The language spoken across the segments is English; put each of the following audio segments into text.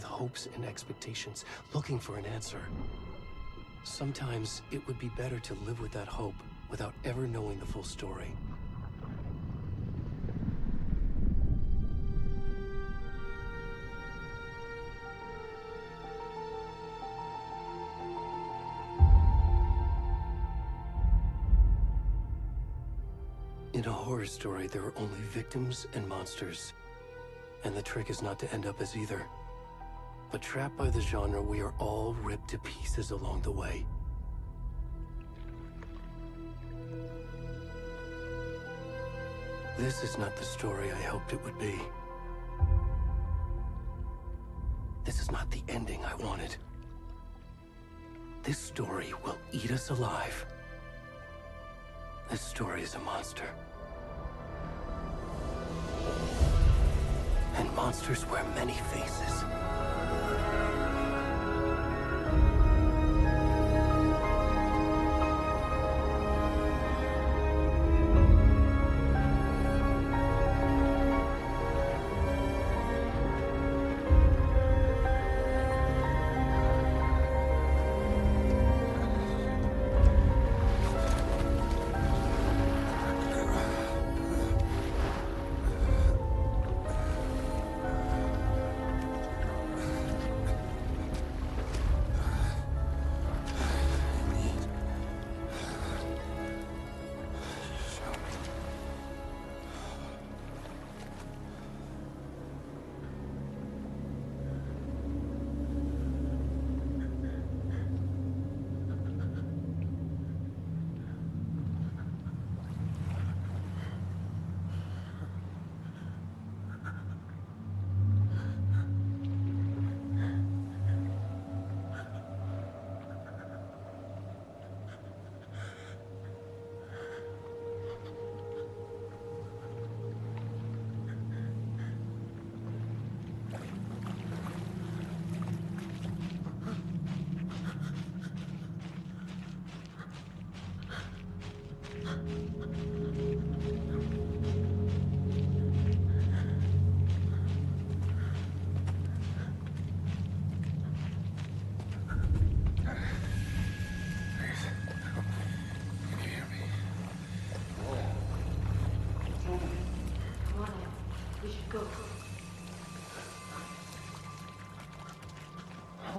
with hopes and expectations, looking for an answer. Sometimes it would be better to live with that hope without ever knowing the full story. In a horror story, there are only victims and monsters. And the trick is not to end up as either. But trapped by the genre, we are all ripped to pieces along the way. This is not the story I hoped it would be. This is not the ending I wanted. This story will eat us alive. This story is a monster. And monsters wear many faces.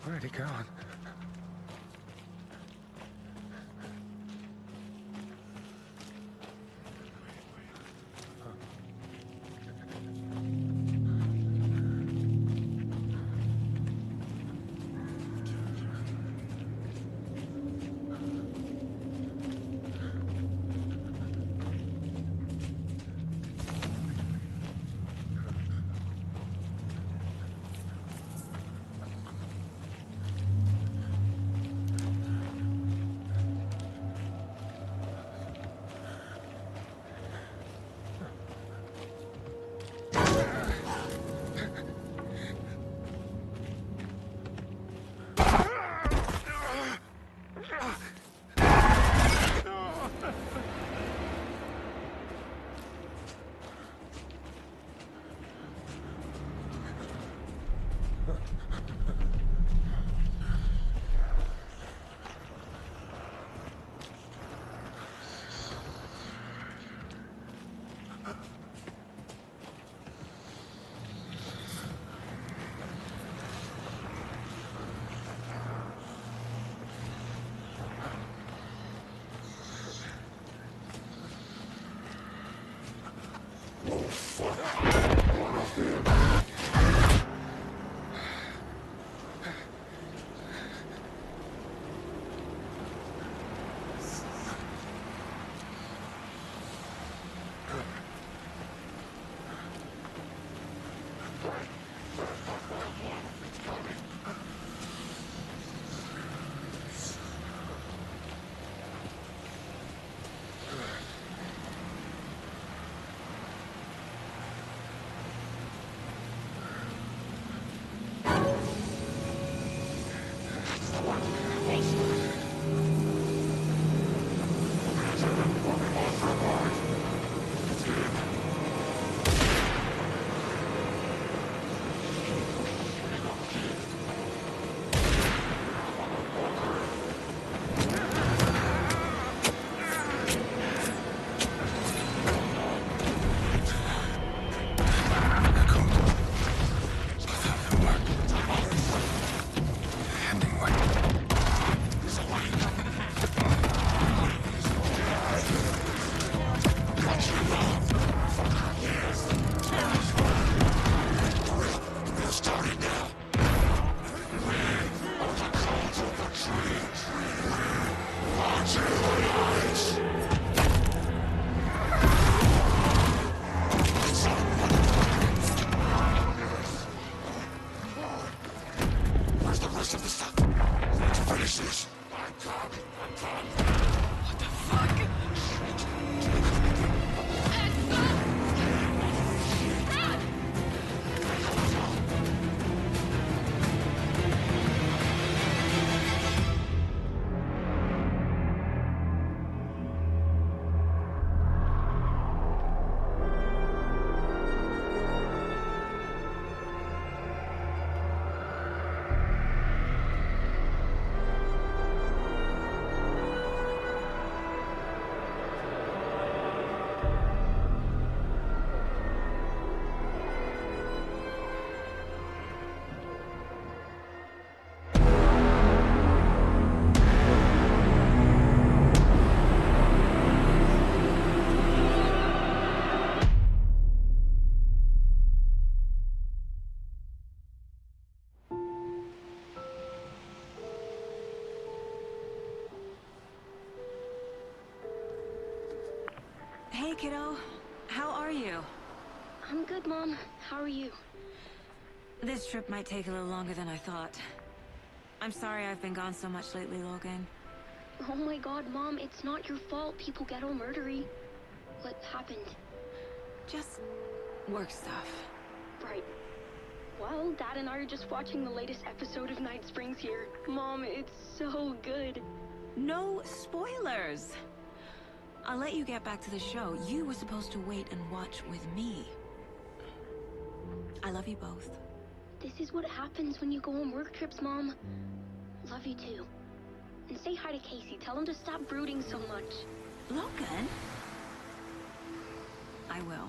Where'd he gone? rest of the stuff. Let's finish this. I'm coming. What the fuck? Hey, kiddo. How are you? I'm good, Mom. How are you? This trip might take a little longer than I thought. I'm sorry I've been gone so much lately, Logan. Oh my god, Mom, it's not your fault people get all murdery. What happened? Just work stuff. Right. Well, Dad and I are just watching the latest episode of Night Springs here. Mom, it's so good. No spoilers! I'll let you get back to the show. You were supposed to wait and watch with me. I love you both. This is what happens when you go on work trips, Mom. Love you too. And say hi to Casey. Tell him to stop brooding so much. Logan? I will.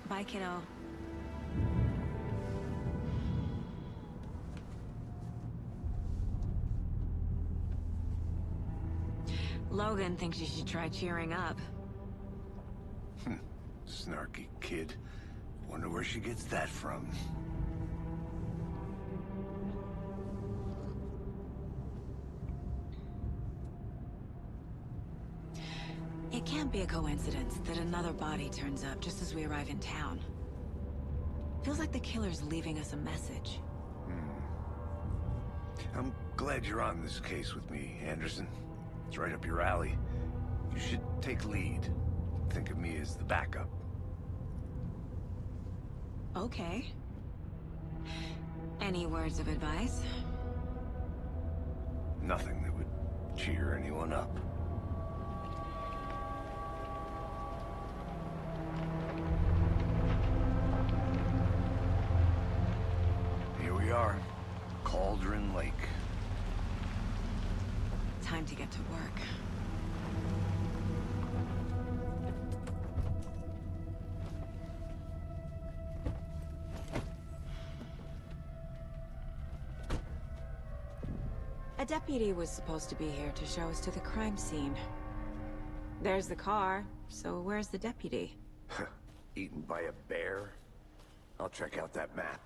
Bye, kiddo. Logan thinks you should try cheering up. Snarky kid. Wonder where she gets that from. It can't be a coincidence that another body turns up just as we arrive in town. Feels like the killer's leaving us a message. I'm glad you're on this case with me, Anderson. It's right up your alley. You should take lead. Think of me as the backup. Okay. Any words of advice? Nothing that would cheer anyone up. Here we are. Cauldron Lake. Time to get to work. A deputy was supposed to be here to show us to the crime scene. There's the car, so where's the deputy? Eaten by a bear? I'll check out that map.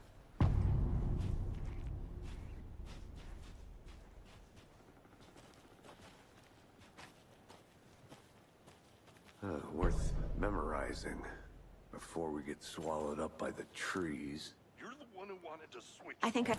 Worth memorizing before we get swallowed up by the trees. You're the one who wanted to switch. I think I...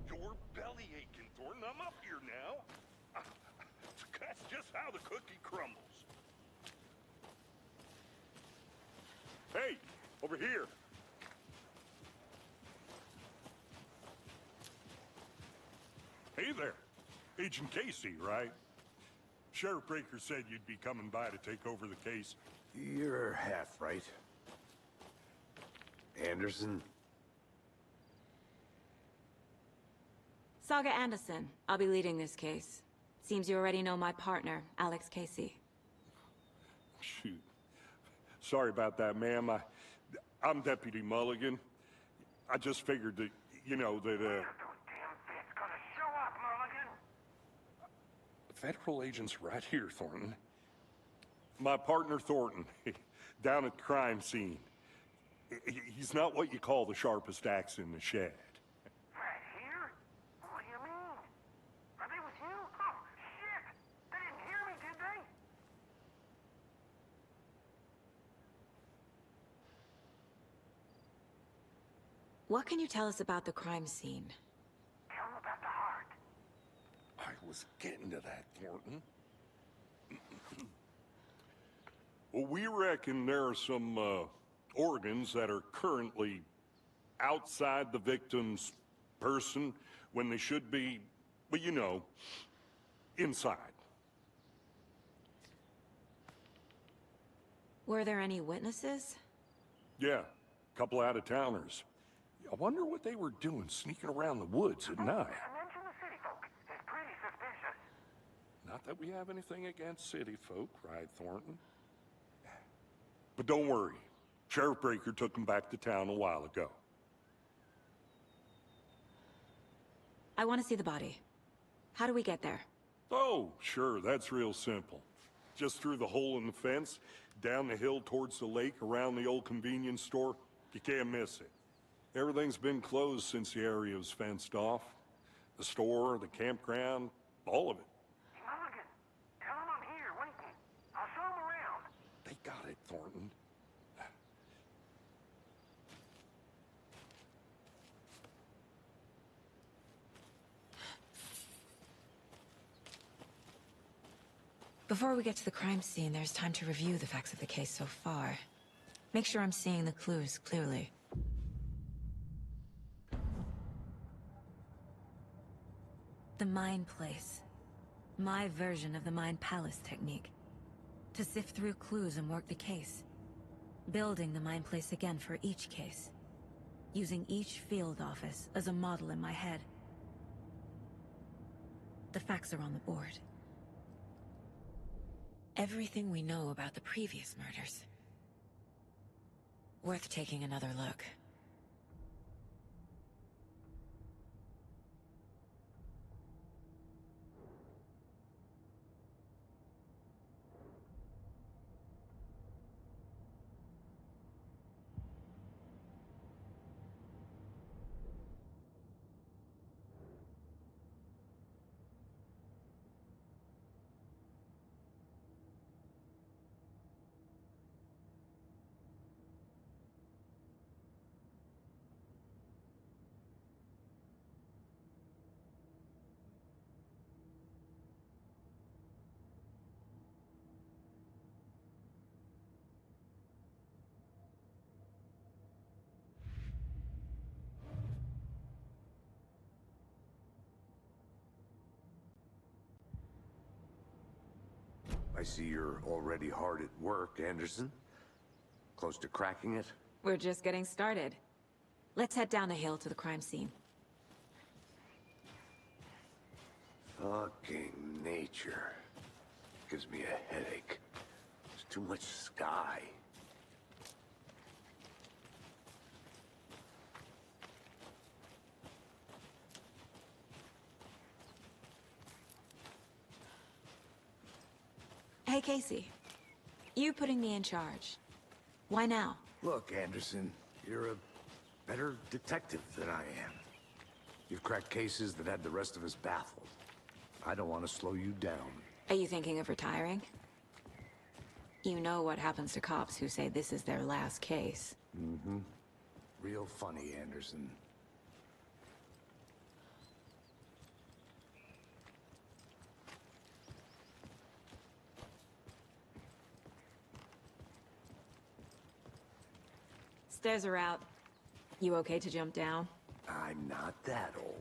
Your belly aching, Thornton. I'm up here now. That's just how the cookie crumbles. Hey, over here. Hey there. Agent Casey, right? Sheriff Breaker said you'd be coming by to take over the case. You're half right. Anderson? Saga Anderson. I'll be leading this case. Seems you already know my partner, Alex Casey. Shoot. Sorry about that, ma'am. I'm Deputy Mulligan. I just figured that, Federal agent's right here, Thornton. My partner, Thornton, down at the crime scene. He's not what you call the sharpest axe in the shed. Right here? What do you mean? Are they with you? Oh, shit! They didn't What can you tell us about the crime scene? Tell him about the heart. I was getting to that, Thornton. Well, we reckon there are some organs that are currently outside the victim's person when they should be, well, you know, inside. Were there any witnesses? Yeah, a couple out-of-towners. I wonder what they were doing sneaking around the woods at night. Mention the city folk. It's pretty suspicious. Not that we have anything against city folk, right, Thornton? But don't worry. Sheriff Breaker took them back to town a while ago. I want to see the body. How do we get there? Oh, sure, that's real simple. Just through the hole in the fence, down the hill towards the lake, around the old convenience store. You can't miss it. Everything's been closed since the area was fenced off. The store, the campground, all of it. Mulligan, tell him I'm here waiting. I'll show him around. They got it, Thornton. Before we get to the crime scene, there's time to review the facts of the case so far. Make sure I'm seeing the clues clearly. The Mind Place. My version of the Mind Palace technique. To sift through clues and work the case. Building the Mind Place again for each case. Using each field office as a model in my head. The facts are on the board. Everything we know about the previous murders. Worth taking another look. I see you're already hard at work, Anderson. Close to cracking it? We're just getting started. Let's head down the hill to the crime scene. Fucking nature. Gives me a headache. There's too much sky. Hey, Casey. You putting me in charge. Why now? Look, Anderson, you're a better detective than I am. You've cracked cases that had the rest of us baffled. I don't want to slow you down. Are you thinking of retiring? You know what happens to cops who say this is their last case. Mm-hmm. Real funny, Anderson. Stairs are out. You okay to jump down? I'm not that old.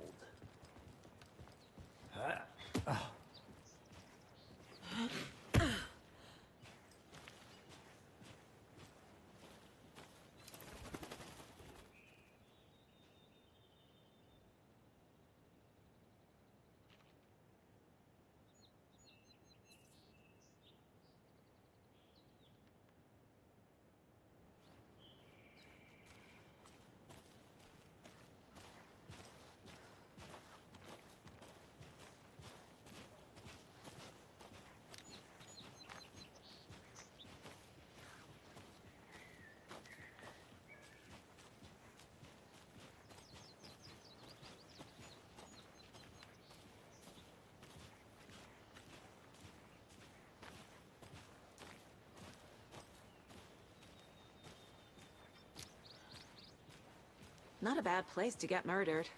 Not a bad place to get murdered.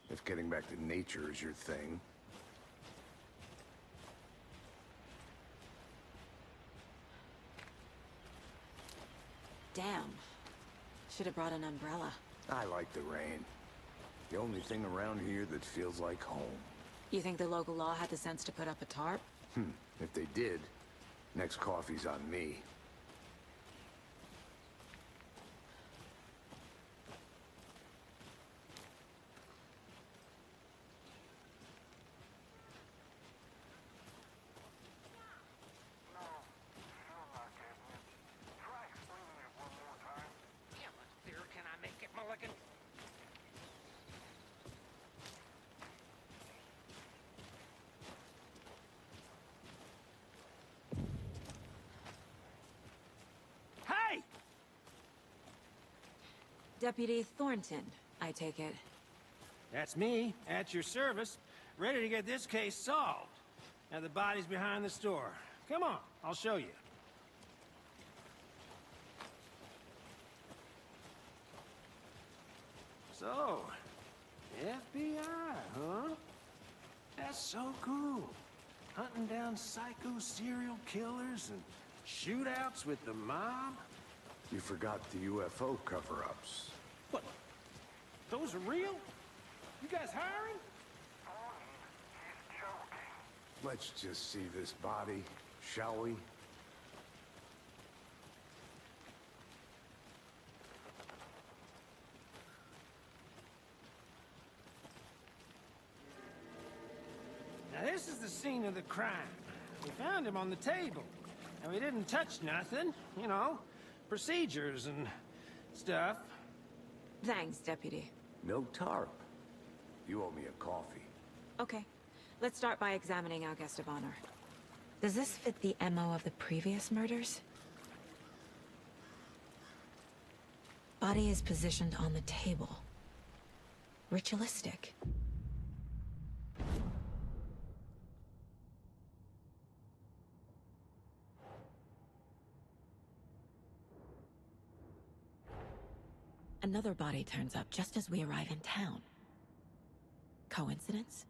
If getting back to nature is your thing. Damn. Should have brought an umbrella. I like the rain. The only thing around here that feels like home. You think the local law had the sense to put up a tarp? If they did, next coffee's on me. Can I make it, Mulligan? Hey! Deputy Thornton, I take it. That's me, at your service, ready to get this case solved. Now the body's behind the store. Come on, I'll show you. So, FBI, huh? That's so cool. Hunting down psycho serial killers and shootouts with the mob. You forgot the UFO cover-ups. What? Those are real? You guys hiring? Let's just see this body, shall we? Now this is the scene of the crime. We found him on the table. And we didn't touch nothing, you know, procedures and stuff. Thanks, Deputy. No tarp. You owe me a coffee. Okay. Let's start by examining our guest of honor. Does this fit the MO of the previous murders? Body is positioned on the table. Ritualistic. Another body turns up just as we arrive in town. Coincidence?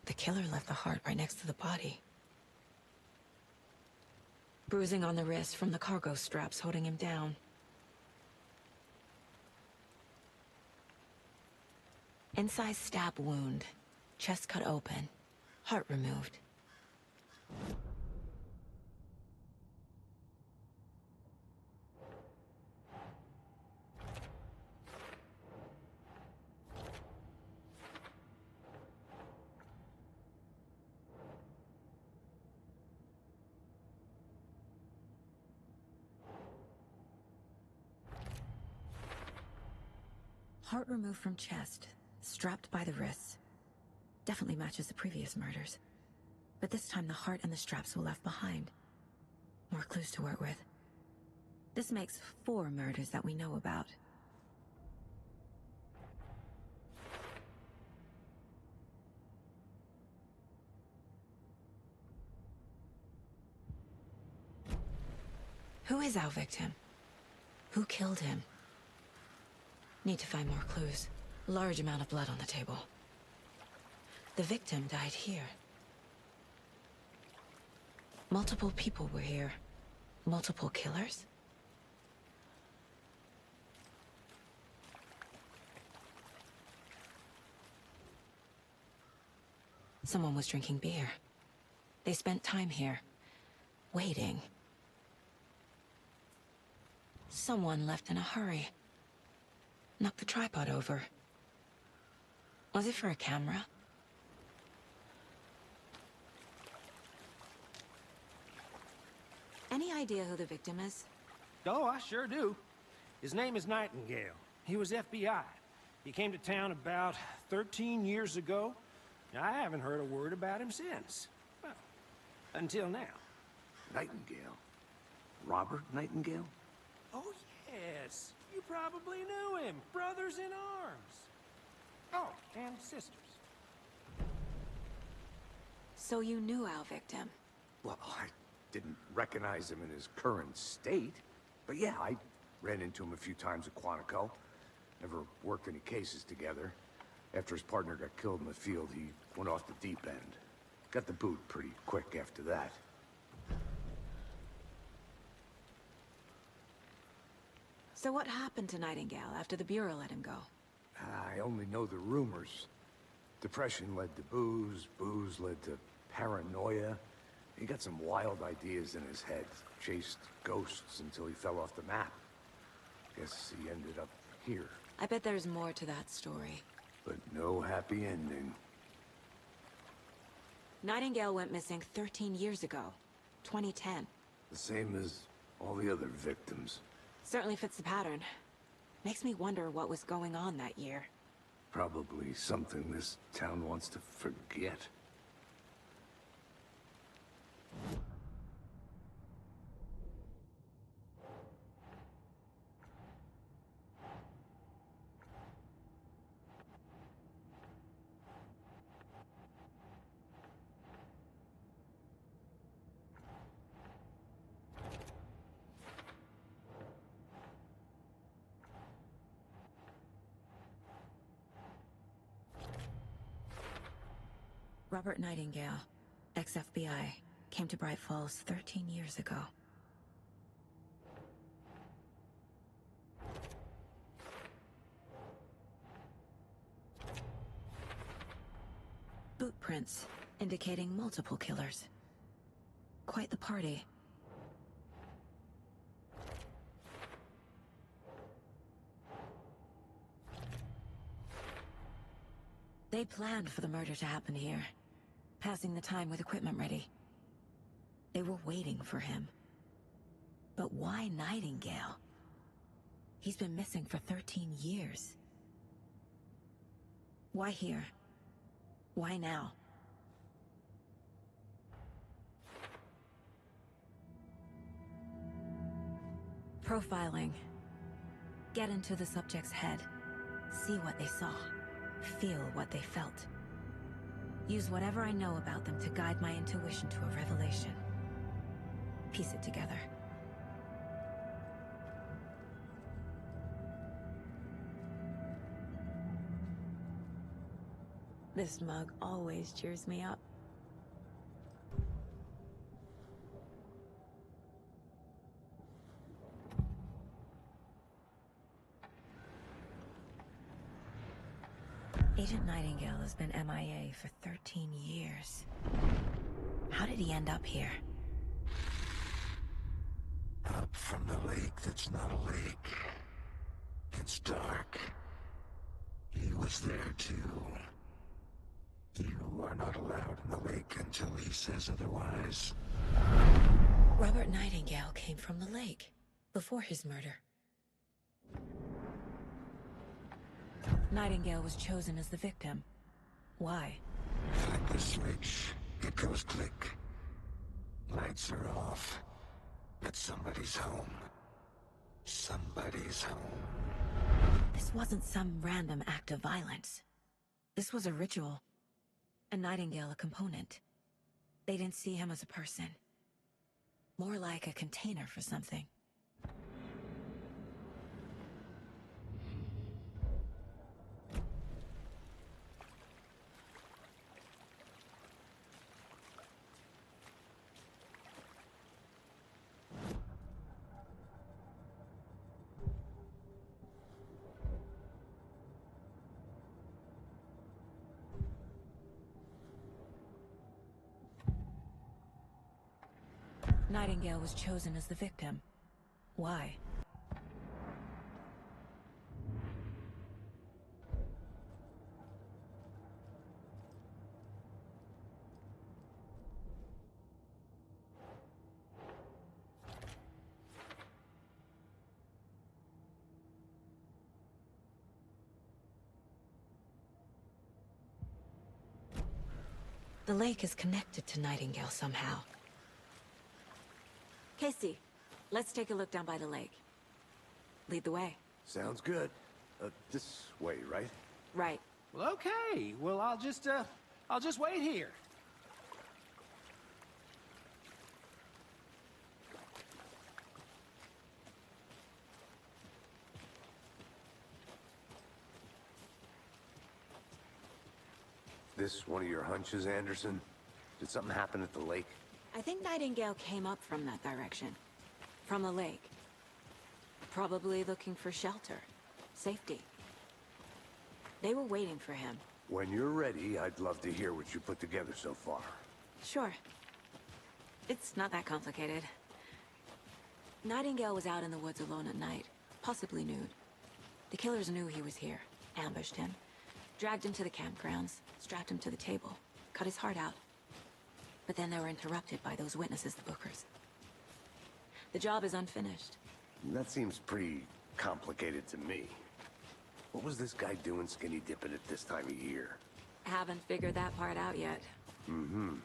The killer left the heart right next to the body. Bruising on the wrist from the cargo straps holding him down. Inside stab wound, chest cut open, heart removed. Heart removed from chest, strapped by the wrists. Definitely matches the previous murders. But this time the heart and the straps were left behind. More clues to work with. This makes 4 murders that we know about. Who is our victim? Who killed him? Need to find more clues. Large amount of blood on the table. The victim died here. Multiple people were here. Multiple killers? Someone was drinking beer. They spent time here, waiting. Someone left in a hurry. Knocked the tripod over. Was it for a camera? Any idea who the victim is? Oh, I sure do. His name is Nightingale. He was FBI. He came to town about 13 years ago. I haven't heard a word about him since. Until now. Nightingale? Robert Nightingale? Oh, yes. You probably knew him. Brothers in arms. Oh, and sisters. So you knew our victim? Well, I didn't recognize him in his current state. But yeah, I ran into him a few times at Quantico. Never worked any cases together. After his partner got killed in the field, he went off the deep end. Got the boot pretty quick after that. So what happened to Nightingale after the Bureau let him go? I only know the rumors. Depression led to booze, booze led to paranoia. He got some wild ideas in his head, chased ghosts until he fell off the map. Guess he ended up here. I bet there's more to that story. But no happy ending. Nightingale went missing 13 years ago, 2010. The same as all the other victims. Certainly fits the pattern. Makes me wonder what was going on that year. Probably something this town wants to forget. Robert Nightingale, ex-FBI, came to Bright Falls 13 years ago. Boot prints indicating multiple killers. Quite the party. They planned for the murder to happen here, passing the time with equipment ready. They were waiting for him. But why Nightingale? He's been missing for 13 years. Why here? Why now? Profiling. Get into the subject's head. See what they saw. Feel what they felt. Use whatever I know about them to guide my intuition to a revelation. Piece it together. This mug always cheers me up. Agent Nightingale has been MIA for 13 years. How did he end up here? Up from the lake that's not a lake. It's dark. He was there too. You are not allowed in the lake until he says otherwise. Robert Nightingale came from the lake, before his murder. Nightingale was chosen as the victim. Why? Flip the switch. It goes click. Lights are off. But somebody's home. Somebody's home. This wasn't some random act of violence. This was a ritual. And Nightingale a component. They didn't see him as a person. More like a container for something. Nightingale was chosen as the victim. Why? The lake is connected to Nightingale somehow. Casey, let's take a look down by the lake. Lead the way. Sounds good. This way, right? Right. Well, okay. Well, I'll just wait here. This one of your hunches, Anderson? Did something happen at the lake? I think Nightingale came up from that direction. From the lake. Probably looking for shelter. Safety. They were waiting for him. When you're ready, I'd love to hear what you put together so far. Sure. It's not that complicated. Nightingale was out in the woods alone at night, possibly nude. The killers knew he was here, ambushed him, dragged him to the campgrounds, strapped him to the table, cut his heart out. But then they were interrupted by those witnesses, the Bookers. The job is unfinished. That seems pretty complicated to me. What was this guy doing skinny dipping at this time of year? Haven't figured that part out yet. Mm-hmm.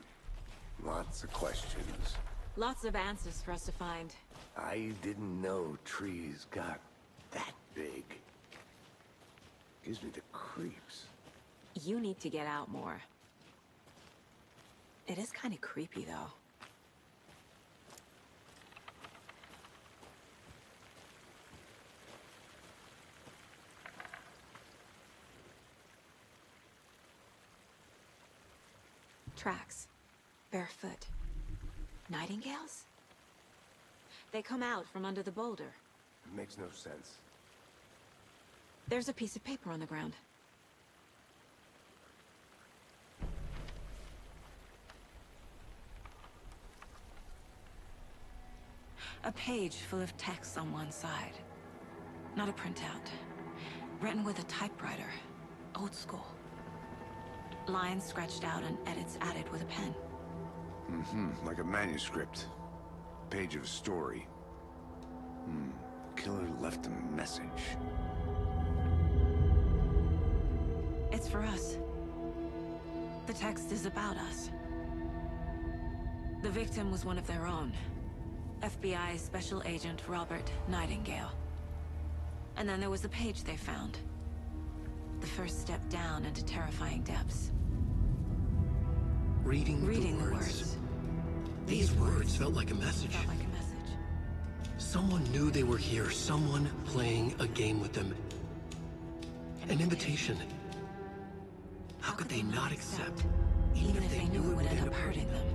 Lots of questions. Lots of answers for us to find. I didn't know trees got that big. Gives me the creeps. You need to get out more. It is kind of creepy, though. Tracks. Barefoot. Nightingales? They come out from under the boulder. Makes no sense. There's a piece of paper on the ground. A page full of text on one side. Not a printout. Written with a typewriter. Old school. Lines scratched out and edits added with a pen. Mm-hmm. Like a manuscript. Page of a story. Killer left a message. It's for us. The text is about us. The victim was one of their own. FBI Special Agent Robert Nightingale. And then there was the page they found. The first step down into terrifying depths. Reading the words. These words felt like a message. Felt like a message. Someone knew they were here. Someone playing a game with them. An invitation. How could they not accept, even if they knew it would end up hurting them?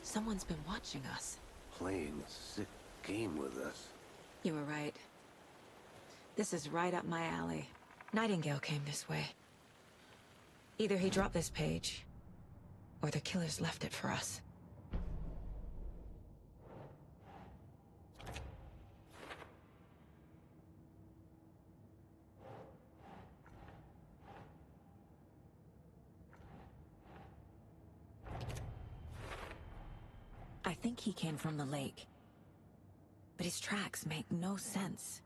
Someone's been watching us. Playing a sick game with us. You were right. This is right up my alley. Nightingale came this way. Either he dropped this page, or the killers left it for us. I think he came from the lake. But his tracks make no sense.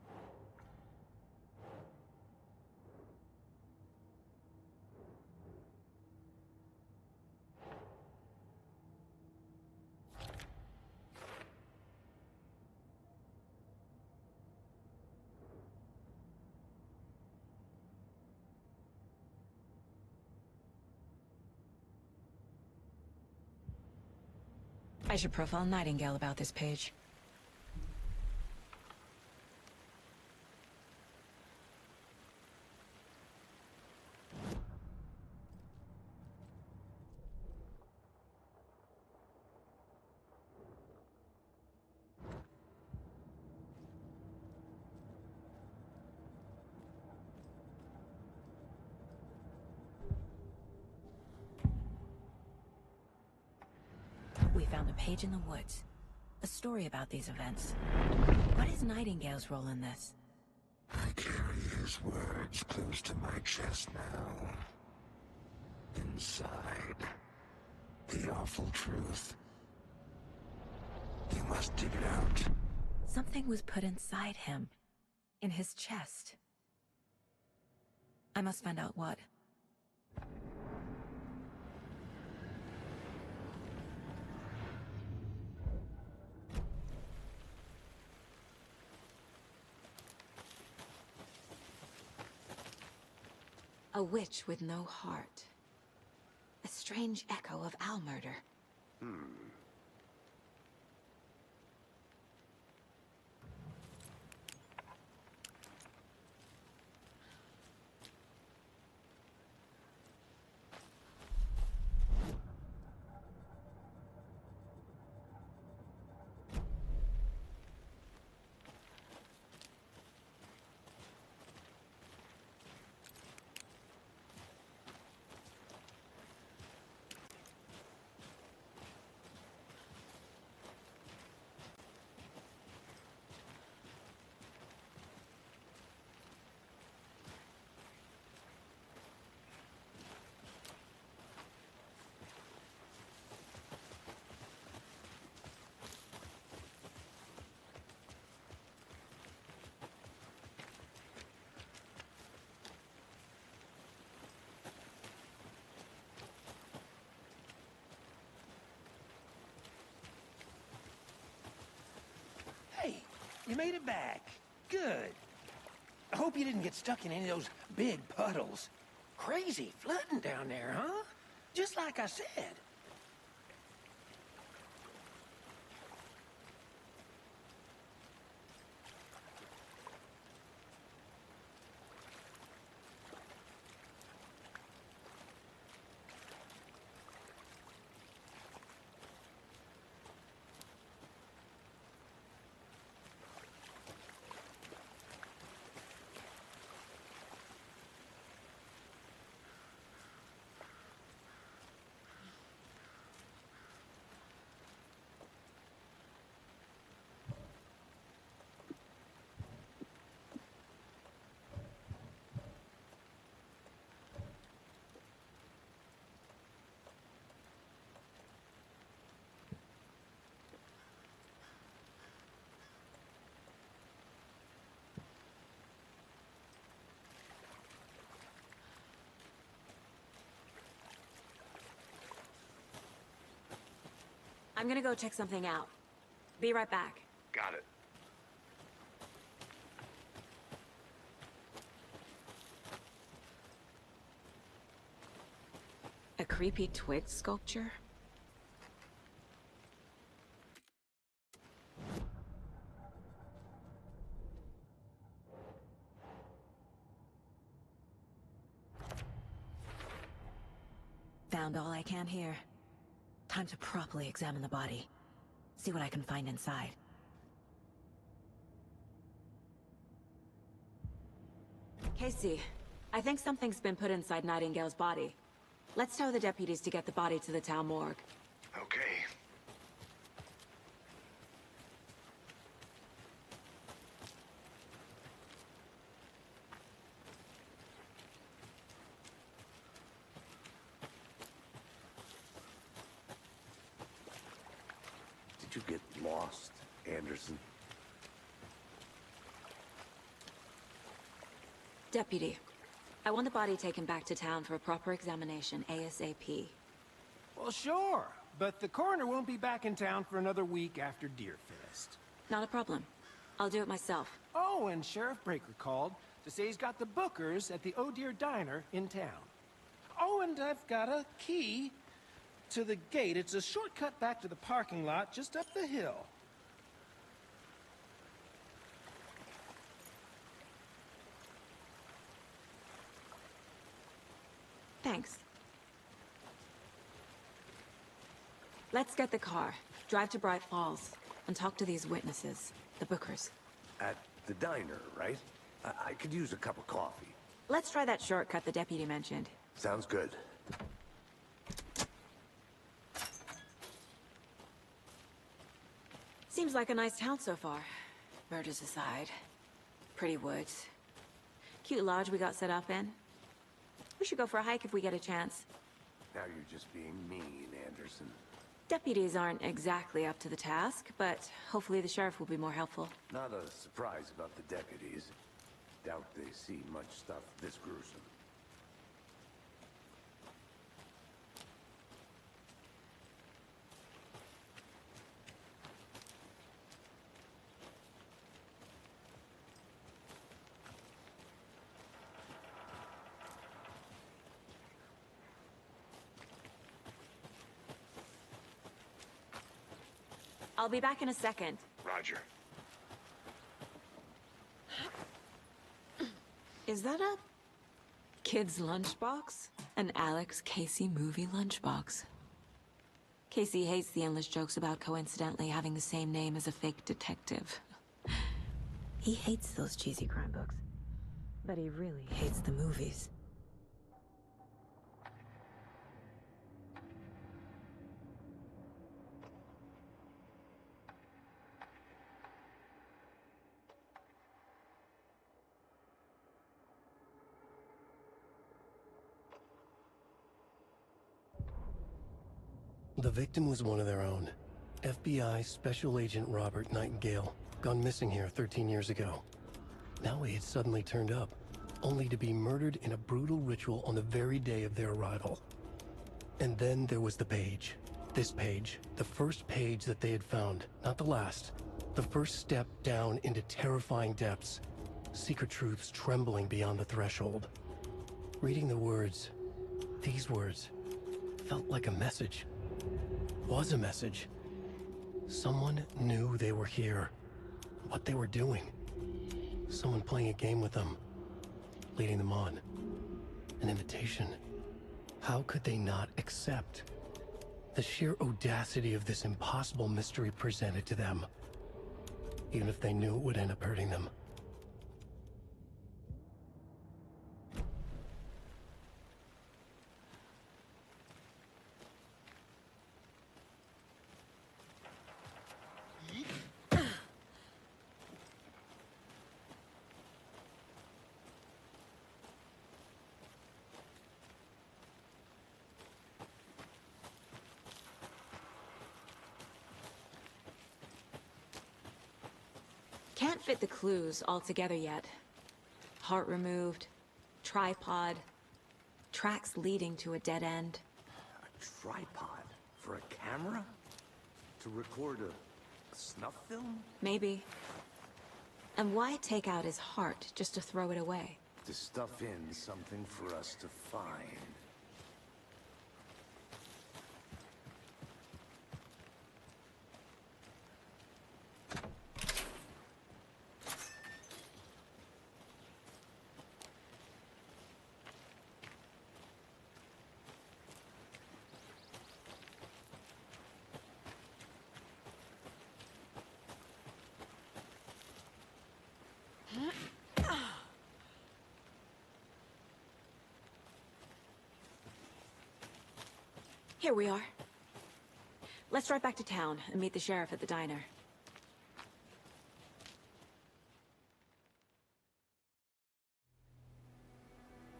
I should profile Nightingale about this page. We found a page in the woods. A story about these events. What is Nightingale's role in this? I carry his words close to my chest now. Inside, the awful truth. You must dig it out. Something was put inside him. In his chest. I must find out what. A witch with no heart. A strange echo of owl murder. Hey, you made it back. Good. I hope you didn't get stuck in any of those big puddles. Crazy flooding down there, huh? Just like I said. I'm gonna go check something out. Be right back. Got it. A creepy twig sculpture? Found all I can here. Time to properly examine the body. See what I can find inside. Casey, I think something's been put inside Nightingale's body. Let's tell the deputies to get the body to the town morgue. Okay. Did you get lost, Anderson? Deputy, I want the body taken back to town for a proper examination ASAP. Well, sure. But the coroner won't be back in town for another week after Deerfest. Not a problem. I'll do it myself. Oh, and Sheriff Breaker called to say he's got the Bookers at the Oh Dear Diner in town. Oh, and I've got a key to the gate. It's a shortcut back to the parking lot just up the hill. Thanks. Let's get the car, drive to Bright Falls, and talk to these witnesses, the Bookers. At the diner, right? I could use a cup of coffee. Let's try that shortcut the deputy mentioned. Sounds good. Seems like a nice town so far. Murders aside. Pretty woods. Cute lodge we got set up in. We should go for a hike if we get a chance. Now you're just being mean, Anderson. Deputies aren't exactly up to the task, but hopefully the sheriff will be more helpful. Not a surprise about the deputies. Doubt they see much stuff this gruesome. I'll be back in a second. Roger. Is that a kid's lunchbox? An Alex Casey movie lunchbox. Casey hates the endless jokes about coincidentally having the same name as a fake detective. He hates those cheesy crime books. But he really hates the movies. The victim was one of their own. FBI Special Agent Robert Nightingale, gone missing here 13 years ago. Now he had suddenly turned up, only to be murdered in a brutal ritual on the very day of their arrival. And then there was the page. This page, the first page that they had found, not the last. The first step down into terrifying depths. Secret truths trembling beyond the threshold. Reading the words, these words, felt like a message. Was a message. Someone knew they were here. What they were doing. Someone playing a game with them. Leading them on. An invitation. How could they not accept? The sheer audacity of this impossible mystery presented to them. Even if they knew it would end up hurting them. Can't fit the clues all together yet. Heart removed, tripod, tracks leading to a dead end. A tripod? For a camera? To record a snuff film? Maybe. And why take out his heart just to throw it away? To stuff in something for us to find. Here we are. Let's drive back to town and meet the sheriff at the diner.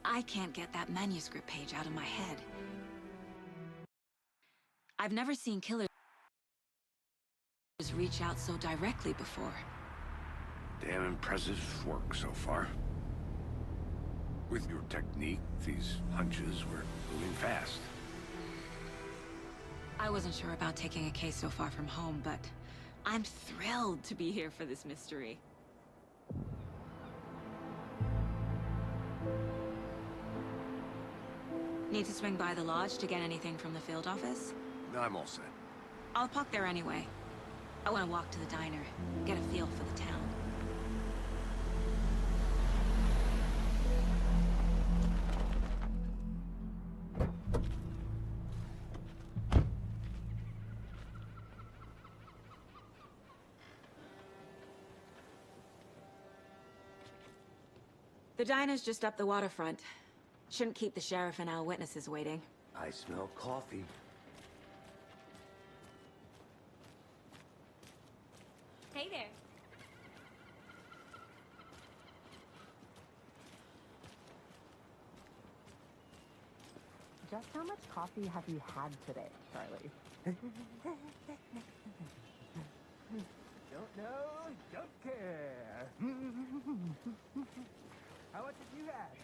I can't get that manuscript page out of my head. I've never seen killers reach out so directly before. Damn impressive work so far. With your technique, these hunches were moving fast. I wasn't sure about taking a case so far from home, but I'm thrilled to be here for this mystery. Need to swing by the lodge to get anything from the field office? No, I'm all set. I'll park there anyway. I want to walk to the diner, get a feel for the town. The diner's just up the waterfront. Shouldn't keep the sheriff and our witnesses waiting. I smell coffee. Hey there. Just how much coffee have you had today, Charlie? Don't know, don't care. How much have you had?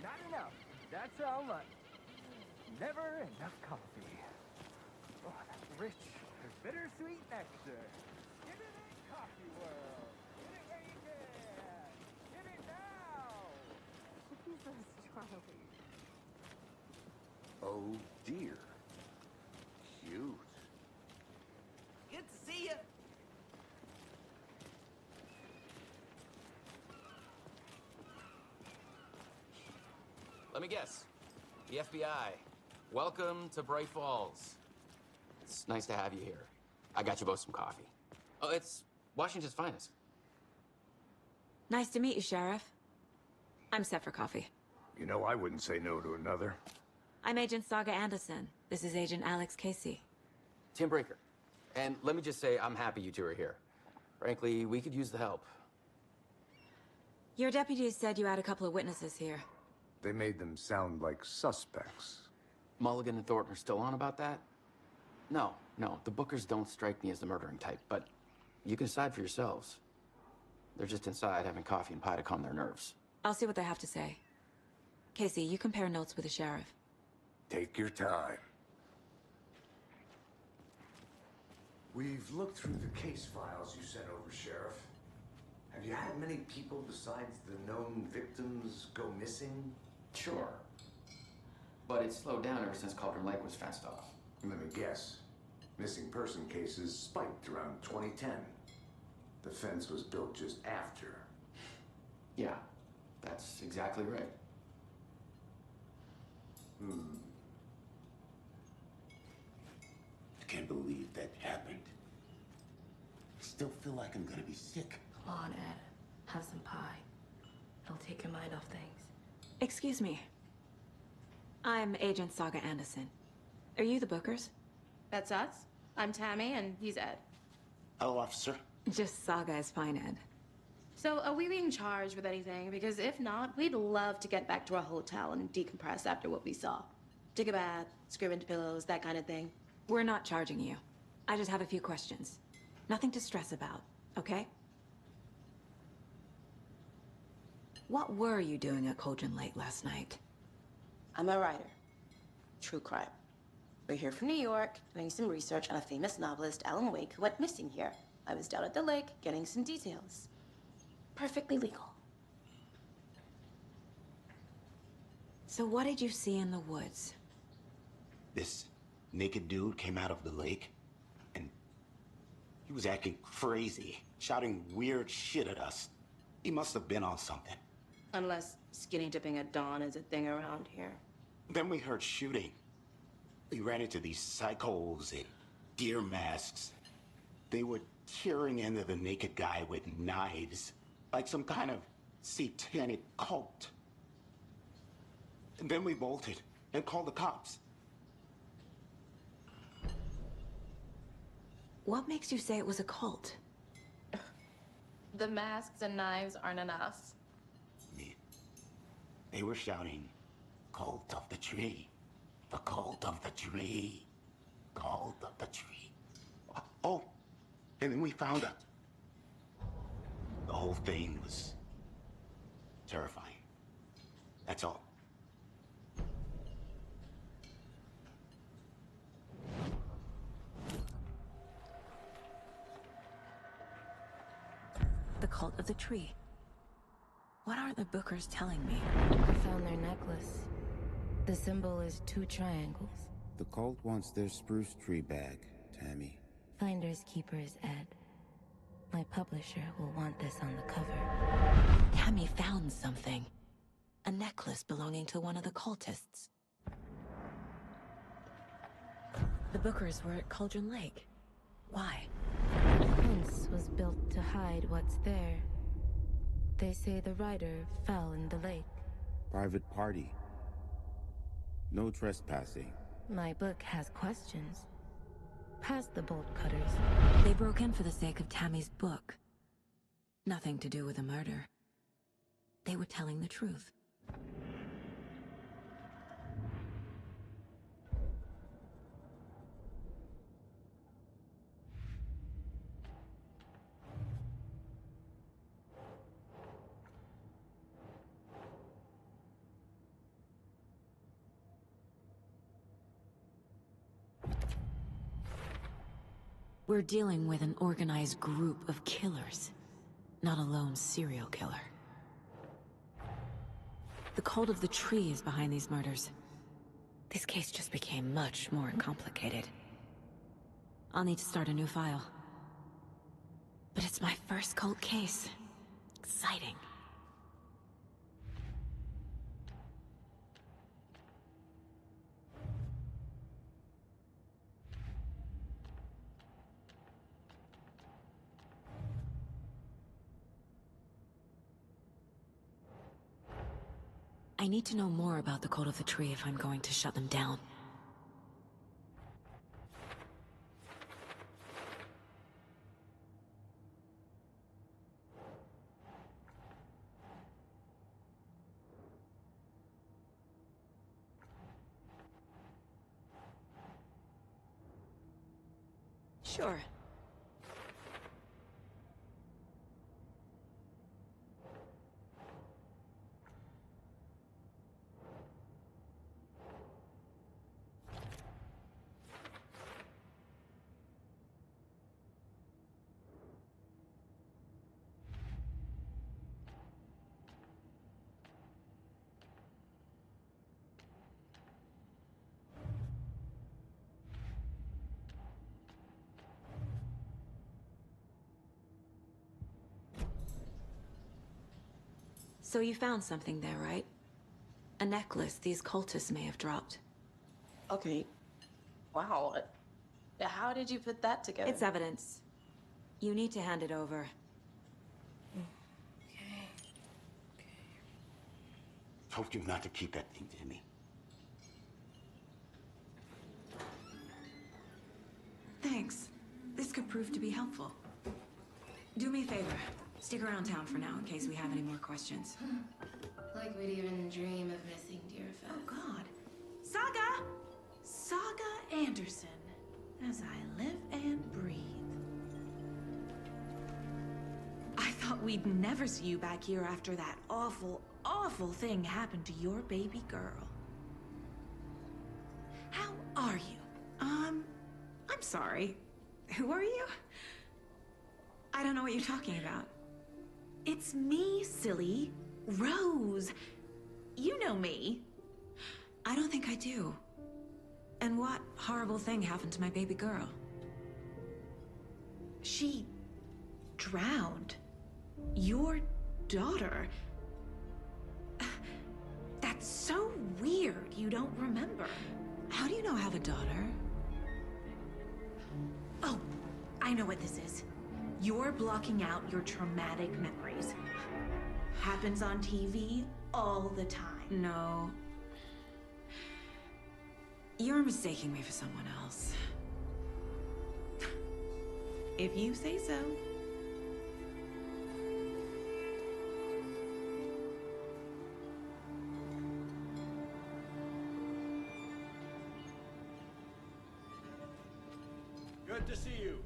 Not enough. That's how much. Never enough coffee. Oh, that's rich, bittersweet nectar. Get it in, coffee world. Get it where you can. Get it now. Jesus, Charlie. Oh dear. Cute. Good to see you. Let me guess. The FBI. Welcome to Bright Falls. It's nice to have you here. I got you both some coffee. Oh, it's Washington's finest. Nice to meet you, Sheriff. I'm set for coffee. You know, I wouldn't say no to another. I'm Agent Saga Anderson. This is Agent Alex Casey. Tim Breaker. And let me just say, I'm happy you two are here. Frankly, we could use the help. Your deputies said you had a couple of witnesses here. They made them sound like suspects. Mulligan and Thornton are still on about that? No, the Bookers don't strike me as the murdering type, but you can decide for yourselves. They're just inside having coffee and pie to calm their nerves. I'll see what they have to say. Casey, you compare notes with the sheriff. Take your time. We've looked through the case files you sent over, Sheriff. Have you had many people besides the known victims go missing? Sure. But it's slowed down ever since Cauldron Lake was fenced off. Let me guess. Missing person cases spiked around 2010. The fence was built just after. Yeah, that's exactly right. I can't believe that happened. I still feel like I'm gonna be sick. Come on, Ed. Have some pie. It'll take your mind off things. Excuse me. I'm Agent Saga Anderson. Are you the Bookers? That's us. I'm Tammy, and he's Ed. Hello, officer. Just Saga is fine, Ed. So, are we being charged with anything? Because if not, we'd love to get back to our hotel and decompress after what we saw. Take a bath, scream into pillows, that kind of thing. We're not charging you. I just have a few questions. Nothing to stress about, okay? What were you doing at Cauldron Lake last night? I'm a writer. True crime. We're here from New York, doing some research on a famous novelist, Alan Wake, who went missing here. I was down at the lake, getting some details. Perfectly legal. So what did you see in the woods? This naked dude came out of the lake, and he was acting crazy, shouting weird shit at us. He must have been on something. Unless skinny dipping at dawn is a thing around here. Then we heard shooting. We ran into these psychos in deer masks. They were tearing into the naked guy with knives, like some kind of satanic cult. And then we bolted and called the cops. What makes you say it was a cult? The masks and knives aren't enough. They were shouting, "Cult of the tree, the cult of the tree, cult of the tree." Oh, and then we found it. The whole thing was terrifying. That's all. The cult of the tree. What are the Bookers telling me? I found their necklace. The symbol is 2 triangles. The cult wants their spruce tree back, Tammy. Finders keepers, Ed. My publisher will want this on the cover. Tammy found something. A necklace belonging to one of the cultists. The Bookers were at Cauldron Lake. Why? The fence was built to hide what's there. They say the writer fell in the lake. Private party. No trespassing. My book has questions. Past the bolt cutters. They broke in for the sake of Tammy's book. Nothing to do with a murder. They were telling the truth. We're dealing with an organized group of killers, not a lone serial killer. The cult of the tree is behind these murders. This case just became much more complicated. I'll need to start a new file. But it's my first cult case. Exciting. I need to know more about the cult of the tree if I'm going to shut them down. Sure. So you found something there, right? A necklace these cultists may have dropped. Okay. Wow. How did you put that together? It's evidence. You need to hand it over. Told you not to keep that thing to me. Thanks. This could prove to be helpful. Do me a favor. Stick around town for now in case we have any more questions. Like we'd even dream of missing dear Fez. Oh, God. Saga! Saga Anderson. As I live and breathe. I thought we'd never see you back here after that awful, awful thing happened to your baby girl. How are you? I'm sorry. Who are you? I don't know what you're talking about. It's me, silly. Rose. You know me. I don't think I do. And what horrible thing happened to my baby girl? She drowned. Your daughter. That's so weird you don't remember. How do you know I have a daughter? Oh, I know what this is. You're blocking out your traumatic memories. Happens on TV all the time. No. You're mistaking me for someone else. If you say so. Good to see you.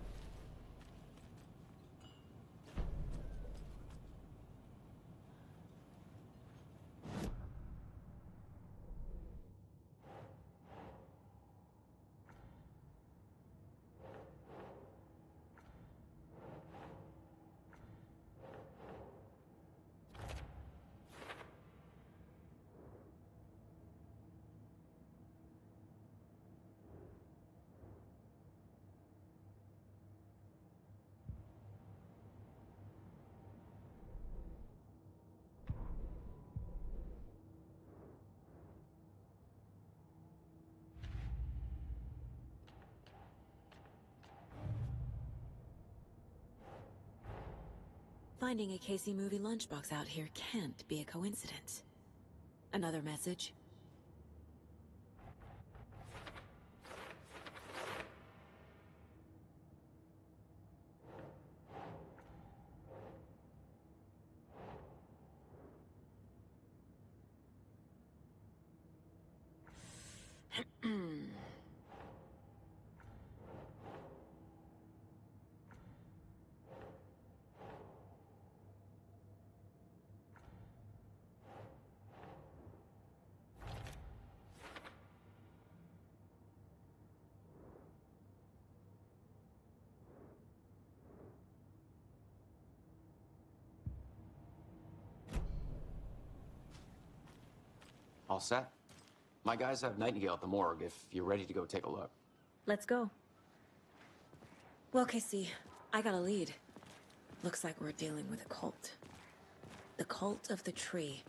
Finding a Casey movie lunchbox out here can't be a coincidence. Another message? All set? My guys have Nightingale at the morgue if you're ready to go take a look. Let's go. Well, Casey, I got a lead. Looks like we're dealing with a cult. The cult of the tree.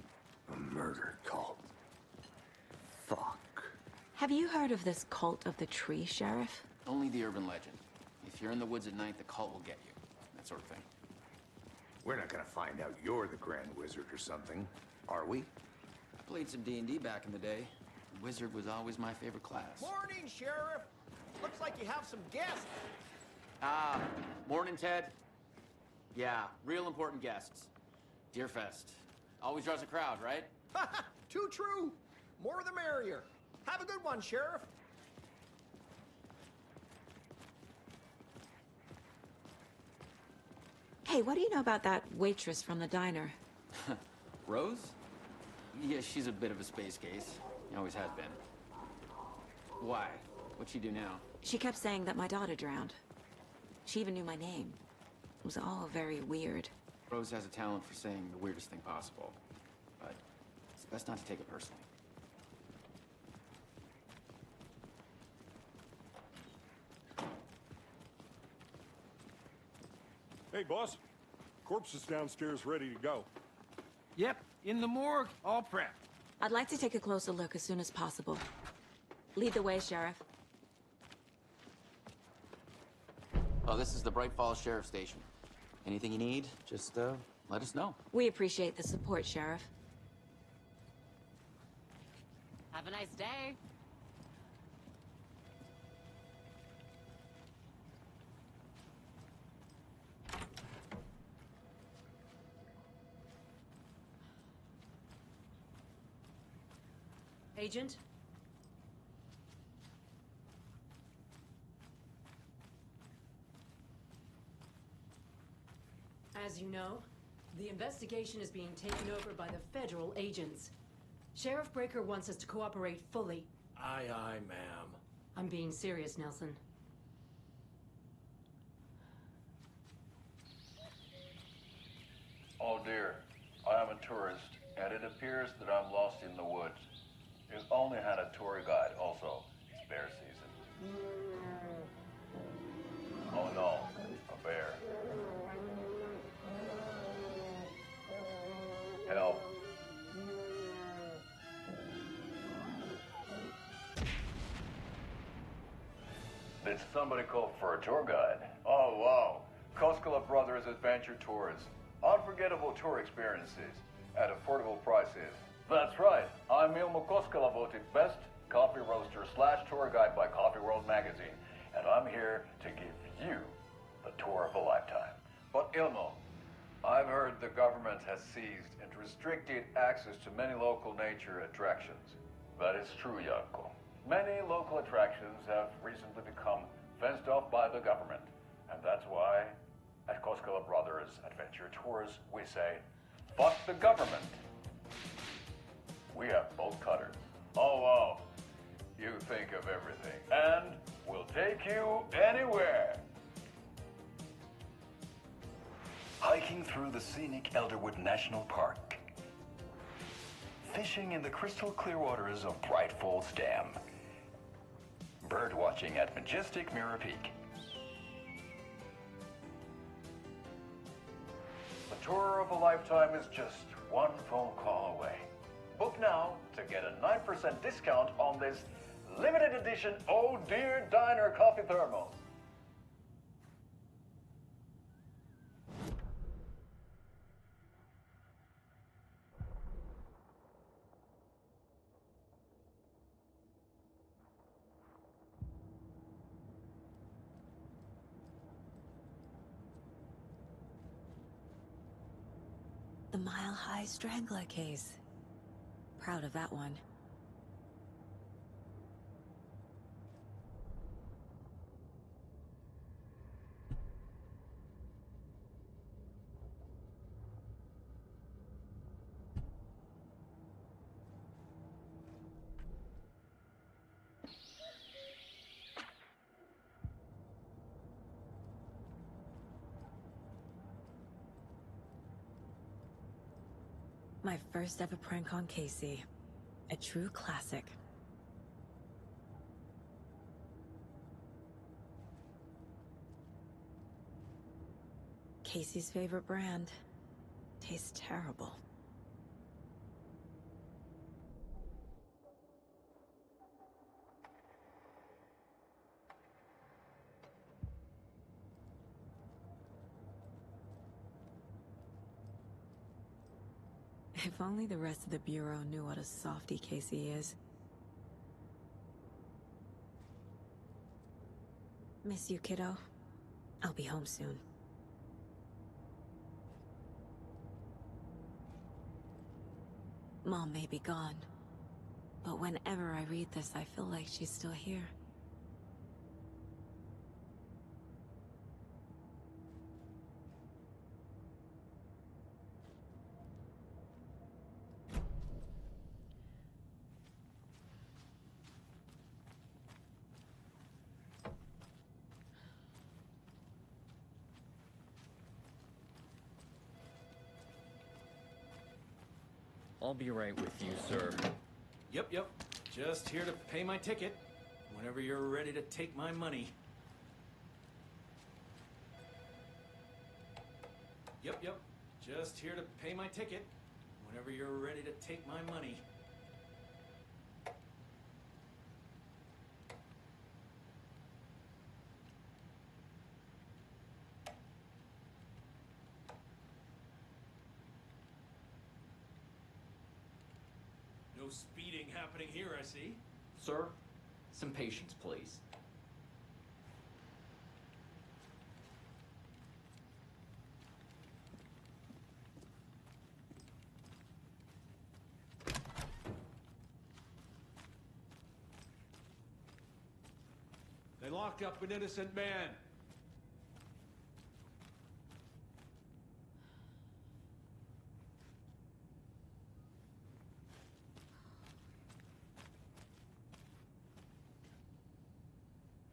A murder cult. Fuck. Have you heard of this cult of the tree, Sheriff? Only the urban legend. If you're in the woods at night, the cult will get you. That sort of thing. We're not gonna find out you're the Grand Wizard or something, are we? Played some D&D back in the day. Wizard was always my favorite class. Morning, Sheriff. Looks like you have some guests. Ah, morning, Ted. Yeah, real important guests. Deerfest. Always draws a crowd, right? Too true. More the merrier. Have a good one, Sheriff. Hey, what do you know about that waitress from the diner? Rose? Yeah, she's a bit of a space case. Always has been. Why? What'd she do now? She kept saying that my daughter drowned. She even knew my name. It was all very weird. Rose has a talent for saying the weirdest thing possible. But it's best not to take it personally. Hey, boss. Corpse is downstairs ready to go. Yep, in the morgue, all prepped. I'd like to take a closer look as soon as possible. Lead the way, Sheriff. Oh, this is the Bright Falls Sheriff Station. Anything you need, just let us know. We appreciate the support, Sheriff. Have a nice day. Agent? As you know, the investigation is being taken over by the federal agents. Sheriff Breaker wants us to cooperate fully. Aye, aye, ma'am. I'm being serious, Nelson. Oh dear, I am a tourist, and it appears that I'm lost in the woods. You only had a tour guide, also. It's bear season. Oh no, a bear. Help. Did somebody call for a tour guide? Oh wow, Koskela Brothers Adventure Tours. Unforgettable tour experiences at affordable prices. That's right, I'm Ilmo Koskela, voted best coffee roaster / tour guide by Coffee World magazine, and I'm here to give you the tour of a lifetime. But Ilmo, I've heard the government has seized and restricted access to many local nature attractions. That is true, Janko. Many local attractions have recently become fenced off by the government, and that's why at Koskela Brothers Adventure Tours we say, fuck the government. We have both cutters. Oh wow, you think of everything, and we'll take you anywhere. Hiking through the scenic Elderwood National Park. Fishing in the crystal clear waters of Bright Falls Dam. Bird watching at majestic Mirror Peak. The tour of a lifetime is just one phone call away. Book now to get a 9% discount on this limited edition Oh Dear Diner coffee thermos. The Mile High Strangler case. Proud of that one. My first ever prank on Casey. A true classic. Casey's favorite brand. Tastes terrible. If only the rest of the Bureau knew what a softy Casey is. Miss you, kiddo. I'll be home soon. Mom may be gone, but whenever I read this, I feel like she's still here. I'll be right with you, sir. Yep. Just here to pay my ticket. Whenever you're ready to take my money. Yep. Just here to pay my ticket. Whenever you're ready to take my money. No speeding happening here, I see. Sir, some patience, please. They locked up an innocent man.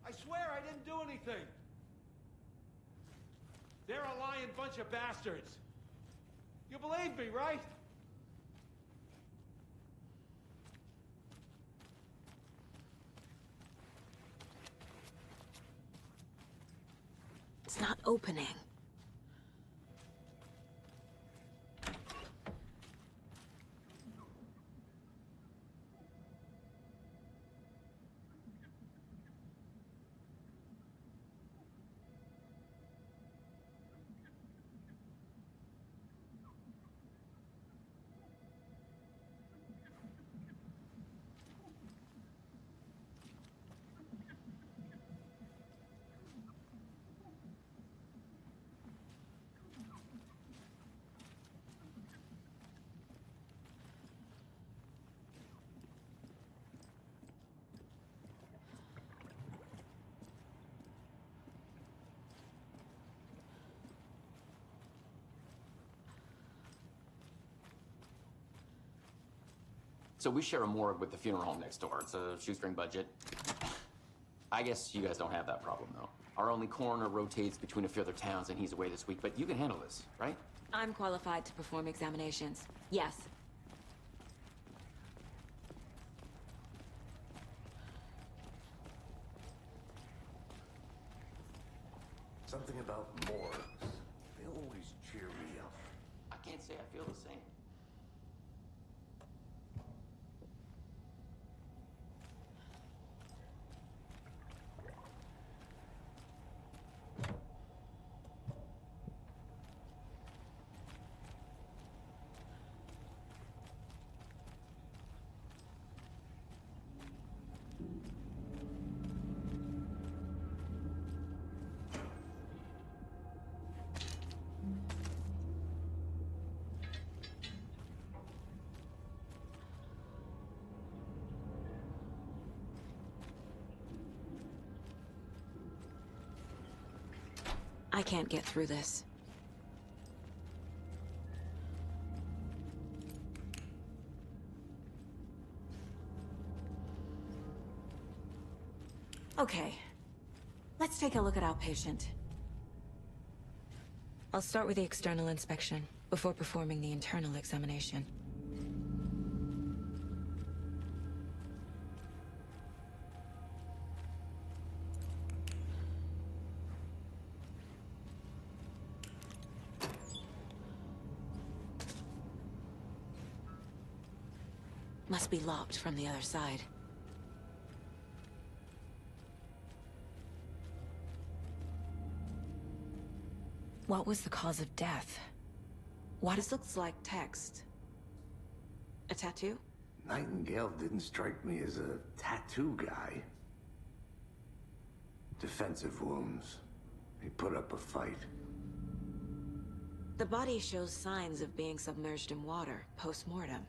I swear I didn't do anything. They're a lying bunch of bastards. You believe me, right? It's not opening. So we share a morgue with the funeral home next door. It's a shoestring budget. I guess you guys don't have that problem, though. Our only coroner rotates between a few other towns, and he's away this week, but you can handle this, right? I'm qualified to perform examinations. Yes. Something about morgues. They always cheer me up. I can't say I feel the same. I can't get through this. Okay. Let's take a look at our patient. I'll start with the external inspection before performing the internal examination. Must be locked from the other side. What was the cause of death? What This looks like text. A tattoo? Nightingale didn't strike me as a tattoo guy. Defensive wounds. He put up a fight. The body shows signs of being submerged in water, post-mortem.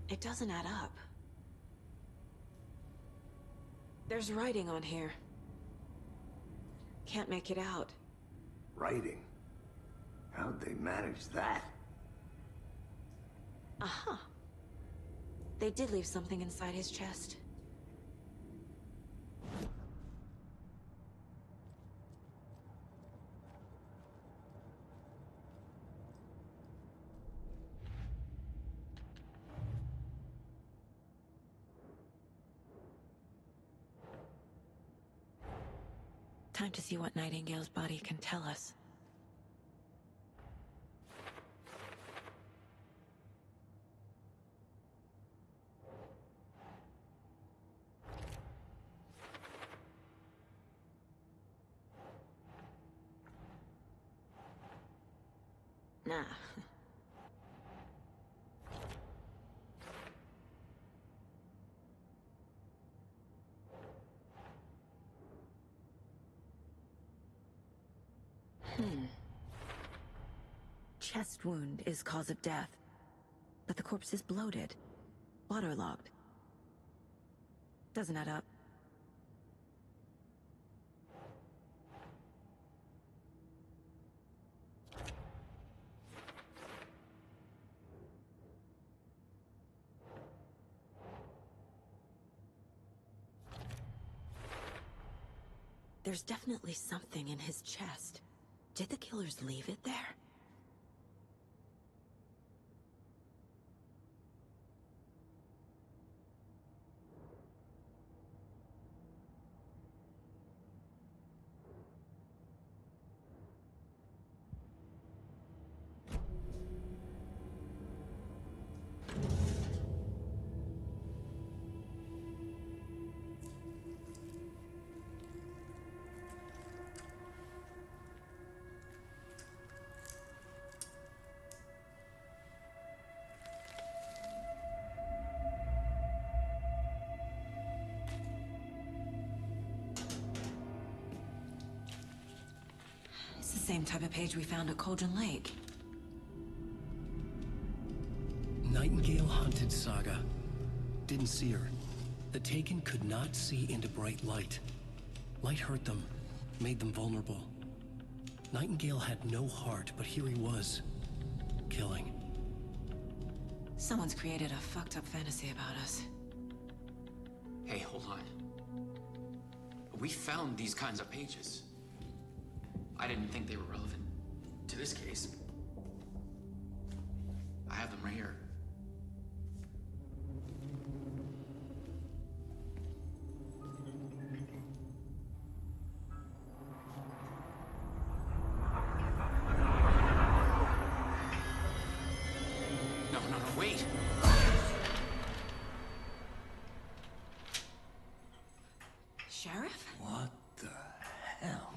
It doesn't add up. There's writing on here. Can't make it out. Writing? How'd they manage that? Uh-huh. They did leave something inside his chest. Time to see what Nightingale's body can tell us. Nah. Chest wound is cause of death, but the corpse is bloated, waterlogged. Doesn't add up. There's definitely something in his chest. Did the killers leave it there? Same type of page we found at Cauldron Lake. Nightingale hunted Saga. Didn't see her. The Taken could not see into bright light. Light hurt them, made them vulnerable. Nightingale had no heart, but here he was, killing. Someone's created a fucked up fantasy about us. Hey, hold on. We found these kinds of pages. I didn't think they were relevant to this case. I have them right here. No, wait! Sheriff? What the hell?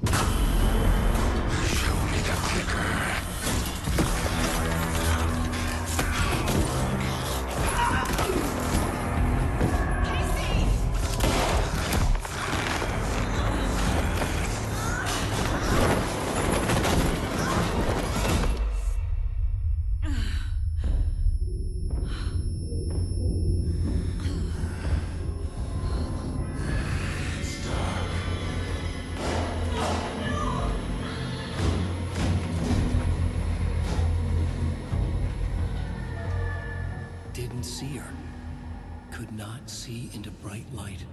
Didn't see her. Could not see into bright light.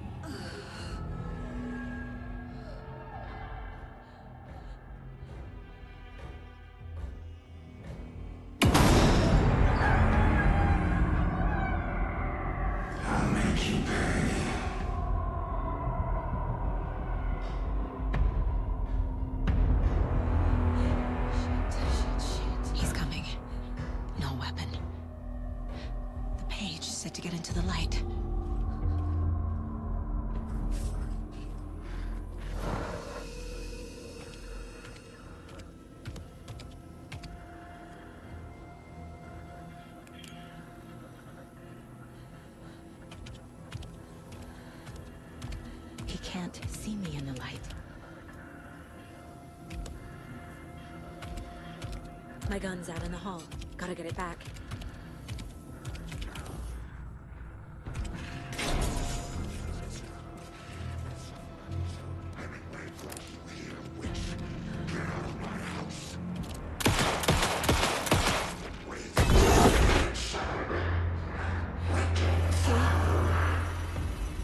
I'll make you pay. He's coming. No weapon. The page said to get into the light. My gun's out in the hall. Gotta get it back.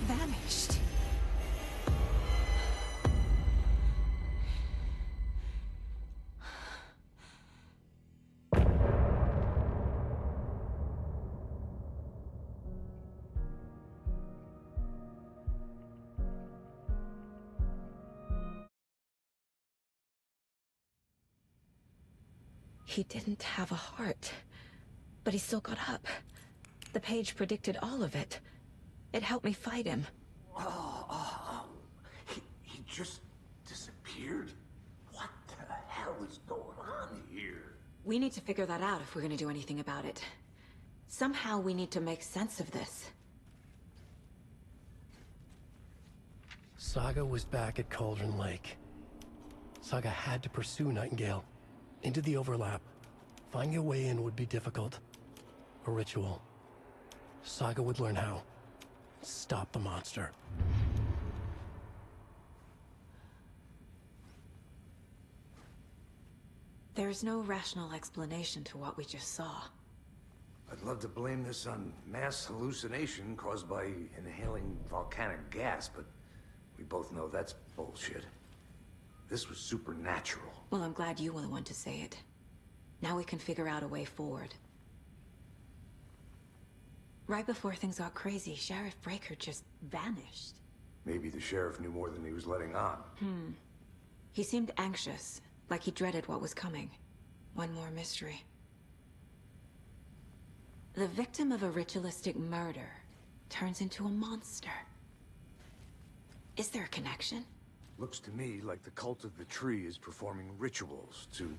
Vanished. He didn't have a heart, but he still got up. The page predicted all of it. It helped me fight him. He just disappeared? What the hell is going on here? We need to figure that out if we're gonna do anything about it. Somehow we need to make sense of this. Saga was back at Cauldron Lake. Saga had to pursue Nightingale. Into the overlap. Finding a way in would be difficult. A ritual. Saga would learn how. Stop the monster. There's no rational explanation to what we just saw. I'd love to blame this on mass hallucination caused by inhaling volcanic gas, but we both know that's bullshit. This was supernatural. Well, I'm glad you were the one to say it. Now we can figure out a way forward. Right before things got crazy, Sheriff Breaker just vanished. Maybe the sheriff knew more than he was letting on. He seemed anxious, like he dreaded what was coming. One more mystery. The victim of a ritualistic murder turns into a monster. Is there a connection? Looks to me like the cult of the tree is performing rituals to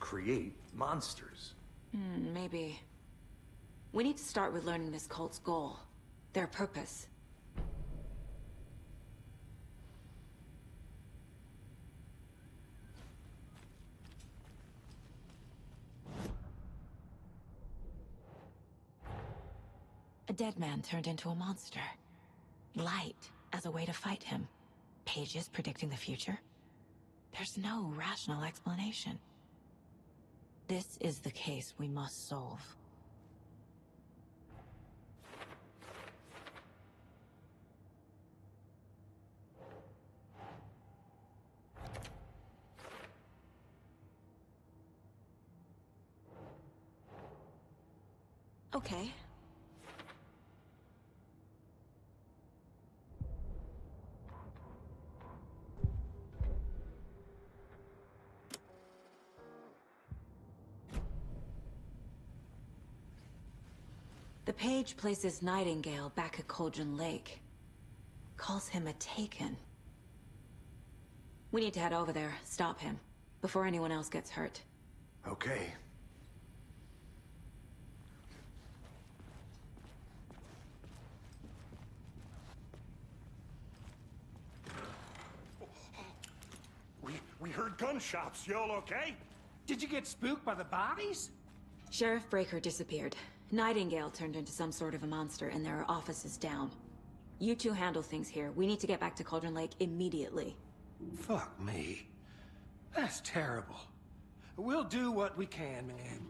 create monsters. Maybe. We need to start with learning this cult's goal. Their purpose. A dead man turned into a monster. Light as a way to fight him. Pages predicting the future? There's no rational explanation. This is the case we must solve. Okay. The page places Nightingale back at Cauldron Lake. Calls him a Taken. We need to head over there, stop him, before anyone else gets hurt. Okay. We heard gunshots. Y'all okay? Did you get spooked by the bodies? Sheriff Breaker disappeared. Nightingale turned into some sort of a monster, and there are offices down. You two handle things here. We need to get back to Cauldron Lake immediately. Fuck me. That's terrible. We'll do what we can, man.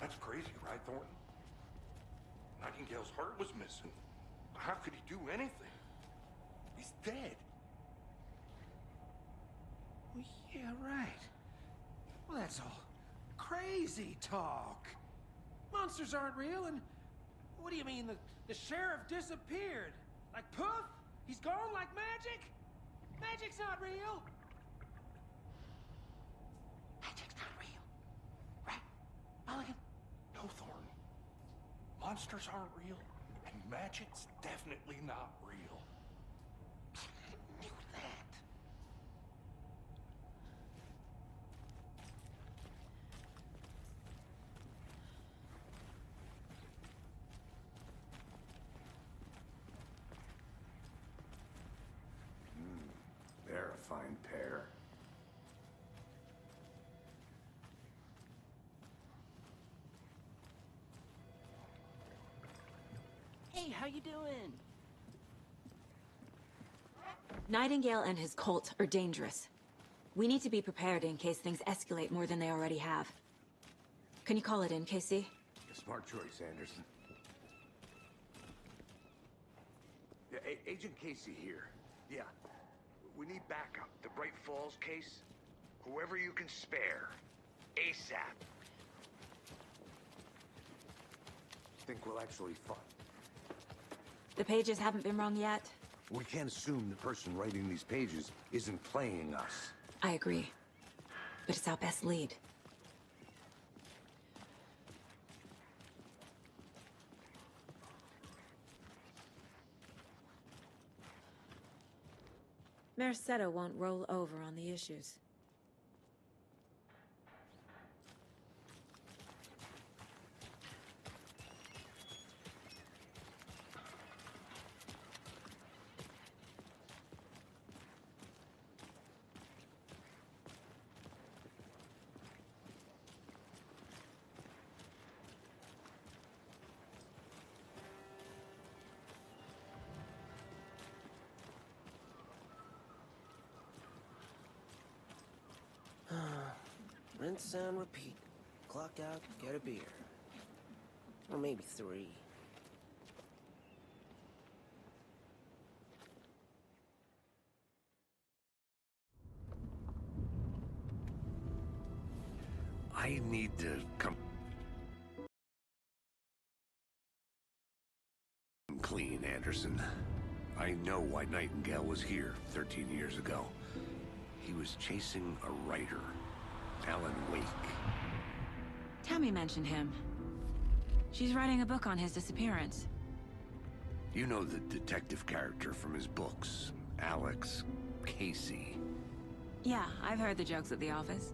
That's crazy, right, Thornton? Nightingale's heart was missing. How could he do anything? He's dead. Well, yeah, right. Well, that's all crazy talk. Monsters aren't real, and what do you mean the sheriff disappeared? Like poof? He's gone like magic? Magic's not real. Magic's not real. Right, Mulligan? No, Thornton. Monsters aren't real, and magic's definitely not real. I knew that. a fine pair. Hey, how you doing? Nightingale and his cult are dangerous. We need to be prepared in case things escalate more than they already have. Can you call it in, Casey? Smart choice, Anderson. Yeah, Agent Casey here. Yeah. We need backup. The Bright Falls case? Whoever you can spare. ASAP. Think we'll actually find... The pages haven't been wrong yet? We can't assume the person writing these pages isn't playing us. I agree. But it's our best lead. Merced won't roll over on the issues. Rinse and repeat. Clock out, get a beer. Or maybe 3. I need to come clean, Anderson. I know why Nightingale was here 13 years ago. He was chasing a writer, Alan Wake. Tammy mentioned him. She's writing a book on his disappearance. You know the detective character from his books, Alex Casey. Yeah, I've heard the jokes at the office.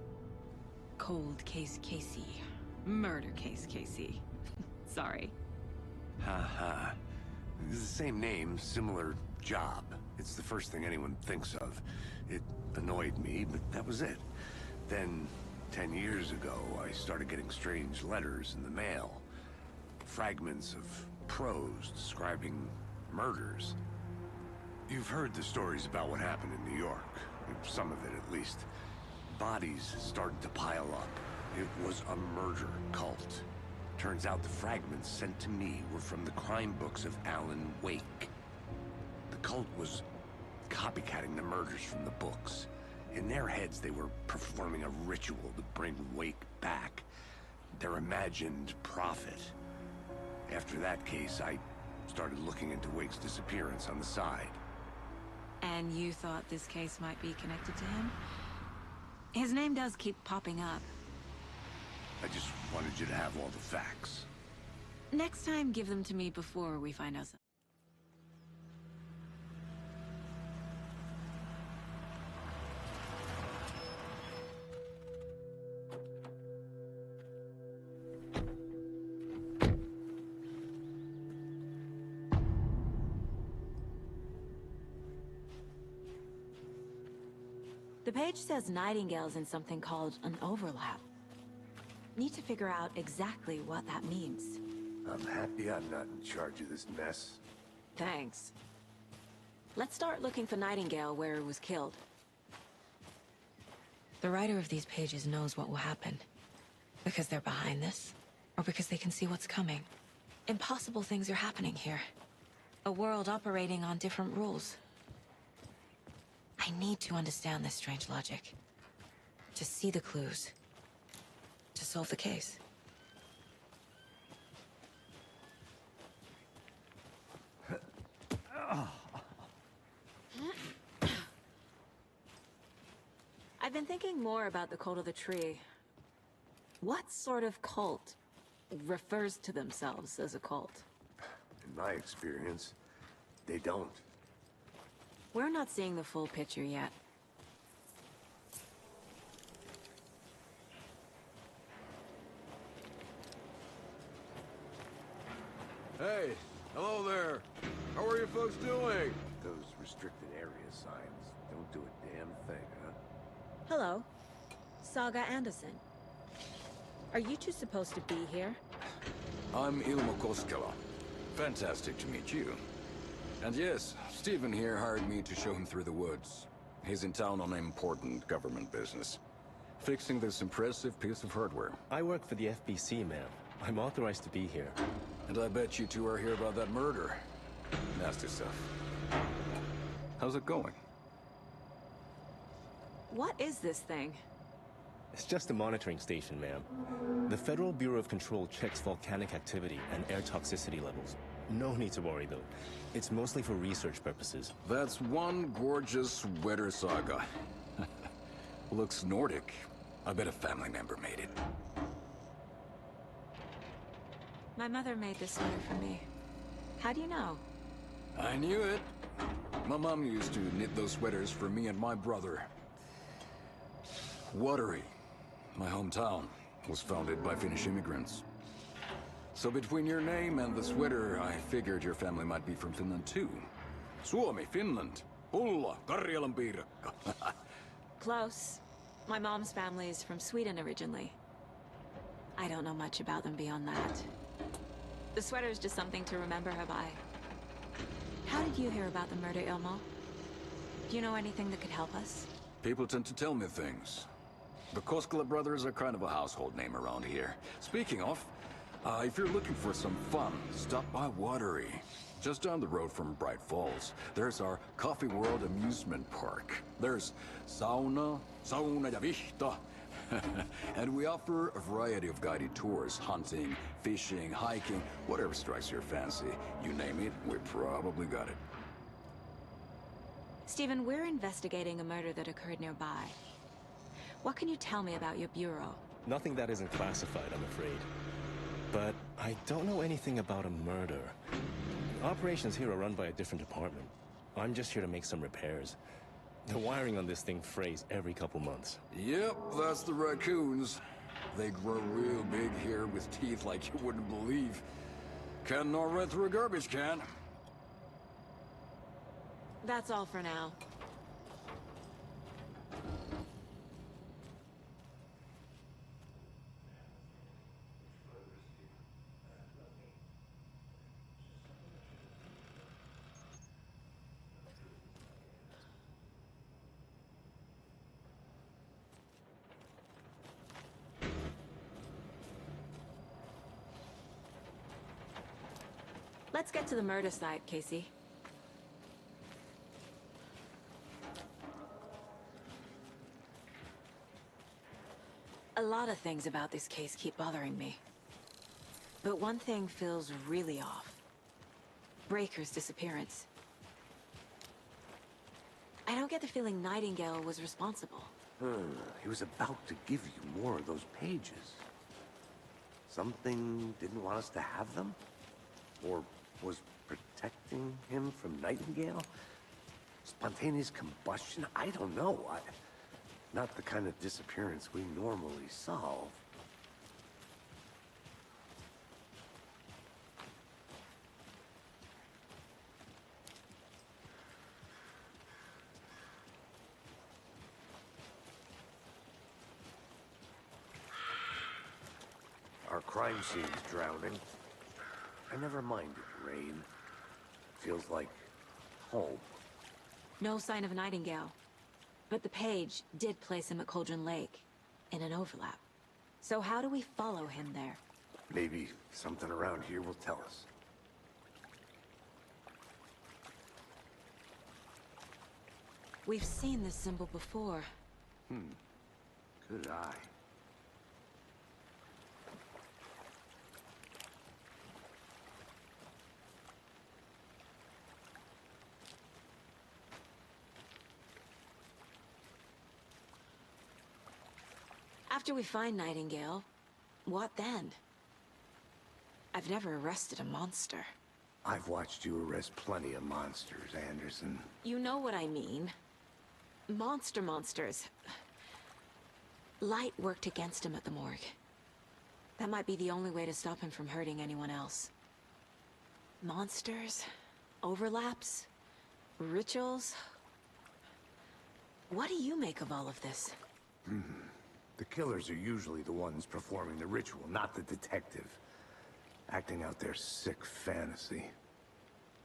Cold case Casey. Murder case Casey. Sorry. Ha ha. It's the same name, similar job. It's the first thing anyone thinks of. It annoyed me, but that was it. Then, 10 years ago, I started getting strange letters in the mail. Fragments of prose describing murders. You've heard the stories about what happened in New York. Some of it, at least. Bodies started to pile up. It was a murder cult. Turns out the fragments sent to me were from the crime books of Alan Wake. The cult was copycatting the murders from the books. In their heads, they were performing a ritual to bring Wake back. Their imagined prophet. After that case, I started looking into Wake's disappearance on the side. And you thought this case might be connected to him? His name does keep popping up. I just wanted you to have all the facts. Next time, give them to me before we find out something. The page says Nightingale's in something called an overlap. Need to figure out exactly what that means. I'm happy I'm not in charge of this mess. Thanks. Let's start looking for Nightingale where he was killed. The writer of these pages knows what will happen. Because they're behind this, or because they can see what's coming. Impossible things are happening here. A world operating on different rules. I need to understand this strange logic. To see the clues. To solve the case. I've been thinking more about the cult of the tree. What sort of cult refers to themselves as a cult? In my experience, they don't. We're not seeing the full picture yet. Hey, hello there. How are you folks doing? Those restricted area signs Don't do a damn thing, huh? Hello. Saga Anderson. Are you two supposed to be here? I'm Ilmo Koskela. Fantastic to meet you. And yes, Stephen here hired me to show him through the woods. He's in town on important government business. Fixing this impressive piece of hardware. I work for the FBC, ma'am. I'm authorized to be here. And I bet you two are here about that murder. Nasty stuff. How's it going? What is this thing? It's just a monitoring station, ma'am. The Federal Bureau of Control checks volcanic activity and air toxicity levels. No need to worry, though. It's mostly for research purposes. That's one gorgeous sweater saga. Looks Nordic. I bet a family member made it. My mother made this sweater for me. How do you know? I knew it. My mom used to knit those sweaters for me and my brother. Watery, my hometown, was founded by Finnish immigrants. So between your name and the sweater, I figured your family might be from Finland too. Suomi, Finland. Pulla, Karjalan piirakka. Close. My mom's family is from Sweden originally. I don't know much about them beyond that. The sweater is just something to remember her by. How did you hear about the murder, Ilmo? Do you know anything that could help us? People tend to tell me things. The Koskela brothers are kind of a household name around here. Speaking of, if you're looking for some fun, stop by Watery. Just down the road from Bright Falls, there's our Coffee World amusement park. There's sauna ja vihta. And we offer a variety of guided tours, hunting, fishing, hiking, whatever strikes your fancy. You name it, we probably got it. Stephen, we're investigating a murder that occurred nearby. What can you tell me about your bureau? Nothing that isn't classified, I'm afraid. But I don't know anything about a murder. Operations here are run by a different department. I'm just here to make some repairs. The wiring on this thing frays every couple months. Yep, that's the raccoons. They grow real big here with teeth like you wouldn't believe. Can't gnaw right through a garbage can. That's all for now. Let's get to the murder site, Casey. A lot of things about this case keep bothering me. But one thing feels really off. Breaker's disappearance. I don't get the feeling Nightingale was responsible. He was about to give you more of those pages. Something didn't want us to have them? Or was protecting him from Nightingale? Spontaneous combustion? I don't know. Not the kind of disappearance we normally solve. Our crime scene's drowning. I never minded rain. Feels like home. No sign of Nightingale. But the page did place him at Cauldron Lake, in an overlap. So how do we follow him there? Maybe something around here will tell us. We've seen this symbol before. Good eye. After we find Nightingale, what then? I've never arrested a monster. I've watched you arrest plenty of monsters, Anderson. You know what I mean. Monsters. Light worked against him at the morgue. That might be the only way to stop him from hurting anyone else. Monsters? Overlaps? Rituals? What do you make of all of this? The killers are usually the ones performing the ritual, not the detective. Acting out their sick fantasy.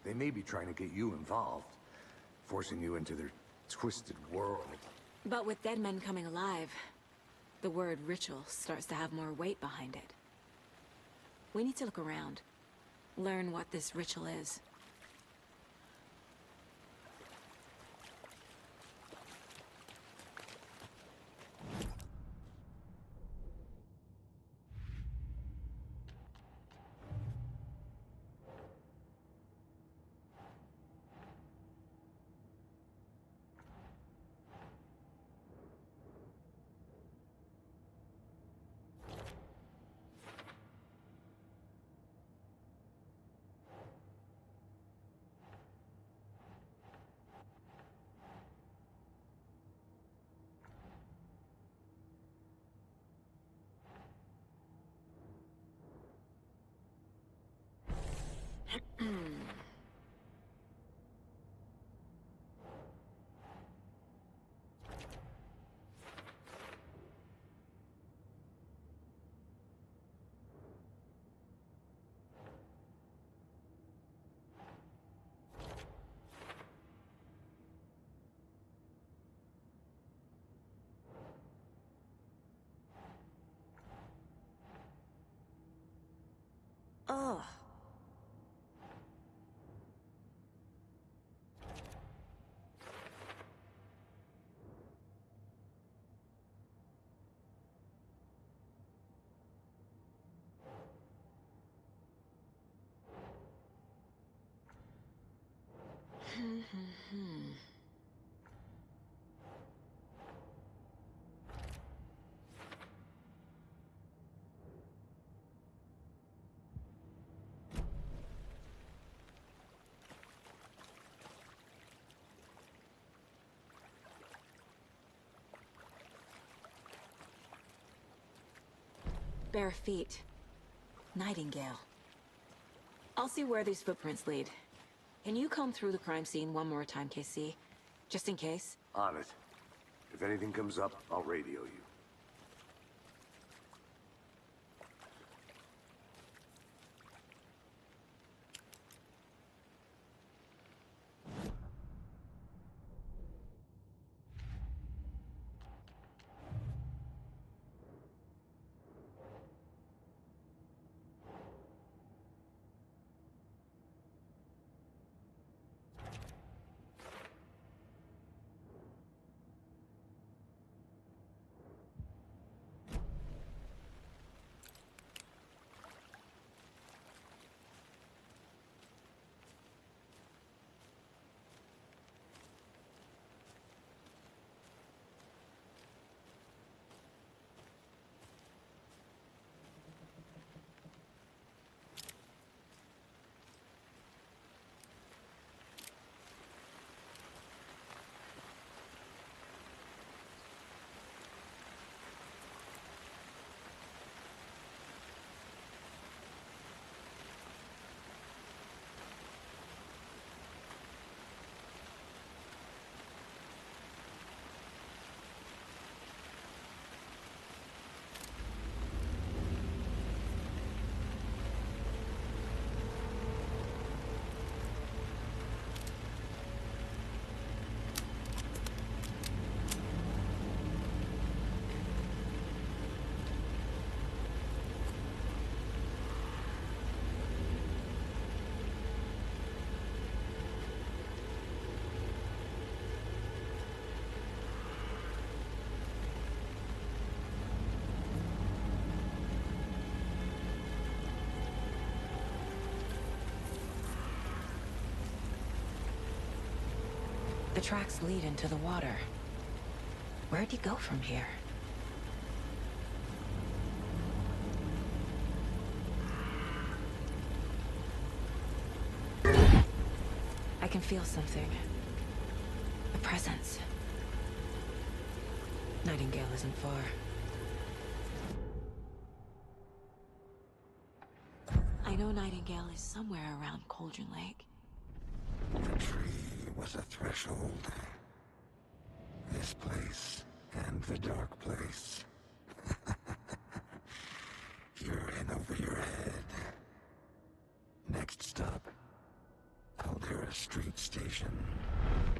They may be trying to get you involved, forcing you into their twisted world. But with dead men coming alive, the word ritual starts to have more weight behind it. We need to look around. Learn what this ritual is. Ugh. Bare feet. Nightingale. I'll see where these footprints lead. Can you comb through the crime scene one more time, KC? Just in case? On it. If anything comes up, I'll radio you. The tracks lead into the water. Where'd he go from here? I can feel something. A presence. Nightingale isn't far. I know Nightingale is somewhere around Cauldron Lake. The tree was a threshold. This this place and the dark place. You're in over your head. Next stop, Caldera Street Station.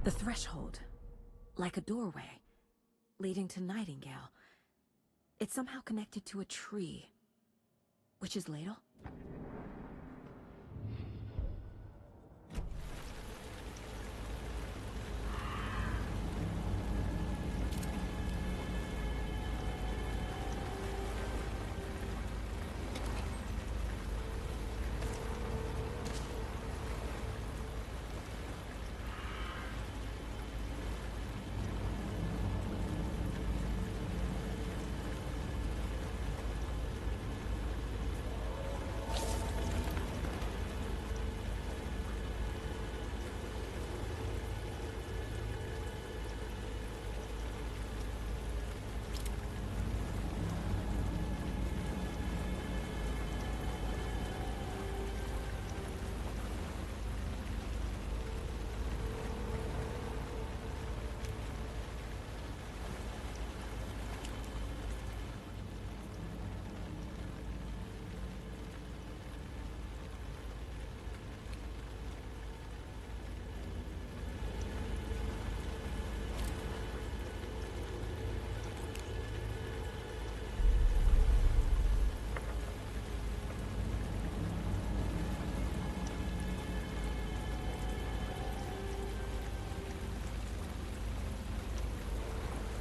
The threshold. Like a doorway. Leading to Nightingale. It's somehow connected to a tree. Witch's ladle?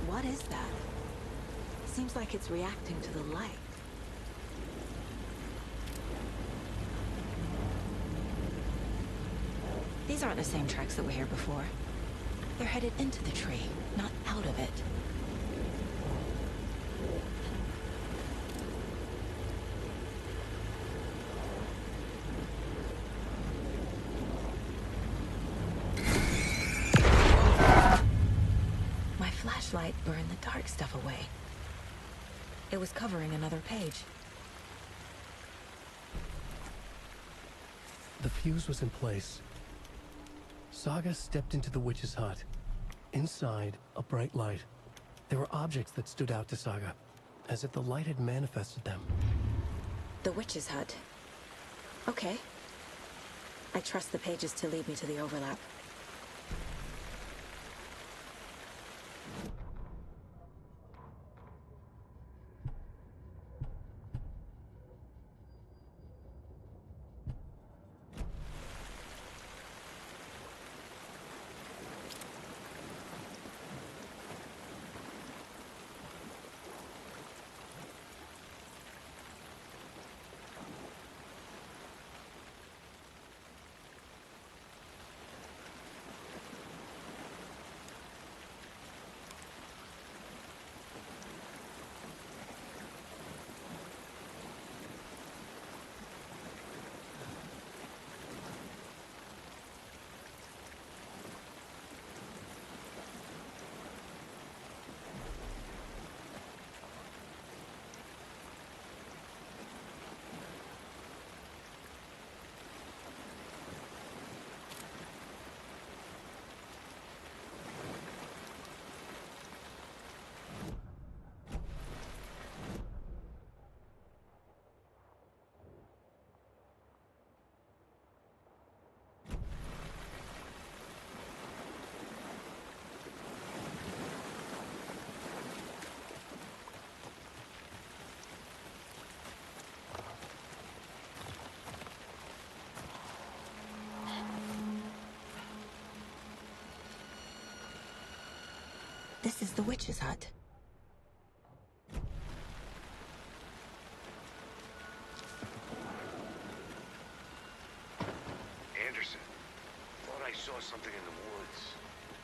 What is that? Seems like it's reacting to the light. These aren't the same tracks that were here before. They're headed into the tree, not out of it. Flashlight burned the dark stuff away. It was covering another page. The fuse was in place. Saga stepped into the witch's hut. Inside, a bright light. There were objects that stood out to Saga, as if the light had manifested them. The witch's hut. Okay. I trust the pages to lead me to the overlap. This is the witch's hut. Anderson, thought I saw something in the woods.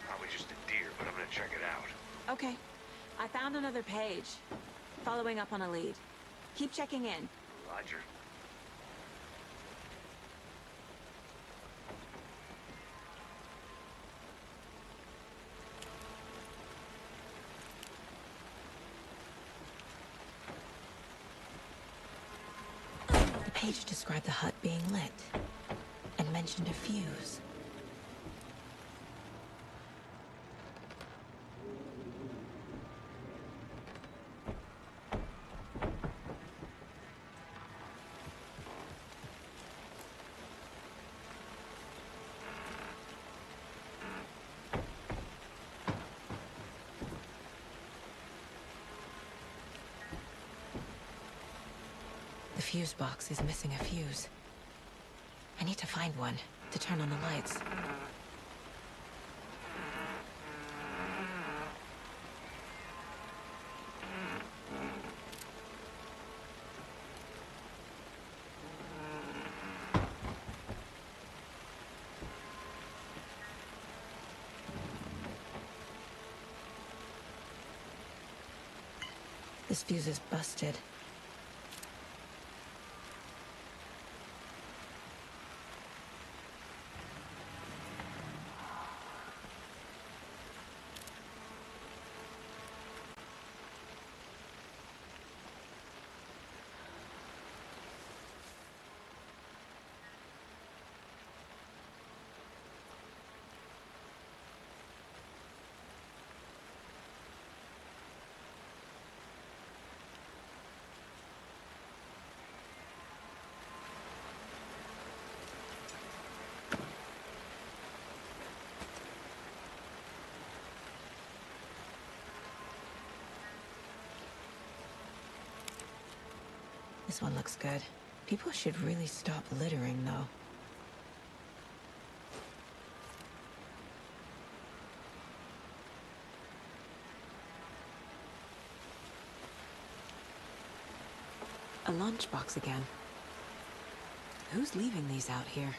Probably just a deer, but I'm gonna check it out. Okay. I found another page. Following up on a lead. Keep checking in. Roger. The page described the hut being lit and mentioned a fuse. The fuse box is missing a fuse. I need to find one to turn on the lights. This fuse is busted. This one looks good. People should really stop littering, though. A lunchbox again. Who's leaving these out here?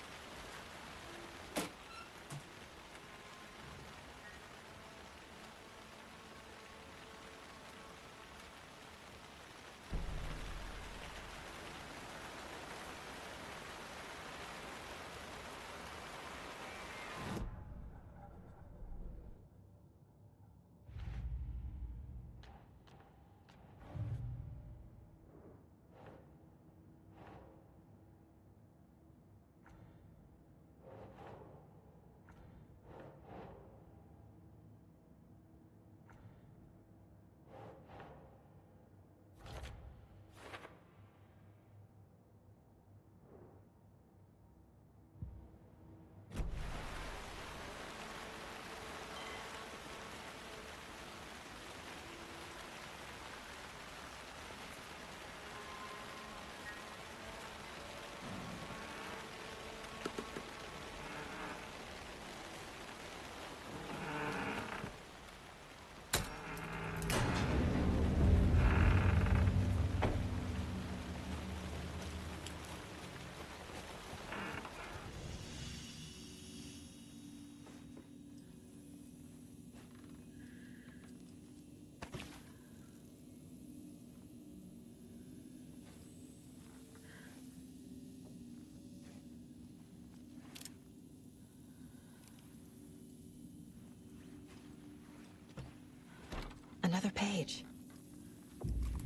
Another page.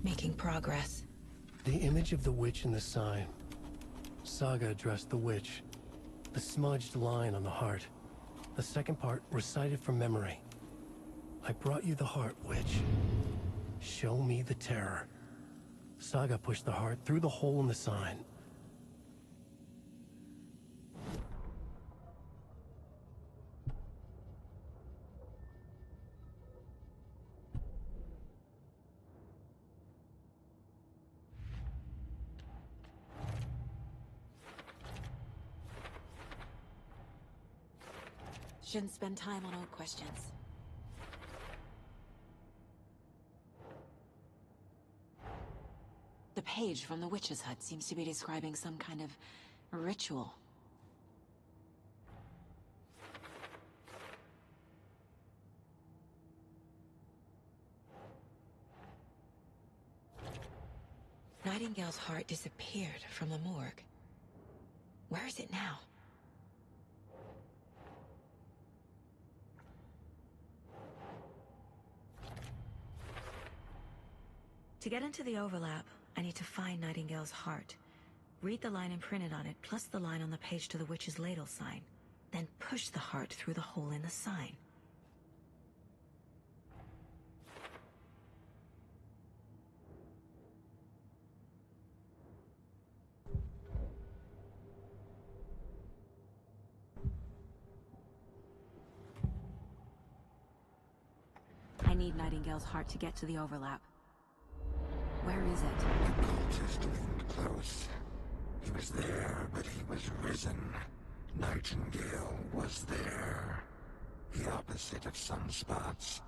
Making progress. The image of the witch in the sign. Saga addressed the witch. The smudged line on the heart. The second part recited from memory. I brought you the heart, witch. Show me the terror. Saga pushed the heart through the hole in the sign. Shouldn't spend time on old questions. The page from the witch's hut seems to be describing some kind of ritual. Nightingale's heart disappeared from the morgue. Where is it now? To get into the overlap, I need to find Nightingale's heart. Read the line imprinted on it, plus the line on the page to the witch's ladle sign. Then push the heart through the hole in the sign. I need Nightingale's heart to get to the overlap. Where is it? The cultist loomed close. He was there, but he was risen. Nightingale was there. The opposite of sunspots.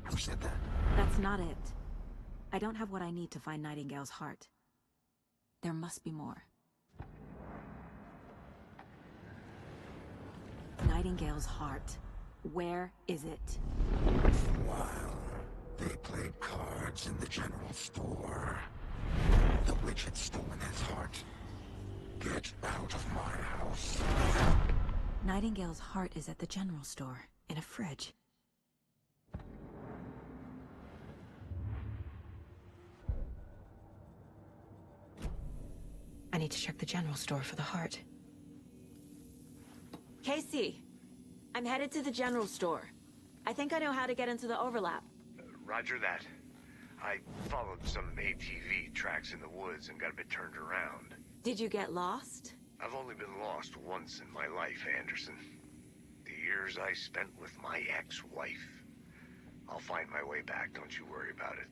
Who said that? That's not it. I don't have what I need to find Nightingale's heart. There must be more. Nightingale's heart. Where is it? For a while, they played cards in the general store. The witch had stolen his heart. Get out of my house. Nightingale's heart is at the general store, in a fridge. I need to check the general store for the heart. Casey! I'm headed to the general store. I think I know how to get into the overlap. Roger that. I followed some ATV tracks in the woods and got a bit turned around. Did you get lost? I've only been lost once in my life, Anderson. The years I spent with my ex-wife. I'll find my way back, don't you worry about it.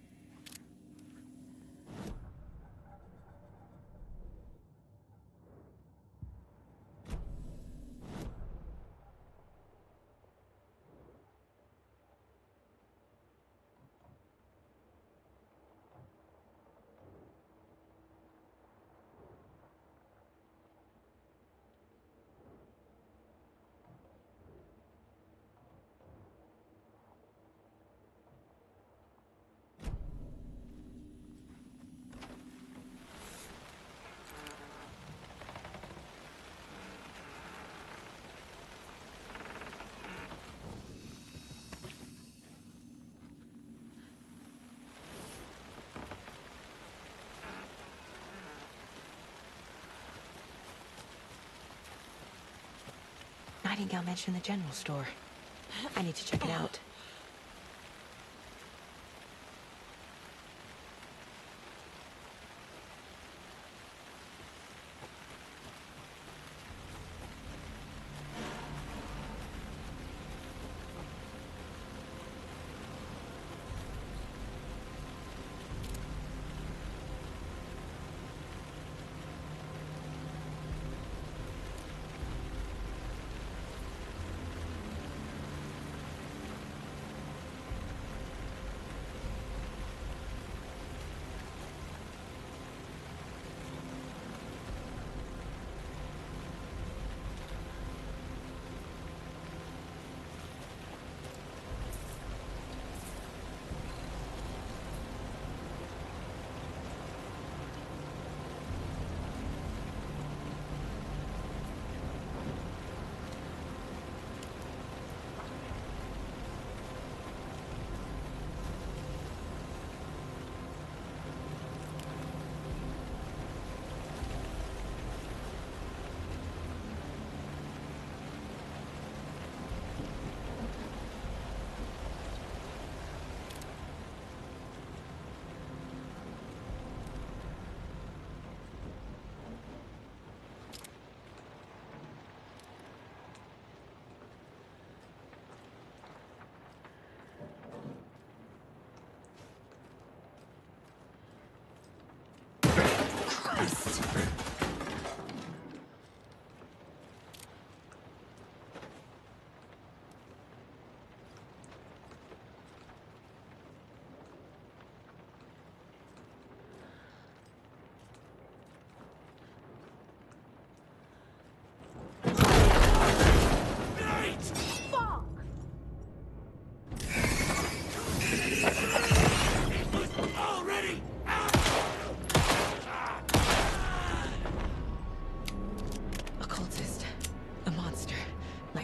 Nightingale mentioned the general store. I need to check it out.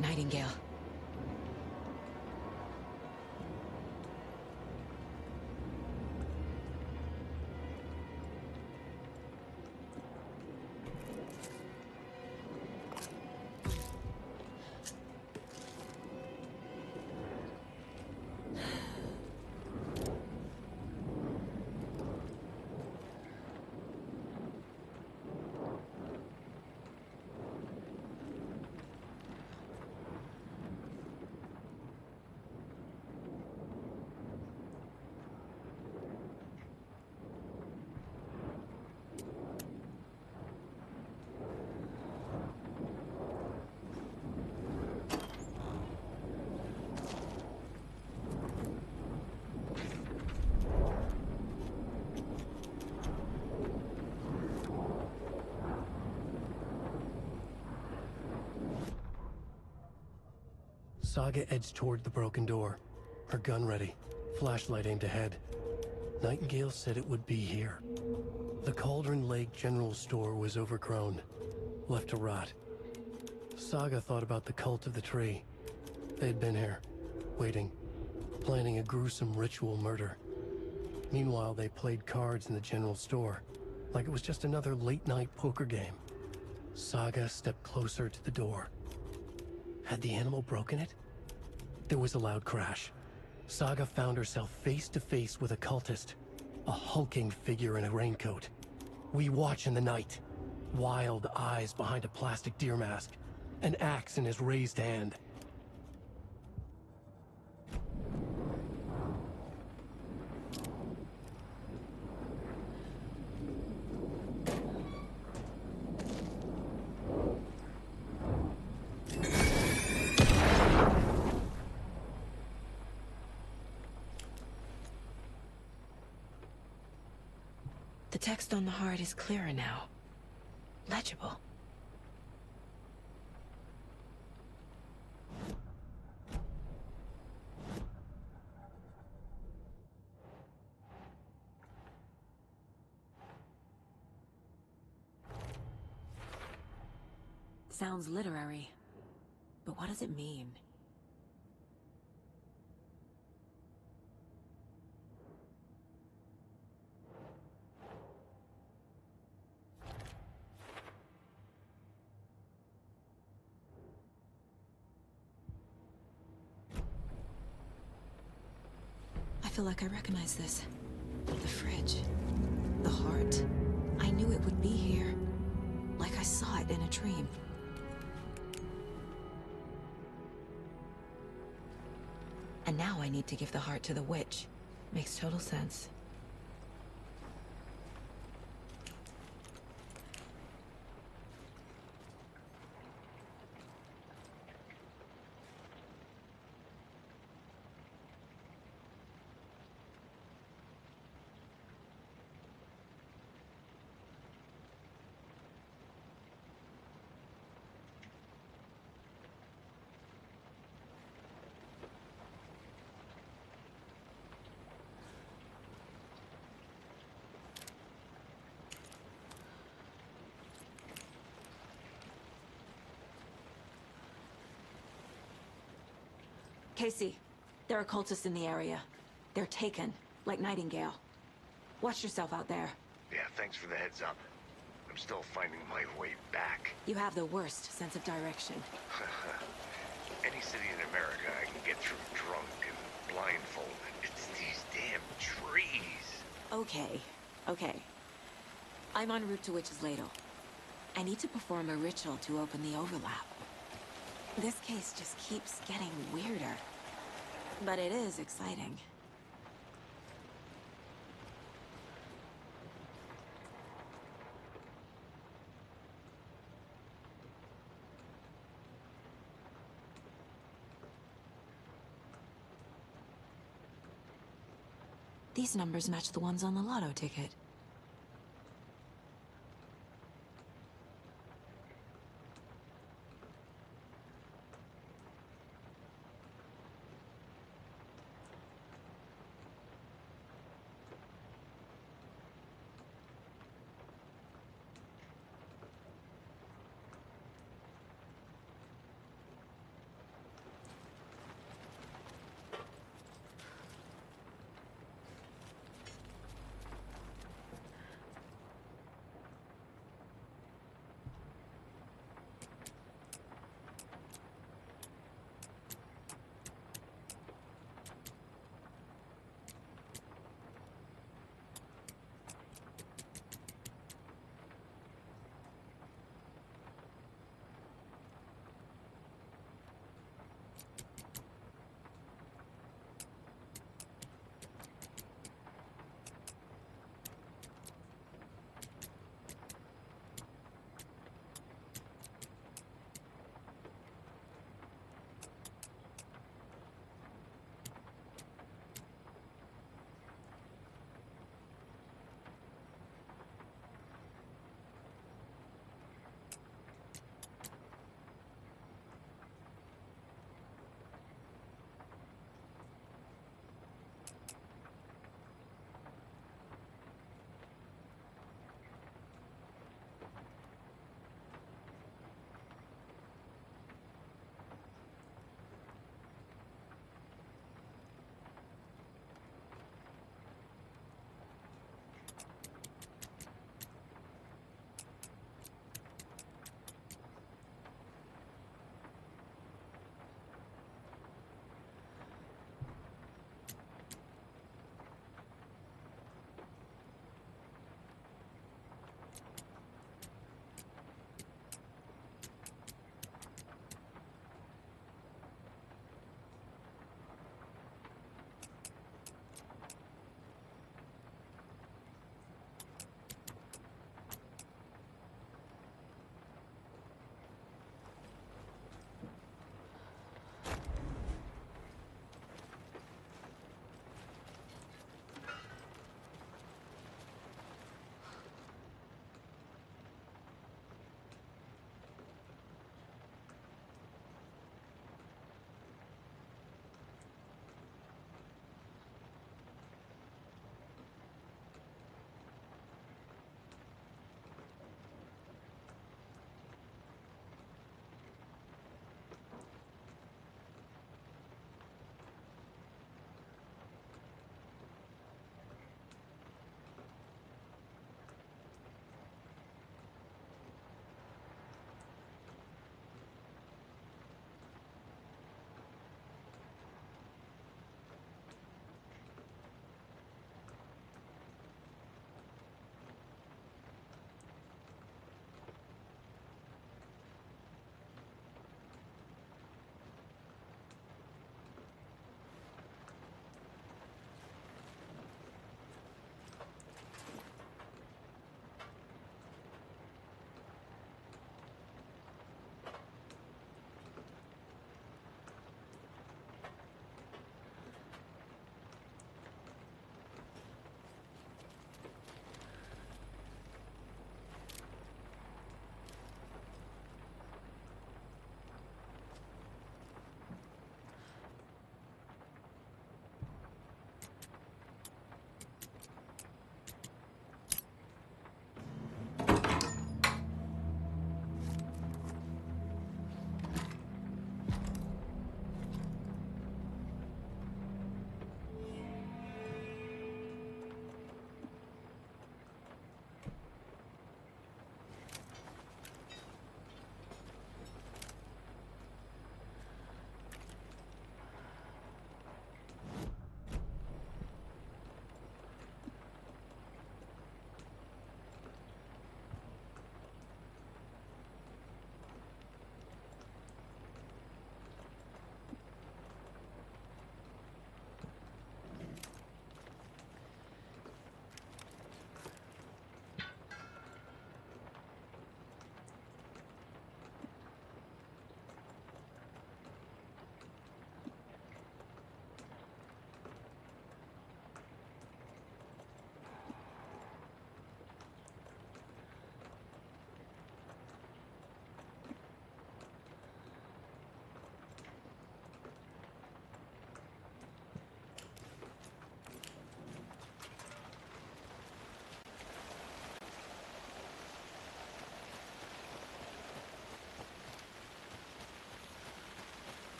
Nightingale. Saga edged toward the broken door, her gun ready, flashlight aimed ahead. Nightingale said it would be here. The Cauldron Lake General Store was overgrown, left to rot. Saga thought about the cult of the tree. They had been here, waiting, planning a gruesome ritual murder. Meanwhile, they played cards in the general store, like it was just another late-night poker game. Saga stepped closer to the door. Had the animal broken it? There was a loud crash. Saga found herself face to face with a cultist, a hulking figure in a raincoat. We watch in the night. Wild eyes behind a plastic deer mask, an axe in his raised hand. The text on the heart is clearer now. Legible. Sounds literary, but what does it mean? I feel like I recognize this. The fridge. The heart. I knew it would be here. Like I saw it in a dream. And now I need to give the heart to the witch. Makes total sense. Casey, there are cultists in the area. They're taken, like Nightingale. Watch yourself out there. Yeah, thanks for the heads up. I'm still finding my way back. You have the worst sense of direction. Any city in America I can get through drunk and blindfolded. It's these damn trees. Okay, okay. I'm en route to Witch's Ladle. I need to perform a ritual to open the overlap. This case just keeps getting weirder. But it is exciting. These numbers match the ones on the lotto ticket.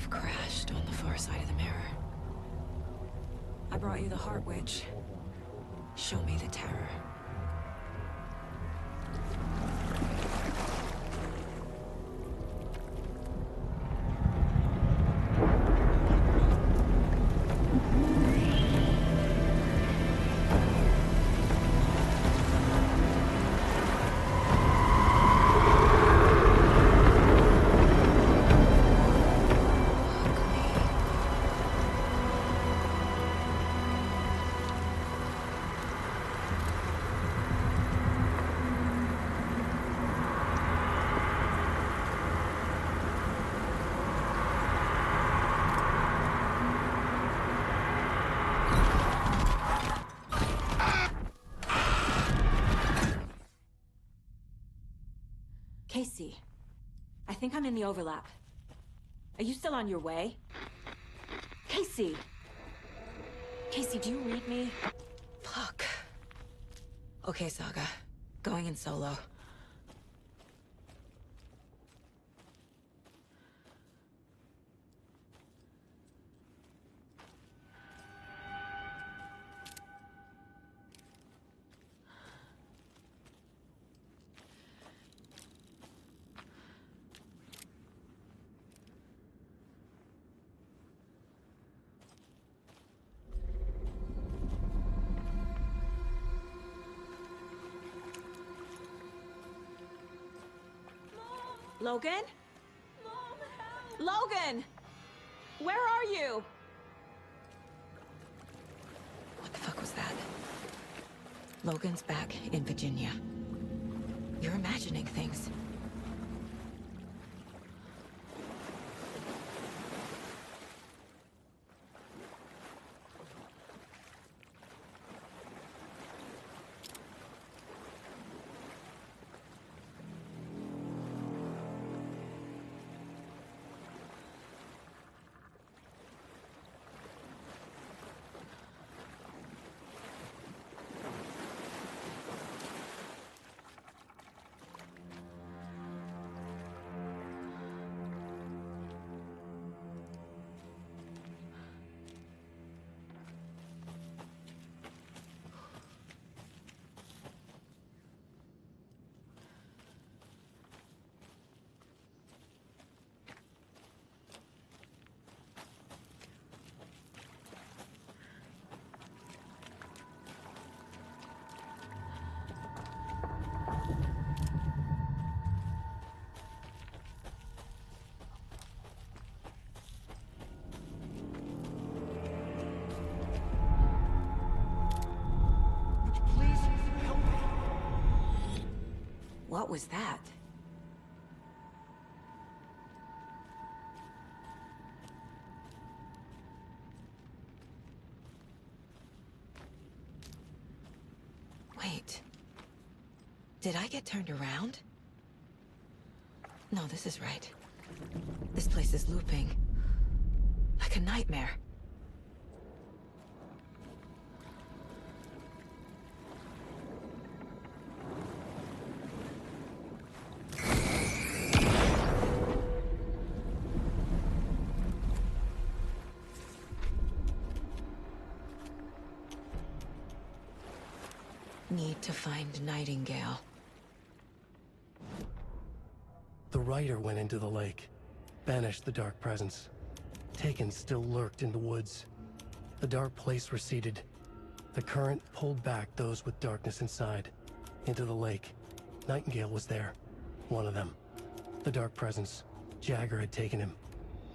We've crashed on the far side of the mirror. I brought you the Heart Witch. Show me the terror. Casey, I think I'm in the overlap. Are you still on your way? Casey! Casey, do you read me? Fuck. Okay, Saga. Going in solo. Logan? Mom, help! Logan! Where are you? What the fuck was that? Logan's back in Virginia. You're imagining things. What was that? Wait. Did I get turned around? No, this is right. This place is looping. Like a nightmare. Need to find Nightingale. The writer went into the lake, banished the dark presence. Taken still lurked in the woods. The dark place receded. The current pulled back those with darkness inside, into the lake. Nightingale was there, one of them. The dark presence, Jagger had taken him.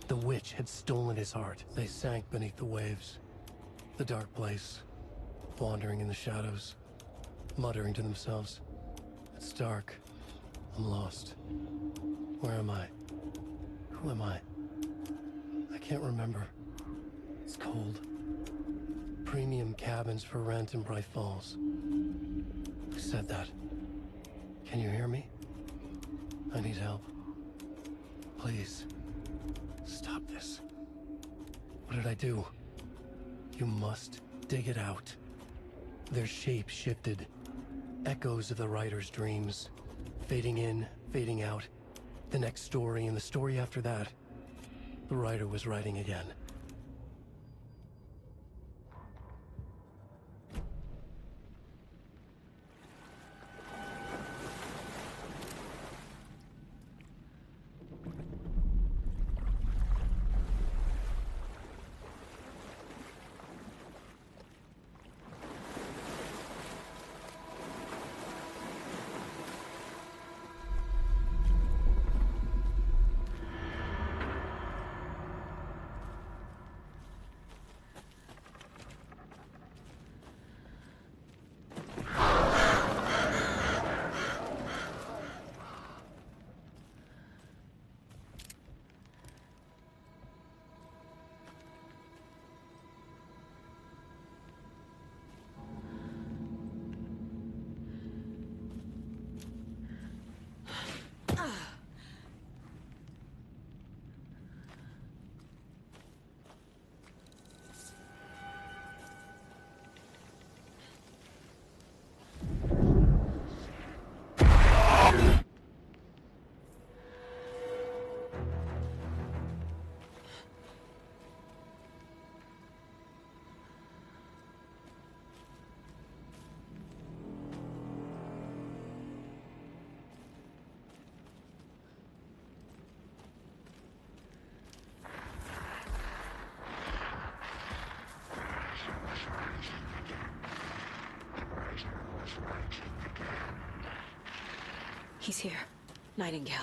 The witch had stolen his heart. They sank beneath the waves. The dark place, wandering in the shadows. Muttering to themselves. It's dark. I'm lost. Where am I? Who am I? I can't remember. It's cold. Premium cabins for rent in Bright Falls. Who said that? Can you hear me? I need help. Please. Stop this. What did I do? You must dig it out. Their shape shifted. Echoes of the writer's dreams. Fading in, fading out. The next story and the story after that. The writer was writing again. He's here. Nightingale.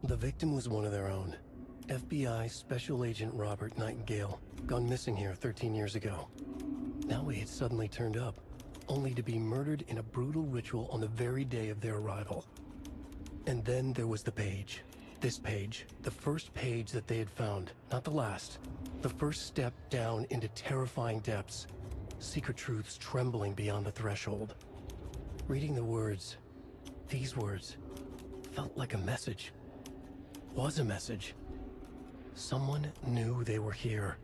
The victim was one of their own. FBI Special Agent Robert Nightingale, gone missing here 13 years ago. Now he had suddenly turned up, only to be murdered in a brutal ritual on the very day of their arrival. And then there was the page. This page, the first page that they had found, not the last. The first step down into terrifying depths. Secret truths trembling beyond the threshold. Reading the words, these words, felt like a message. Was a message. Someone knew they were here.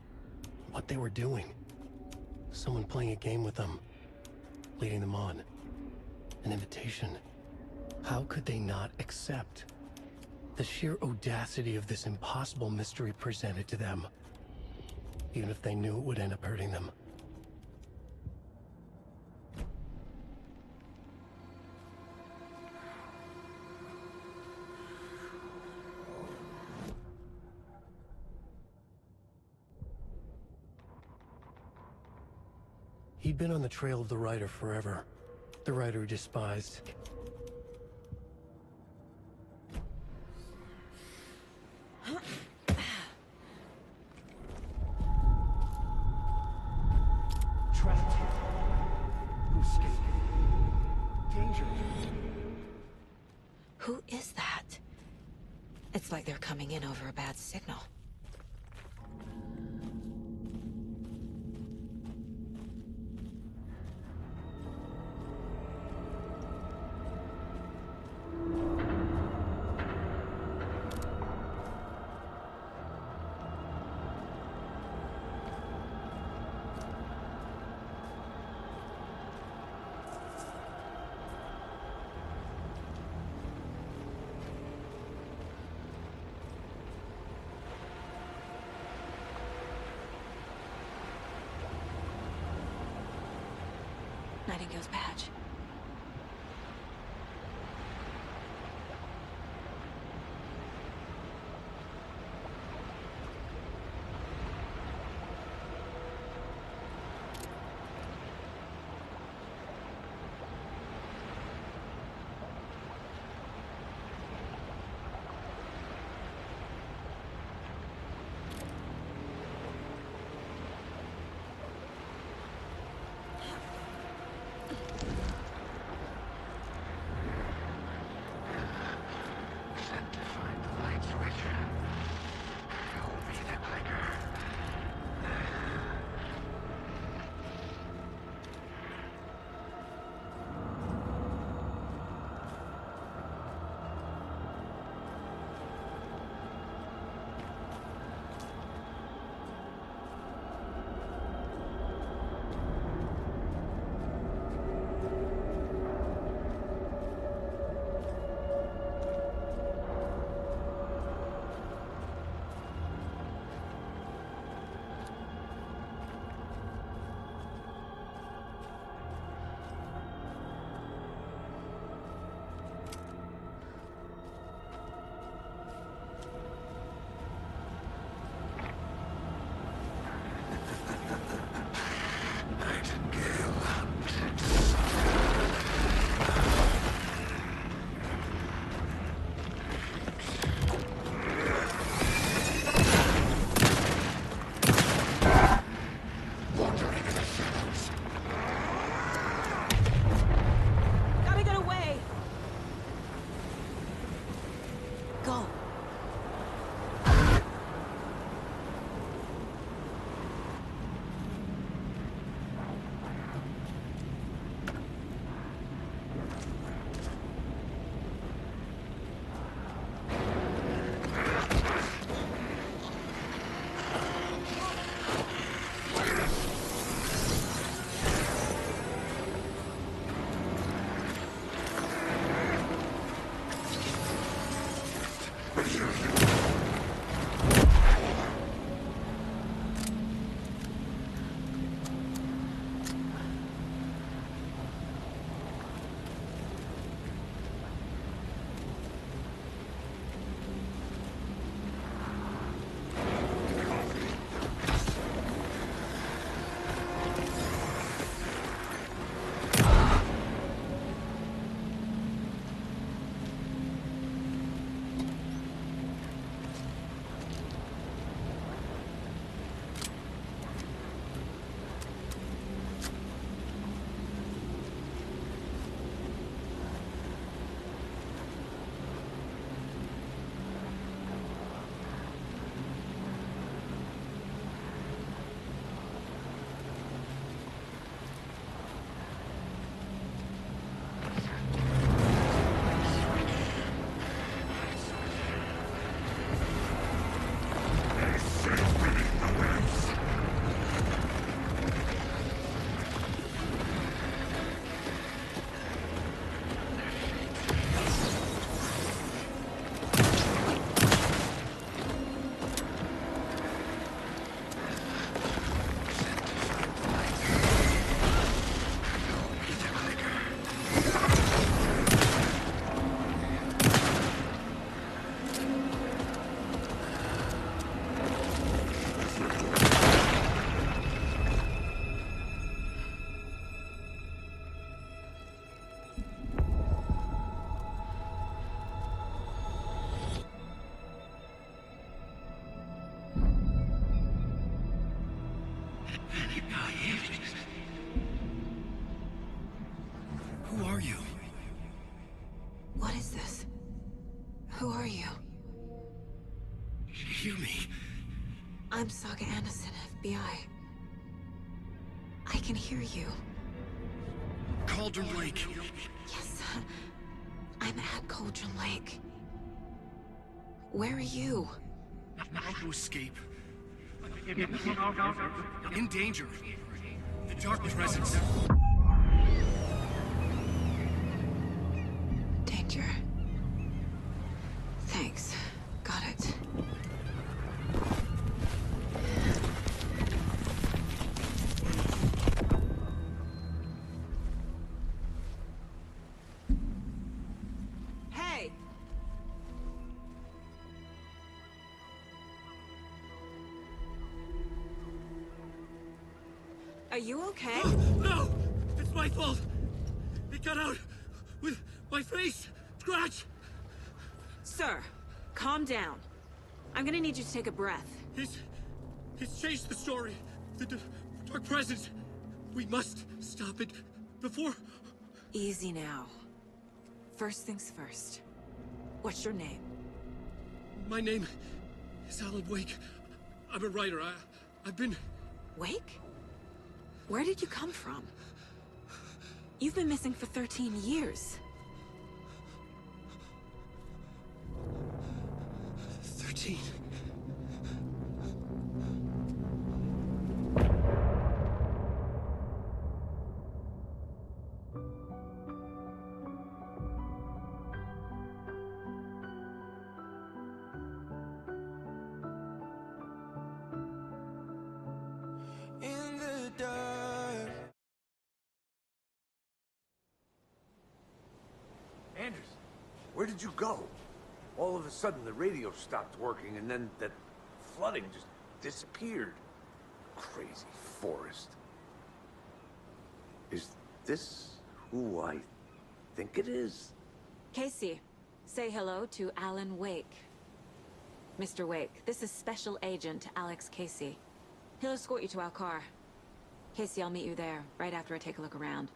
What they were doing. Someone playing a game with them. Leading them on. An invitation. How could they not accept? The sheer audacity of this impossible mystery presented to them. Even if they knew it would end up hurting them. He'd been on the trail of the writer forever. The writer he despised. Trapped here. Who escaped? Danger. Who is that? It's like they're coming in over a bad signal. Nightingale's badge. I'm Saga Anderson, FBI. I can hear you. Cauldron Lake. Yes, I'm at Cauldron Lake. Where are you? How to escape. In danger. The dark presence. Danger. Thanks. Got it. Hey! Are you okay? No! It's my fault! It got out with my face! Scratch! Sir, calm down. I'm gonna need you to take a breath. He's changed the story. The dark presence. We must stop it before... Easy now. First things first. What's your name? My name is Alan Wake. I'm a writer. I've been... Wake? Where did you come from? You've been missing for 13 years. 13. In the dark. Anderson, where did you go? All of a sudden, the radio stopped working, and then that flooding just disappeared. Crazy forest. Is this who I think it is? Casey, say hello to Alan Wake. Mr. Wake, this is Special Agent Alex Casey. He'll escort you to our car. Casey, I'll meet you there, right after I take a look around.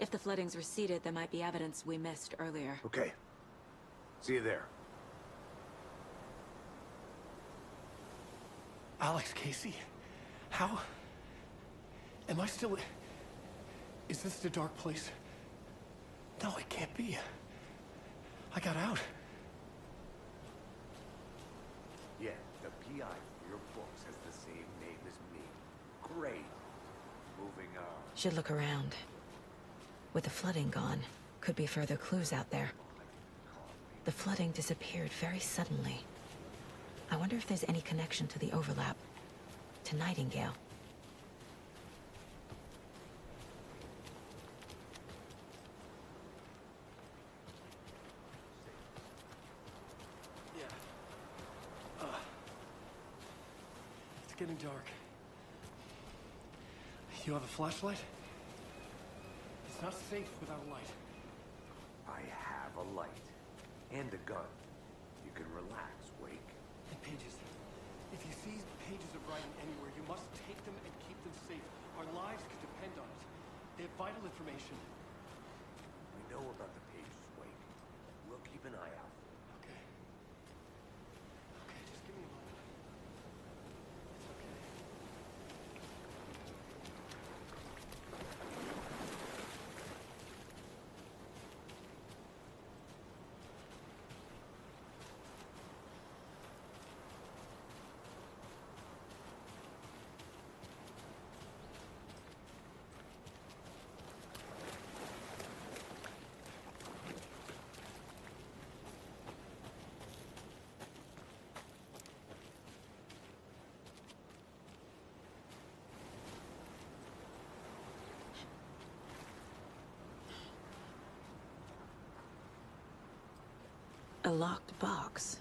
If the flooding's receded, there might be evidence we missed earlier. Okay. See you there. Alex Casey? How? Am I still... Is this the dark place? No, it can't be. I got out. Yeah, the PI for your books has the same name as me. Great. Moving on. Should look around. With the flooding gone, could be further clues out there. The flooding disappeared very suddenly. I wonder if there's any connection to the overlap. To Nightingale. It's getting dark. You have a flashlight? It's not safe without a light. I have a light. And a gun. You can relax, Wake. And pages. If you see pages of writing anywhere, you must take them and keep them safe. Our lives could depend on it. They have vital information. We know about the pages, Wake. We'll keep an eye out. Okay. Okay, just give me a moment. It's okay. A locked box.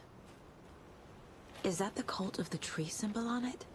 Is that the cult of the tree symbol on it?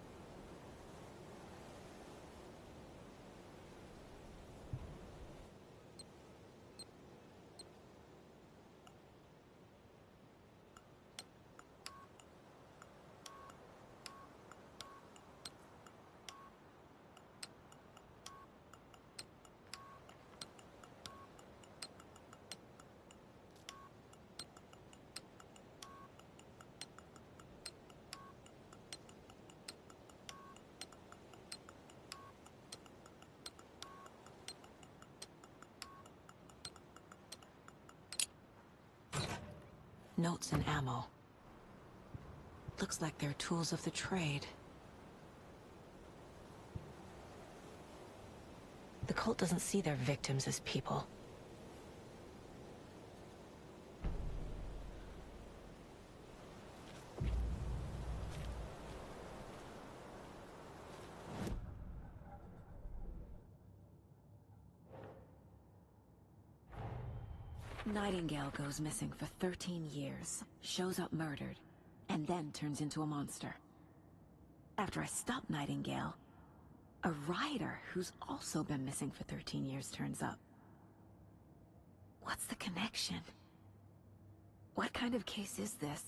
notes and ammo. Looks like they're tools of the trade. The cult doesn't see their victims as people. Nightingale goes missing for 13 years, shows up murdered, and then turns into a monster. After I stop Nightingale, a rider who's also been missing for 13 years turns up. What's the connection? What kind of case is this?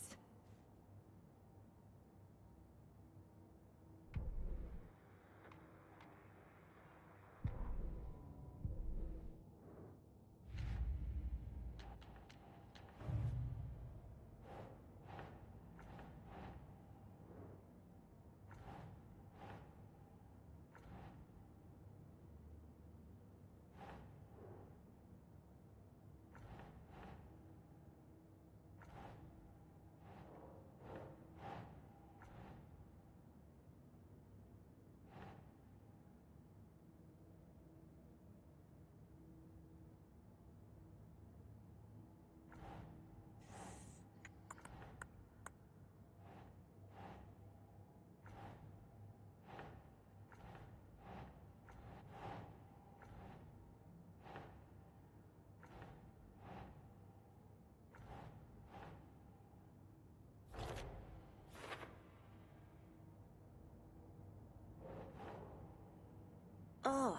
Ugh.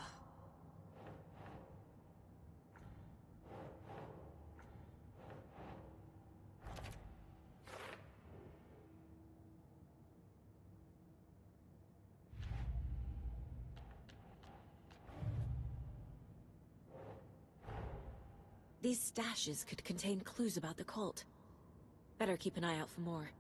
These stashes could contain clues about the cult. Better keep an eye out for more.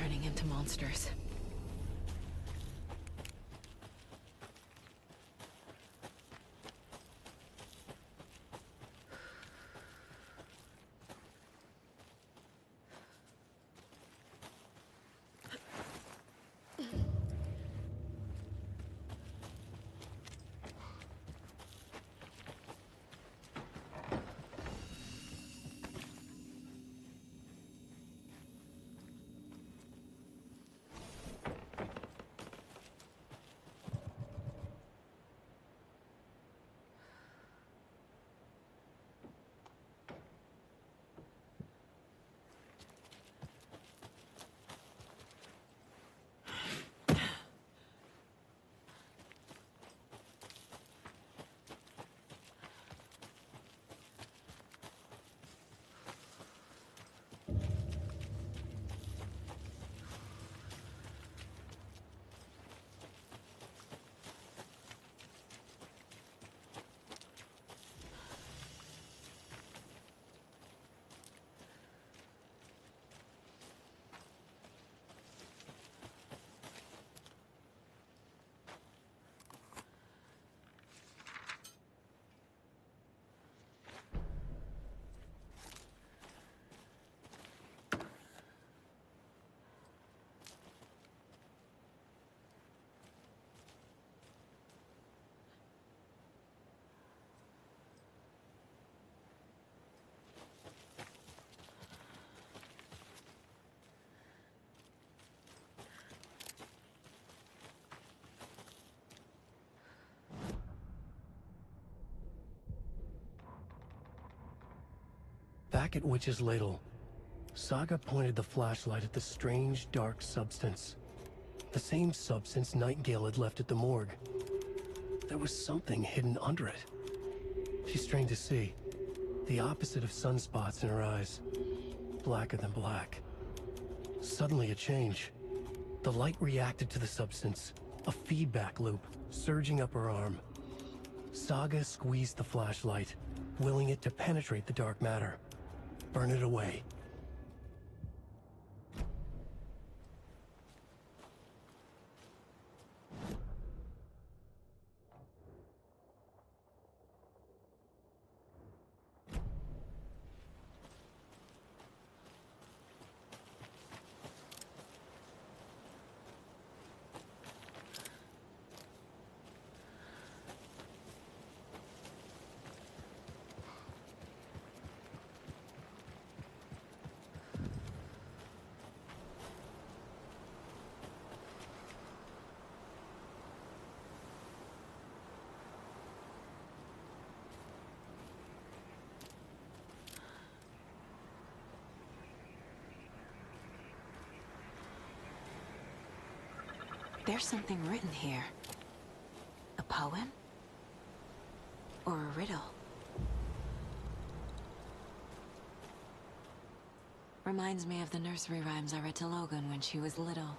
turning into monsters. Back at Witch's Ladle, Saga pointed the flashlight at the strange, dark substance. The same substance Nightingale had left at the morgue. There was something hidden under it. She strained to see. The opposite of sunspots in her eyes. Blacker than black. Suddenly a change. The light reacted to the substance. A feedback loop, surging up her arm. Saga squeezed the flashlight, willing it to penetrate the dark matter. Burn it away. There's something written here. A poem? Or a riddle? Reminds me of the nursery rhymes I read to Logan when she was little.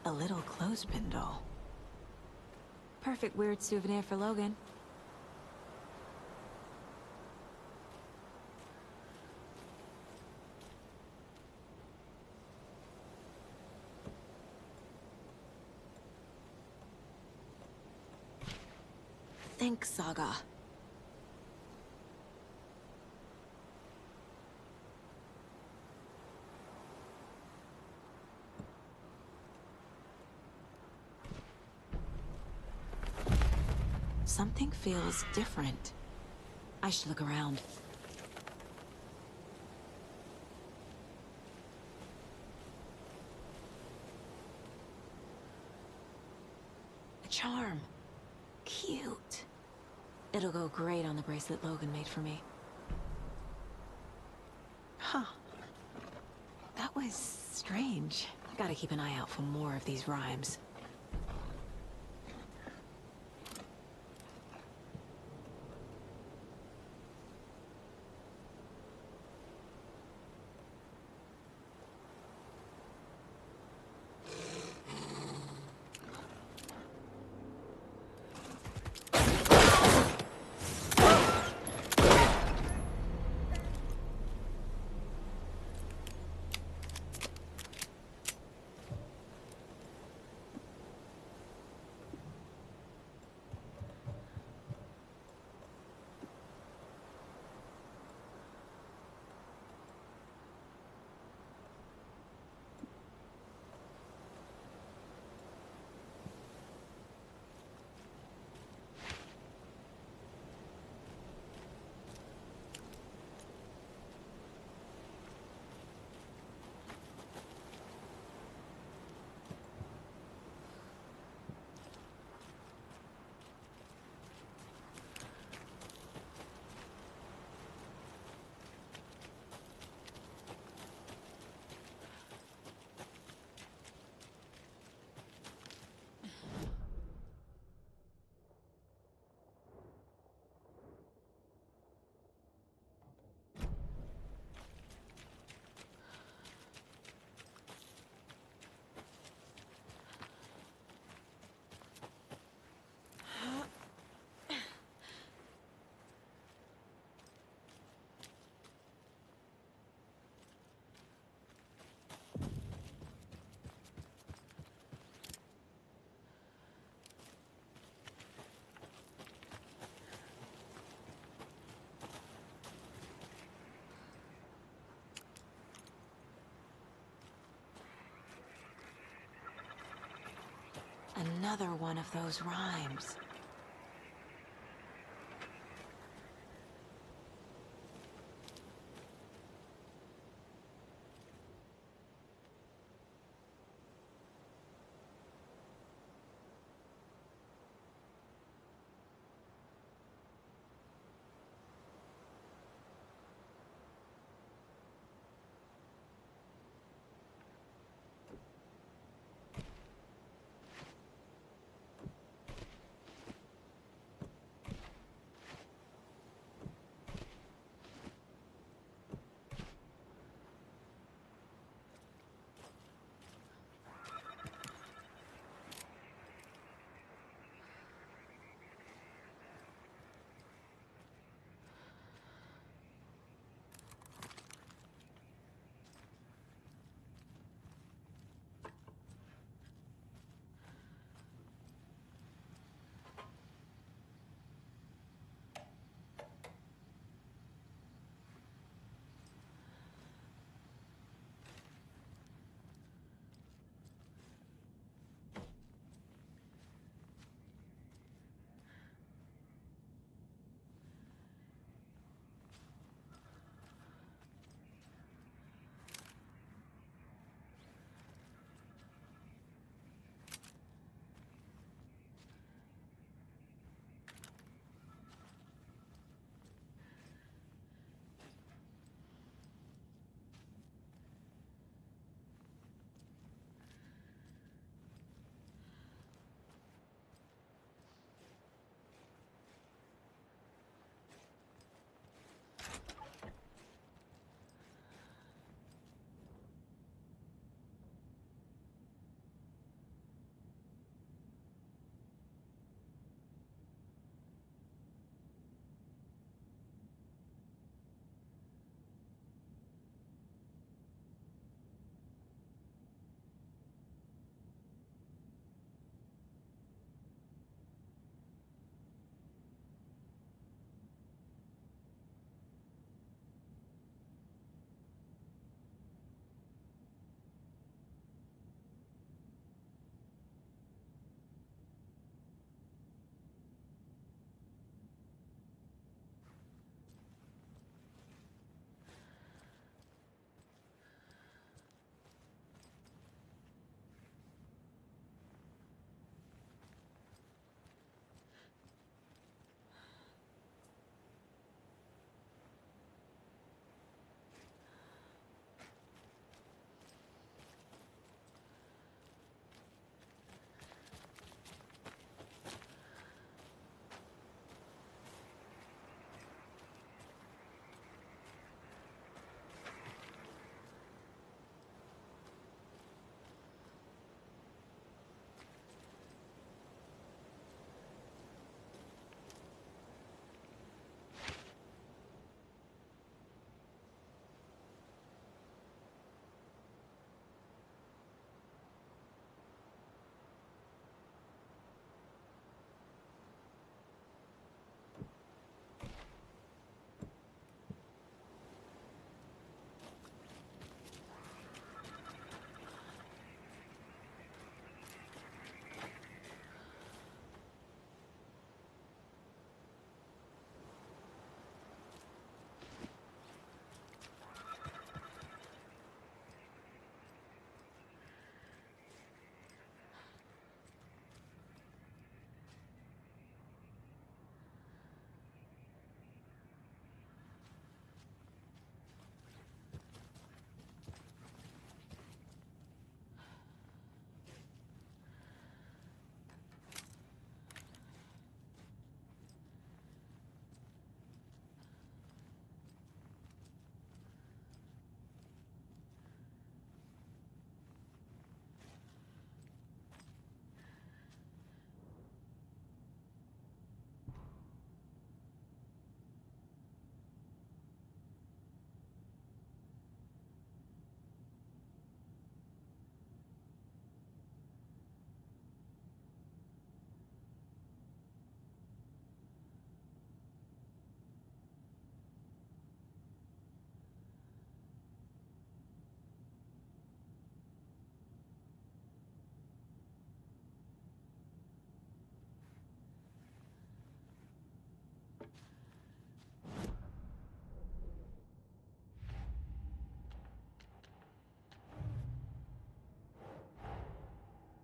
A little clothespin doll. Perfect weird souvenir for Logan. Thanks, Saga. Something feels different. I should look around. A charm. Cute. It'll go great on the bracelet Logan made for me. Huh. That was strange. I gotta keep an eye out for more of these rhymes. Another one of those rhymes.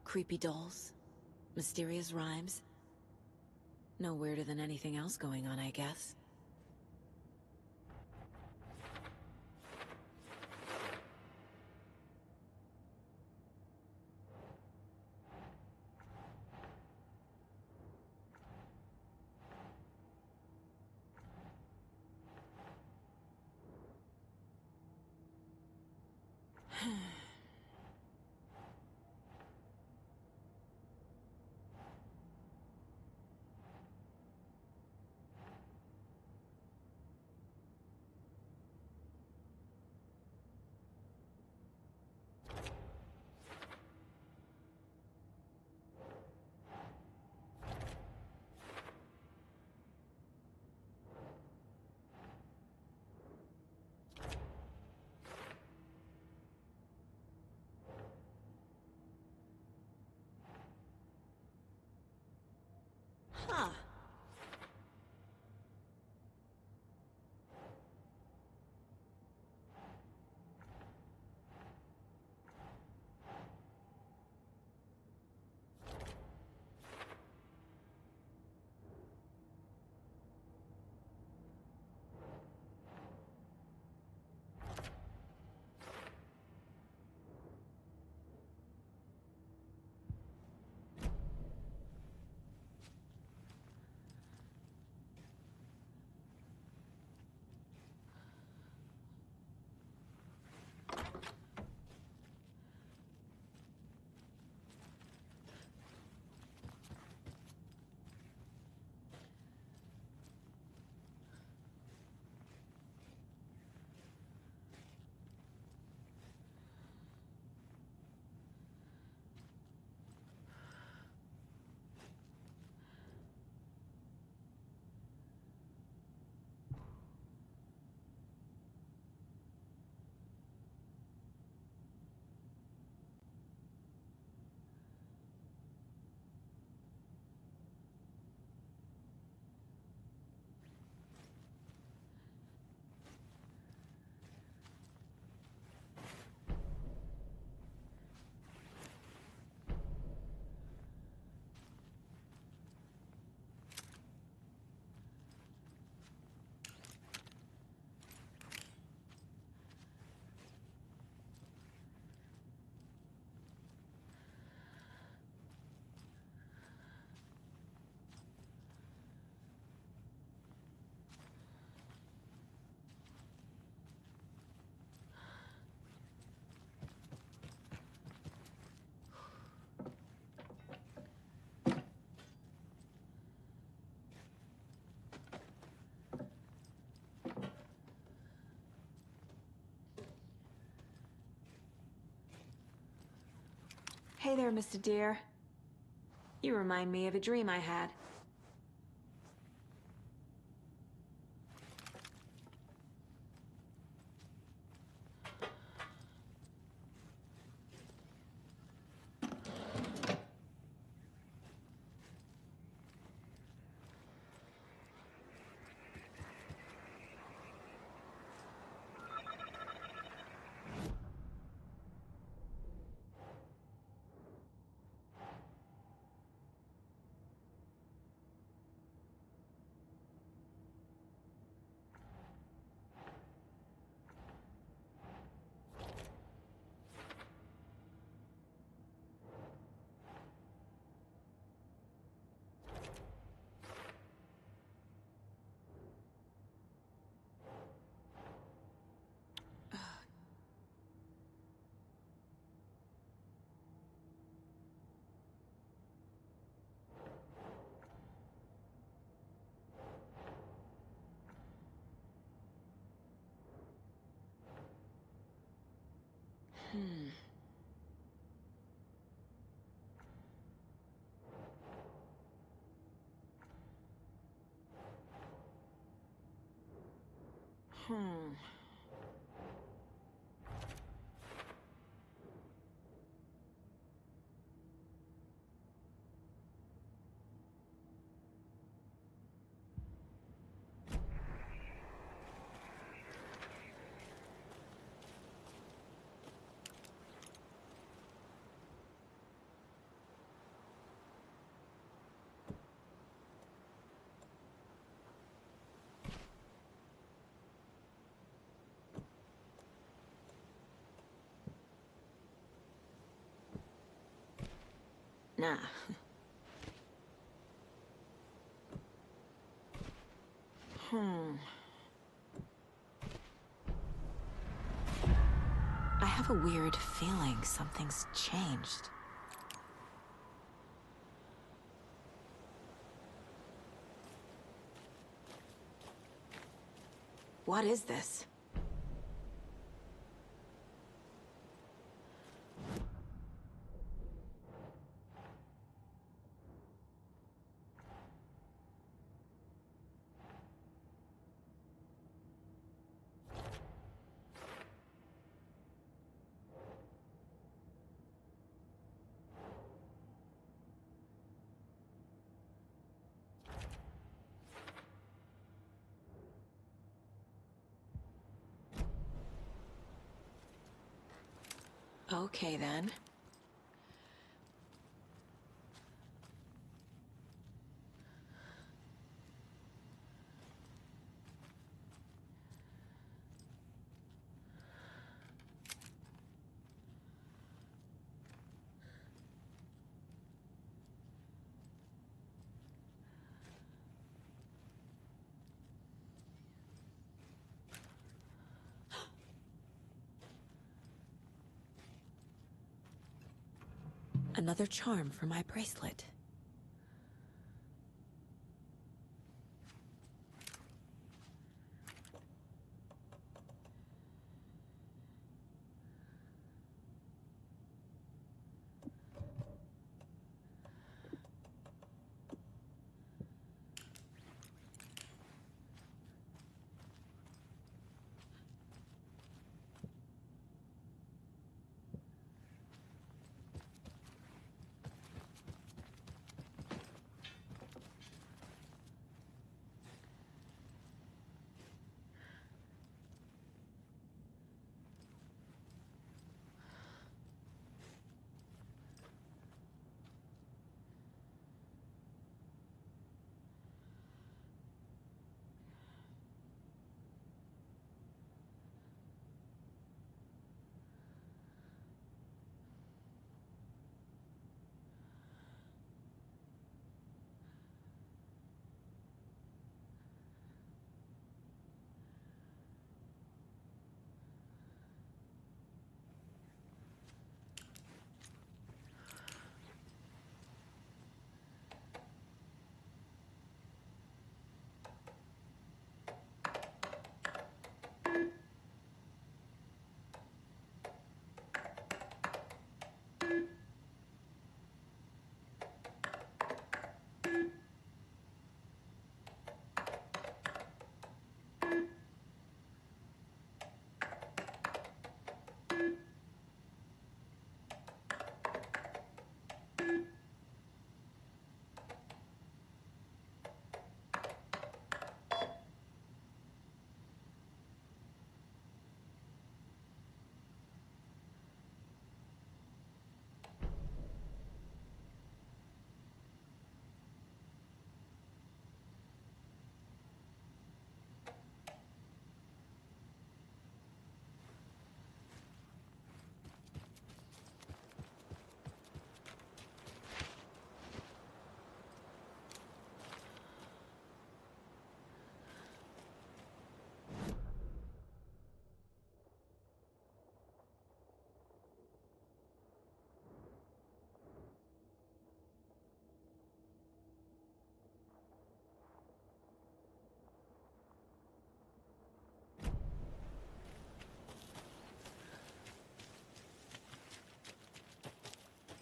Creepy dolls. Mysterious rhymes. No weirder than anything else going on, I guess. Huh. Hey there, Mr. Deer. You remind me of a dream I had. Hmm. Hmm. Nah. I have a weird feeling something's changed. What is this? Okay, then. Another charm for my bracelet.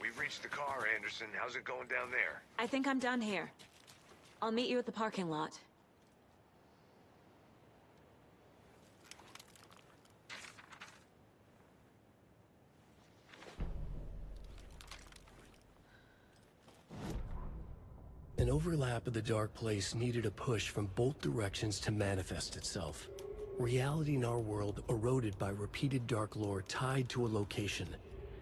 We've reached the car, Anderson. How's it going down there? I think I'm done here. I'll meet you at the parking lot. An overlap of the dark place needed a push from both directions to manifest itself. Reality in our world eroded by repeated dark lore tied to a location,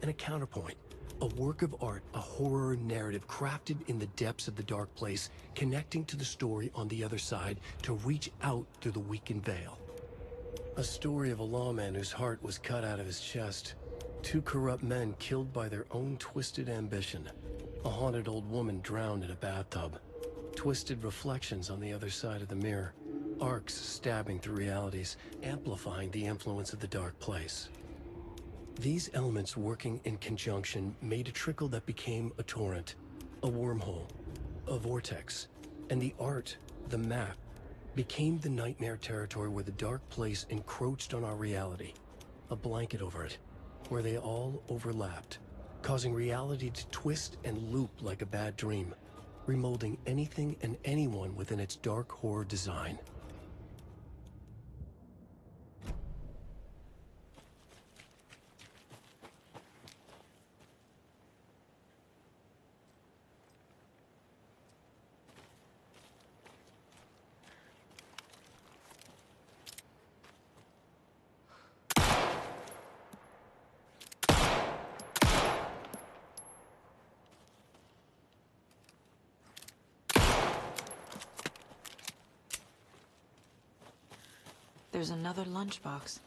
and a counterpoint. A work of art, a horror narrative crafted in the depths of the dark place, connecting to the story on the other side to reach out through the weakened veil. A story of a lawman whose heart was cut out of his chest. Two corrupt men killed by their own twisted ambition. A haunted old woman drowned in a bathtub. Twisted reflections on the other side of the mirror. Arcs stabbing through realities, amplifying the influence of the dark place. These elements working in conjunction made a trickle that became a torrent, a wormhole, a vortex, and the art, the map, became the nightmare territory where the dark place encroached on our reality, a blanket over it, where they all overlapped, causing reality to twist and loop like a bad dream, remolding anything and anyone within its dark horror design. There's another lunchbox.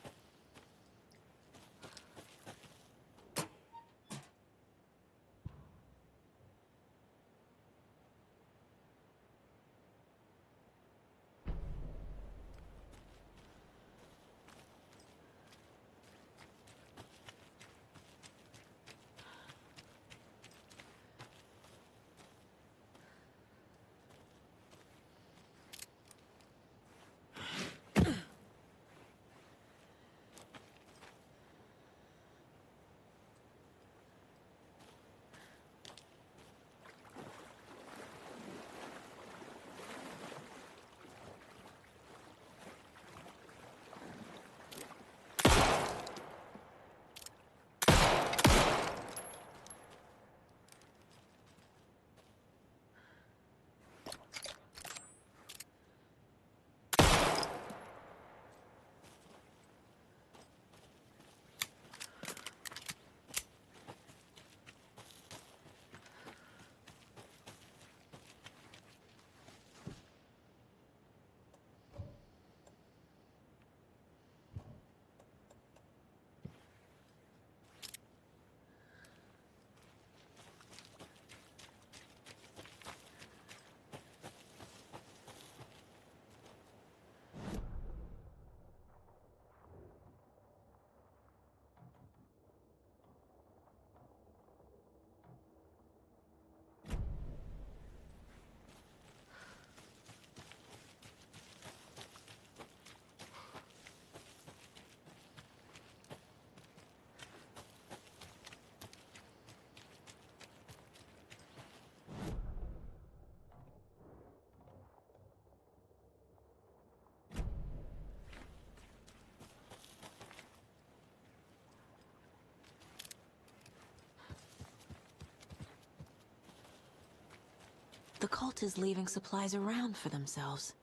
The cult is leaving supplies around for themselves.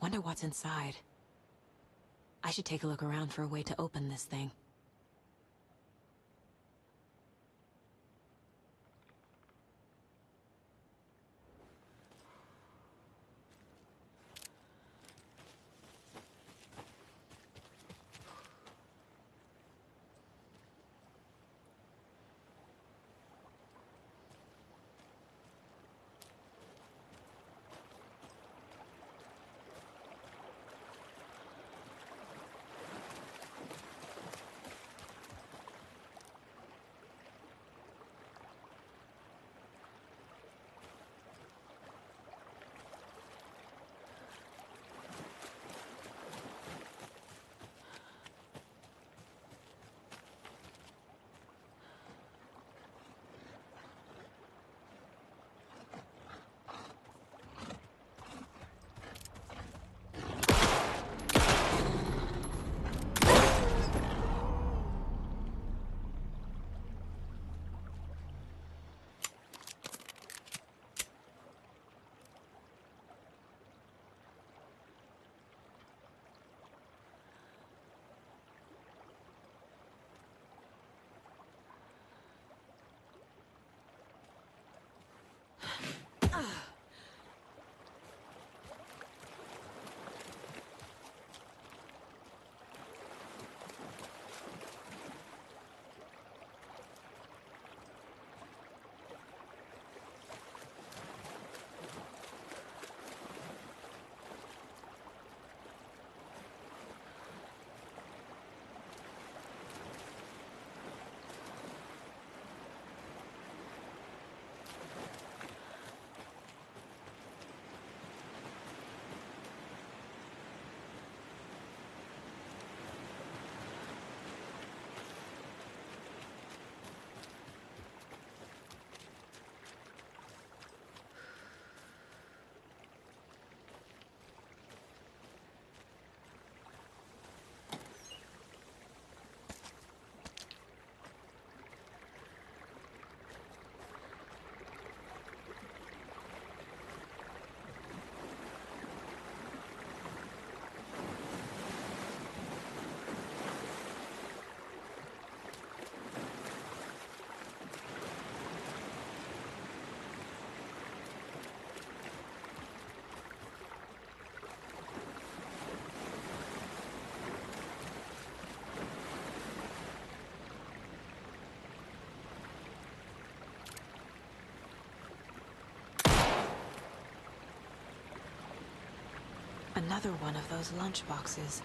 Wonder what's inside. I should take a look around for a way to open this thing. Another one of those lunch boxes.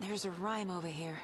There's a rhyme over here.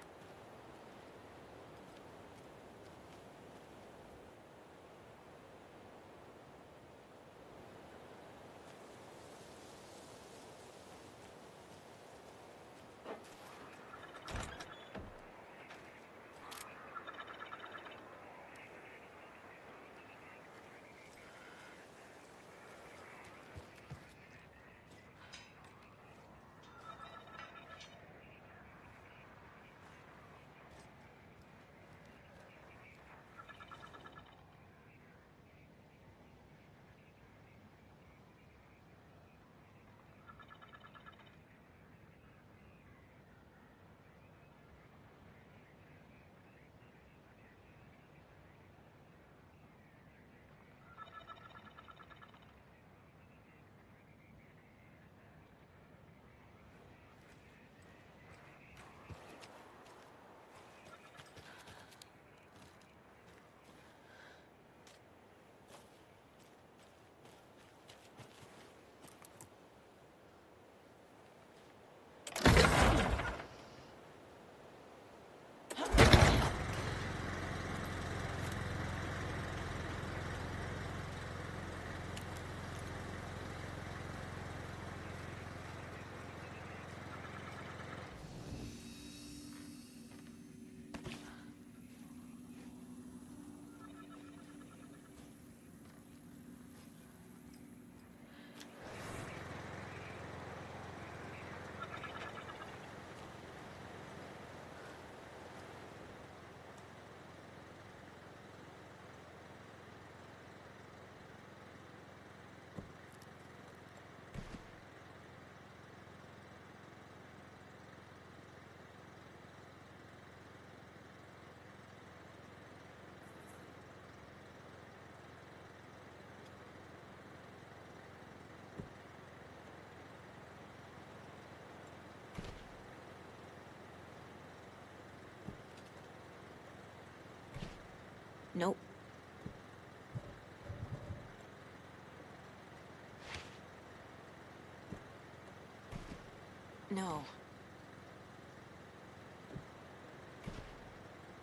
Nope. No.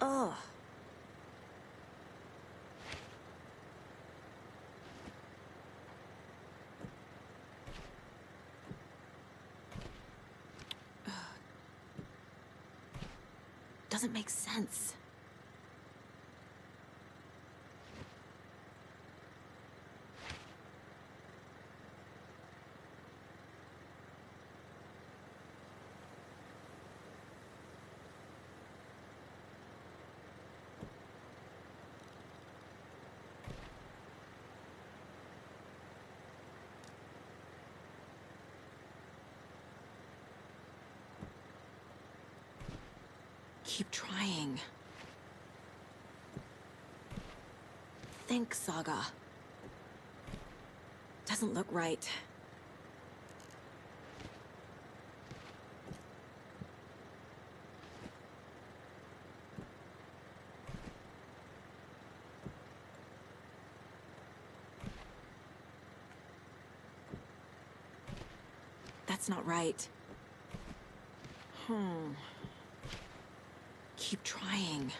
Ugh. Doesn't make sense. Keep trying. Think, Saga. Doesn't look right. That's not right. Keep trying.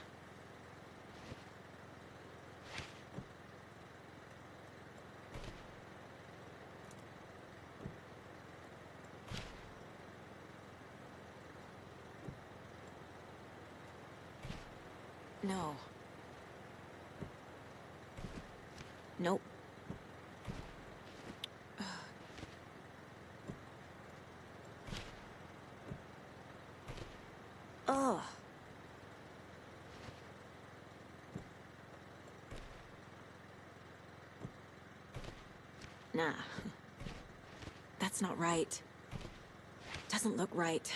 No. Nope. Ugh. Nah. That's not right. Doesn't look right.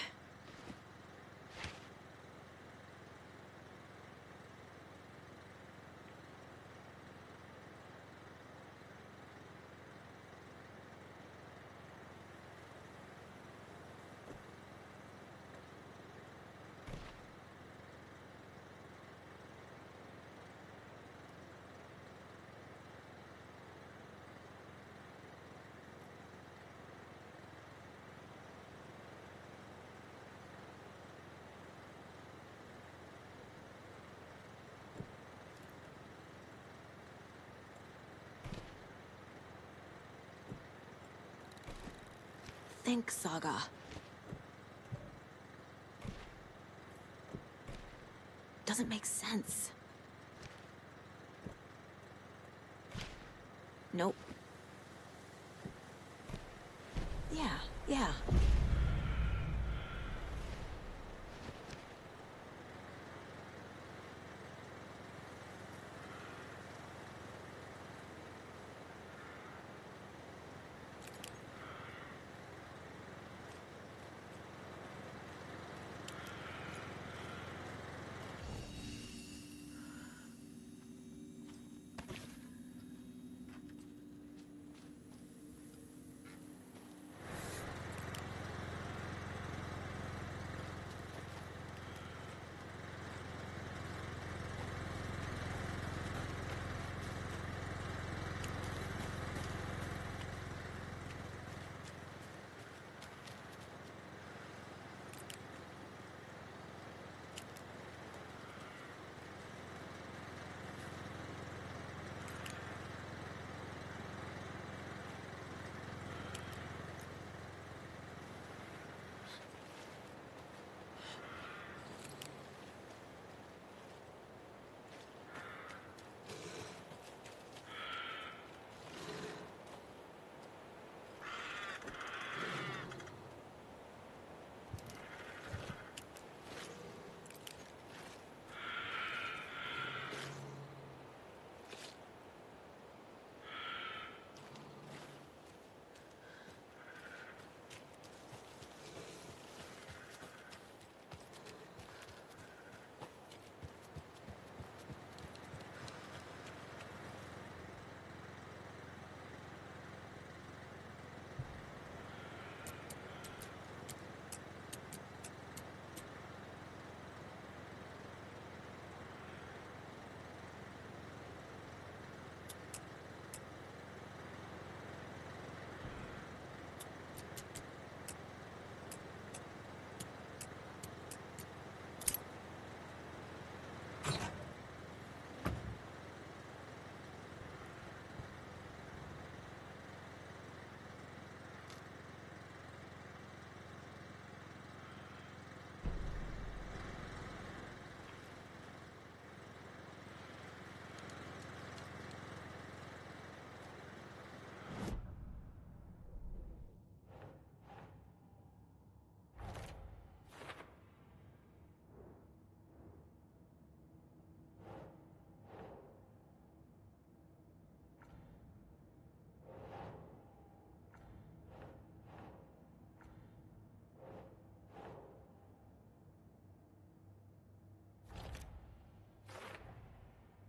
Think, Saga. Doesn't make sense. Nope. Yeah.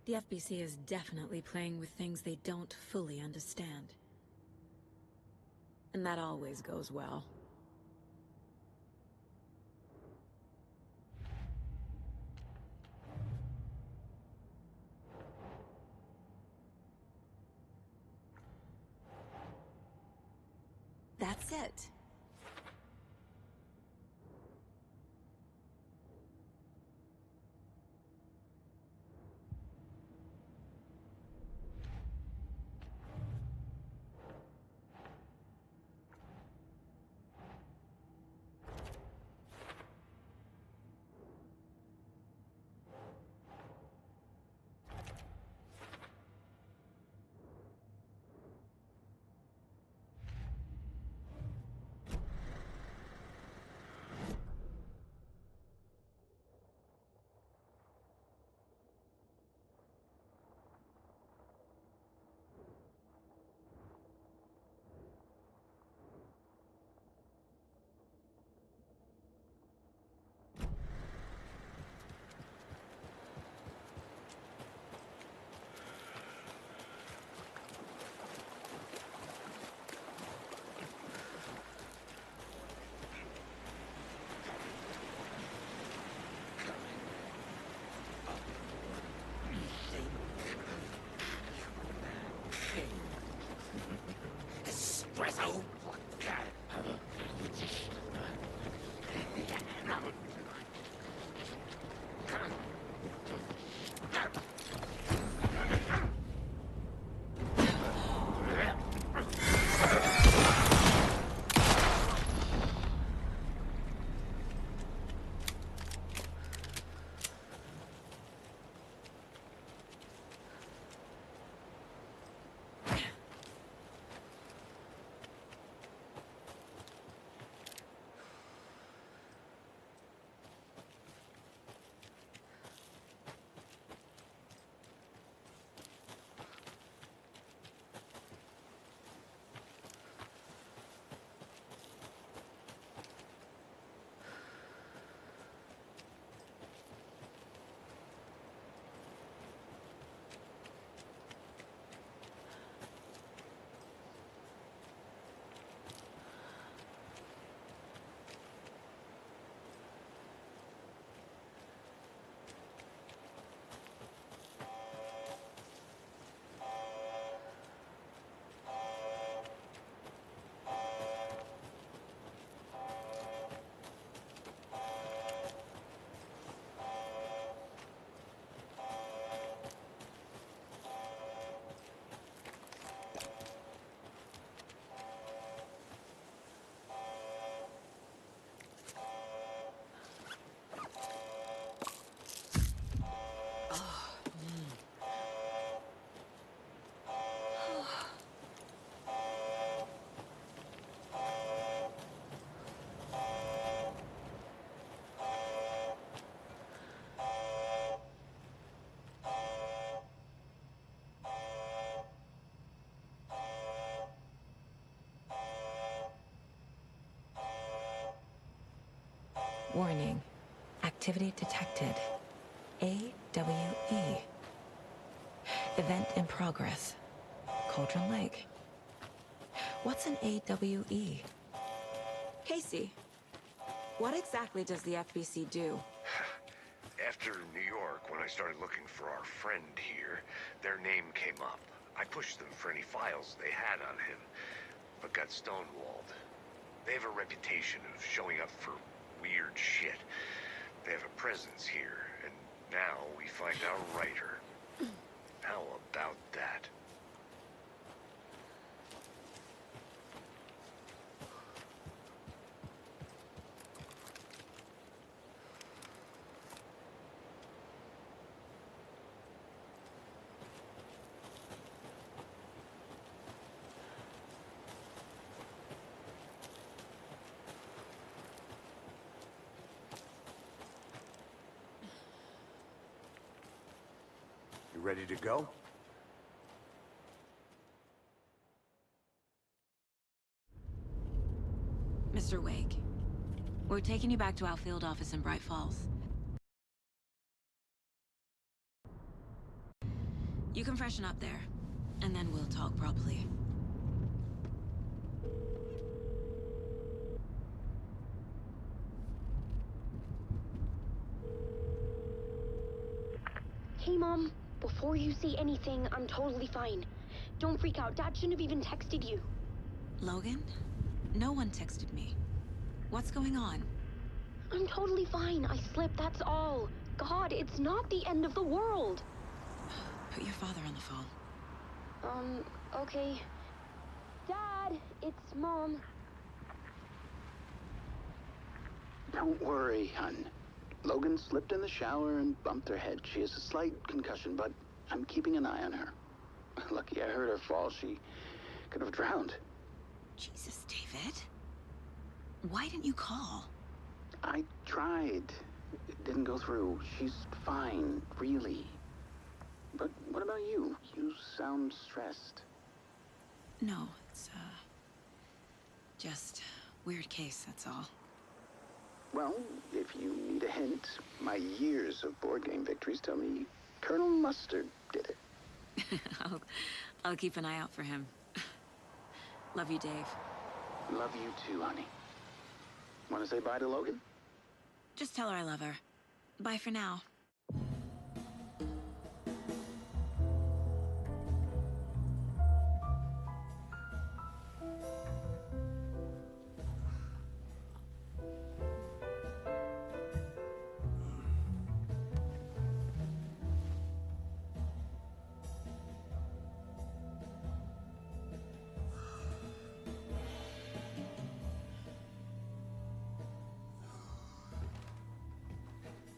The FBC is definitely playing with things they don't fully understand. And that always goes well. That's it. Espresso. Warning. Activity detected. AWE. Event in progress. Cauldron Lake. What's an AWE? Casey, what exactly does the FBC do? After New York, when I started looking for our friend here, their name came up. I pushed them for any files they had on him, but got stonewalled. They have a reputation of showing up for weird shit. They have a presence here, and now we find our writer. How about that? You ready to go? Mr. Wake, we're taking you back to our field office in Bright Falls. You can freshen up there, and then we'll talk properly. Hey, Mom. Before you say anything, I'm totally fine. Don't freak out. Dad shouldn't have even texted you. Logan? No one texted me. What's going on? I'm totally fine. I slipped, that's all. God, it's not the end of the world. Put your father on the phone. Okay. Dad, it's Mom. Don't worry, hon. Logan slipped in the shower and bumped her head. She has a slight concussion, but I'm keeping an eye on her. Lucky I heard her fall. She could have drowned. Jesus, David. Why didn't you call? I tried. It didn't go through. She's fine, really. But what about you? You sound stressed. No, it's, just weird case, that's all. Well, if you need a hint, my years of board game victories tell me Colonel Mustard did it. I'll keep an eye out for him. Love you, Dave. Love you too, honey. Want to say bye to Logan? Just tell her I love her. Bye for now.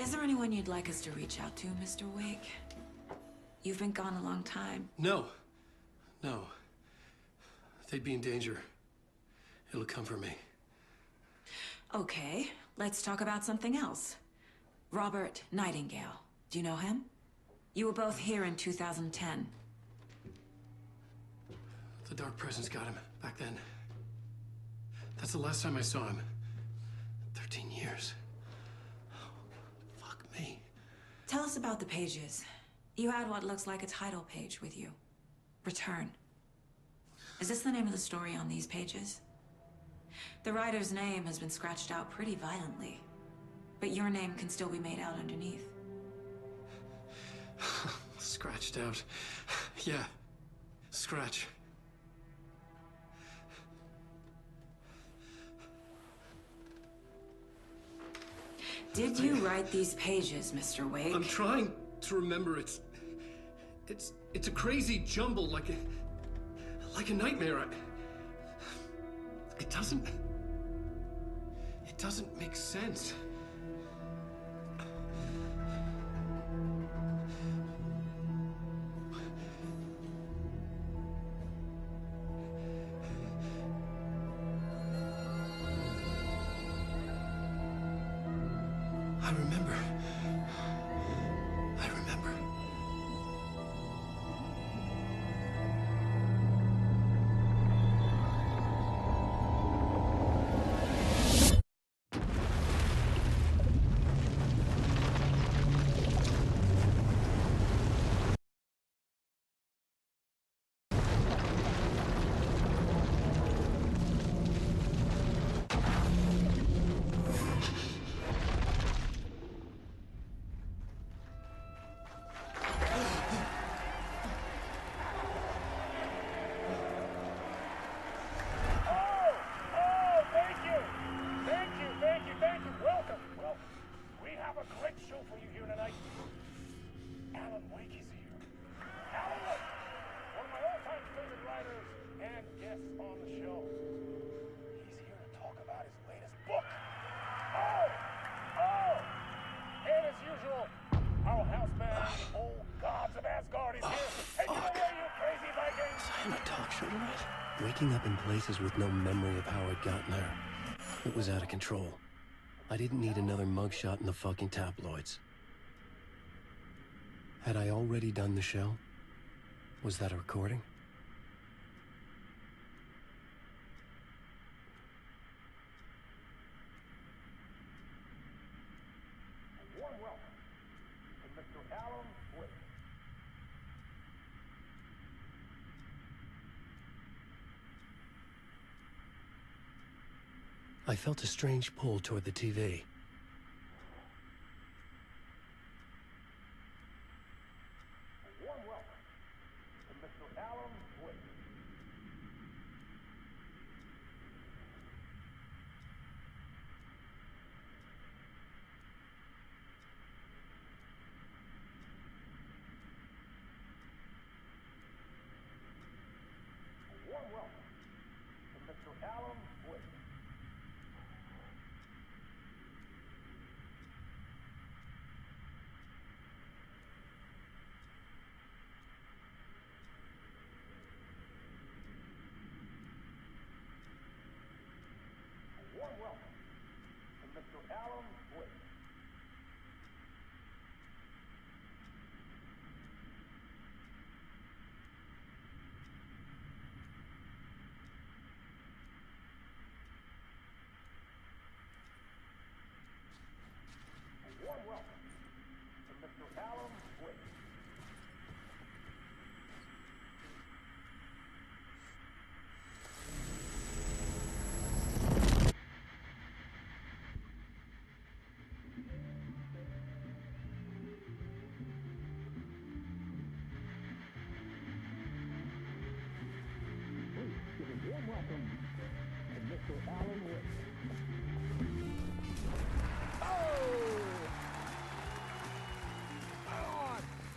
Is there anyone you'd like us to reach out to, Mr. Wake? You've been gone a long time. No. No. They'd be in danger. It'll come for me. Okay, let's talk about something else. Robert Nightingale. Do you know him? You were both here in 2010. The Dark Presence got him back then. That's the last time I saw him. 13 years. Fuck me. Tell us about the pages. You had what looks like a title page with you. Return. Is this the name of the story on these pages? The writer's name has been scratched out pretty violently, but your name can still be made out underneath. Scratched out. Yeah. Scratch. Did you write these pages, Mr. Wake? I'm trying to remember. It's a crazy jumble, like a nightmare. It doesn't make sense. I remember. Waking up in places with no memory of how I'd gotten there. It was out of control. I didn't need another mugshot in the fucking tabloids. Had I already done the show? Was that a recording? A warm welcome to Mr. Alan Wake. I felt a strange pull toward the TV.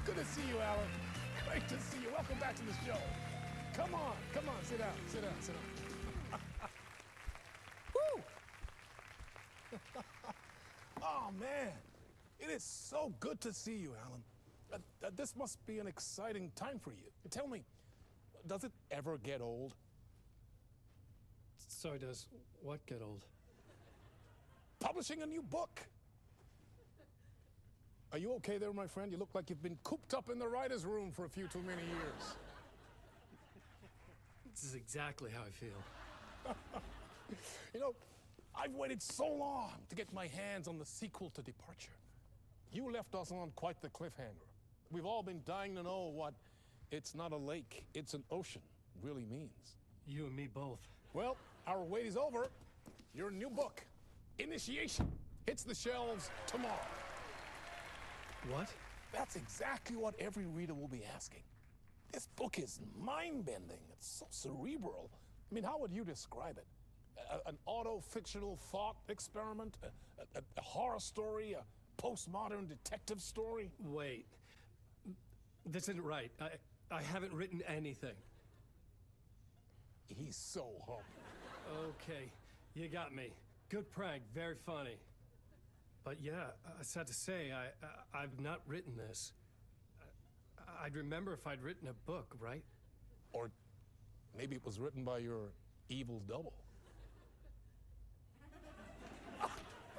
Good to see you, Alan. Great to see you. Welcome back to the show. Come on, sit down, sit down, sit down. Woo! Oh, man. It is so good to see you, Alan. This must be an exciting time for you. Tell me, does it ever get old? Sorry, does what get old? Publishing a new book. Are you okay there, my friend? You look like you've been cooped up in the writer's room for a few too many years. This is exactly how I feel. You know, I've waited so long to get my hands on the sequel to Departure. You left us on quite the cliffhanger. We've all been dying to know what "it's not a lake, it's an ocean" really means. You and me both. Well, our wait is over. Your new book, Initiation, hits the shelves tomorrow. What? That's exactly what every reader will be asking. This book is mind-bending. It's so cerebral. I mean, how would you describe it? An auto-fictional thought experiment? A horror story? A postmodern detective story? Wait. This isn't right. I haven't written anything. He's so humble. Okay, you got me. Good prank, very funny. But yeah, sad to say, I've not written this. I'd remember if I'd written a book, right? Or maybe it was written by your evil double.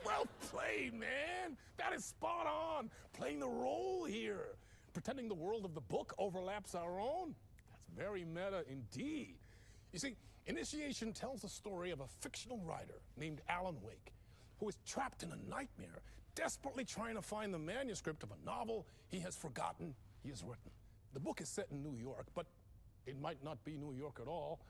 Well played, man! That is spot on! Playing the role here. Pretending the world of the book overlaps our own. That's very meta indeed. You see, Initiation tells the story of a fictional writer named Alan Wake, who is trapped in a nightmare, desperately trying to find the manuscript of a novel he has forgotten he has written. The book is set in New York, but it might not be New York at all.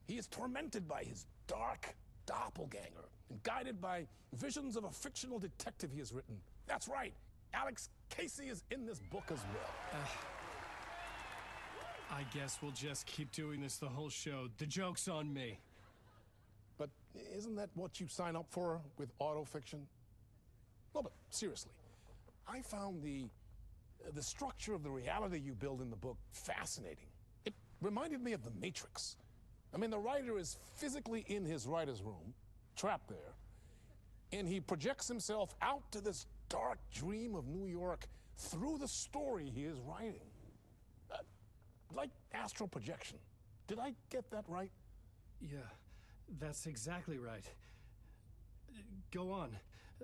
He is tormented by his dark doppelganger and guided by visions of a fictional detective he has written. That's right, Alex Casey is in this book as well. I guess we'll just keep doing this the whole show. The joke's on me. But isn't that what you sign up for with autofiction? No, but seriously, I found the structure of the reality you build in the book fascinating. It reminded me of The Matrix. I mean, the writer is physically in his writer's room, trapped there, and he projects himself out to this dark dream of New York through the story he is writing. Like astral projection. Did I get that right? Yeah, that's exactly right. Go on.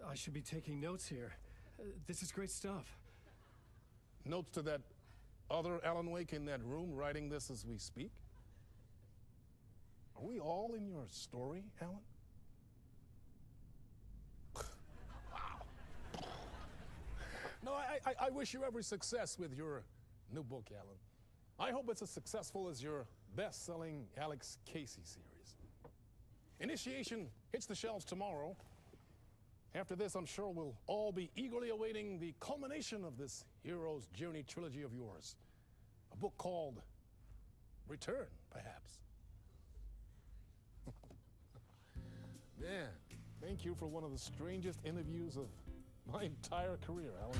I should be taking notes here. This is great stuff. Notes to that other Alan Wake in that room writing this as we speak? Are we all in your story, Alan? Wow. No, I wish you every success with your new book, Alan. I hope it's as successful as your best-selling Alex Casey series. Initiation hits the shelves tomorrow. After this, I'm sure we'll all be eagerly awaiting the culmination of this hero's journey trilogy of yours. A book called Return, perhaps. Man, thank you for one of the strangest interviews of my entire career, Alan.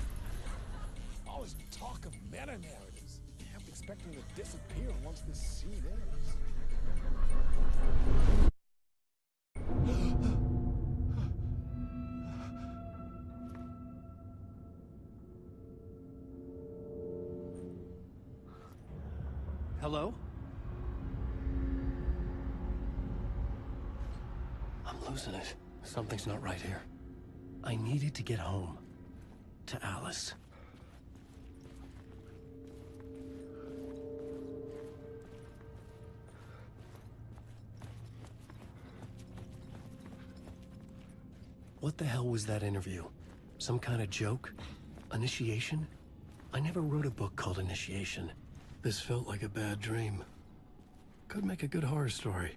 All this talk of meta-narratives. I'm expecting to disappear once this scene ends. Hello? I'm losing it. Something's not right here. I needed to get home. To Alice. What the hell was that interview? Some kind of joke? Initiation? I never wrote a book called Initiation. This felt like a bad dream. Could make a good horror story.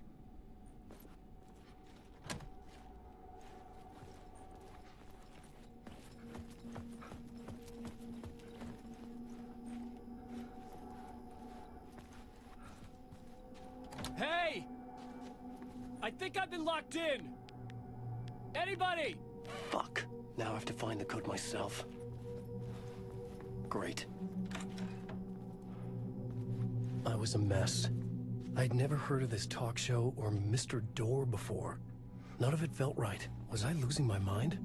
Hey! I think I've been locked in! Anybody? Fuck. Now I have to find the code myself. Great. I was a mess. I'd never heard of this talk show or Mr. Door before. None of it felt right. Was I losing my mind?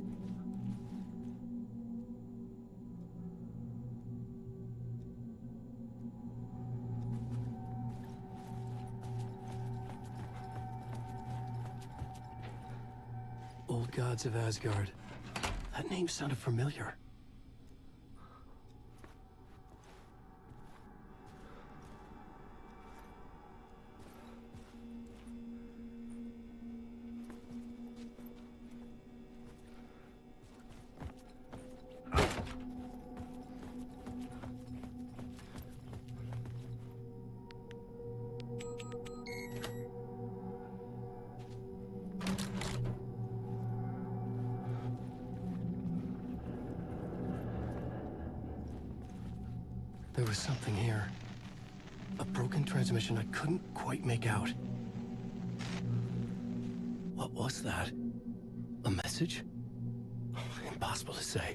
Old Gods of Asgard. That name sounded familiar. There was something here. A broken transmission I couldn't quite make out. What was that? A message? Impossible to say.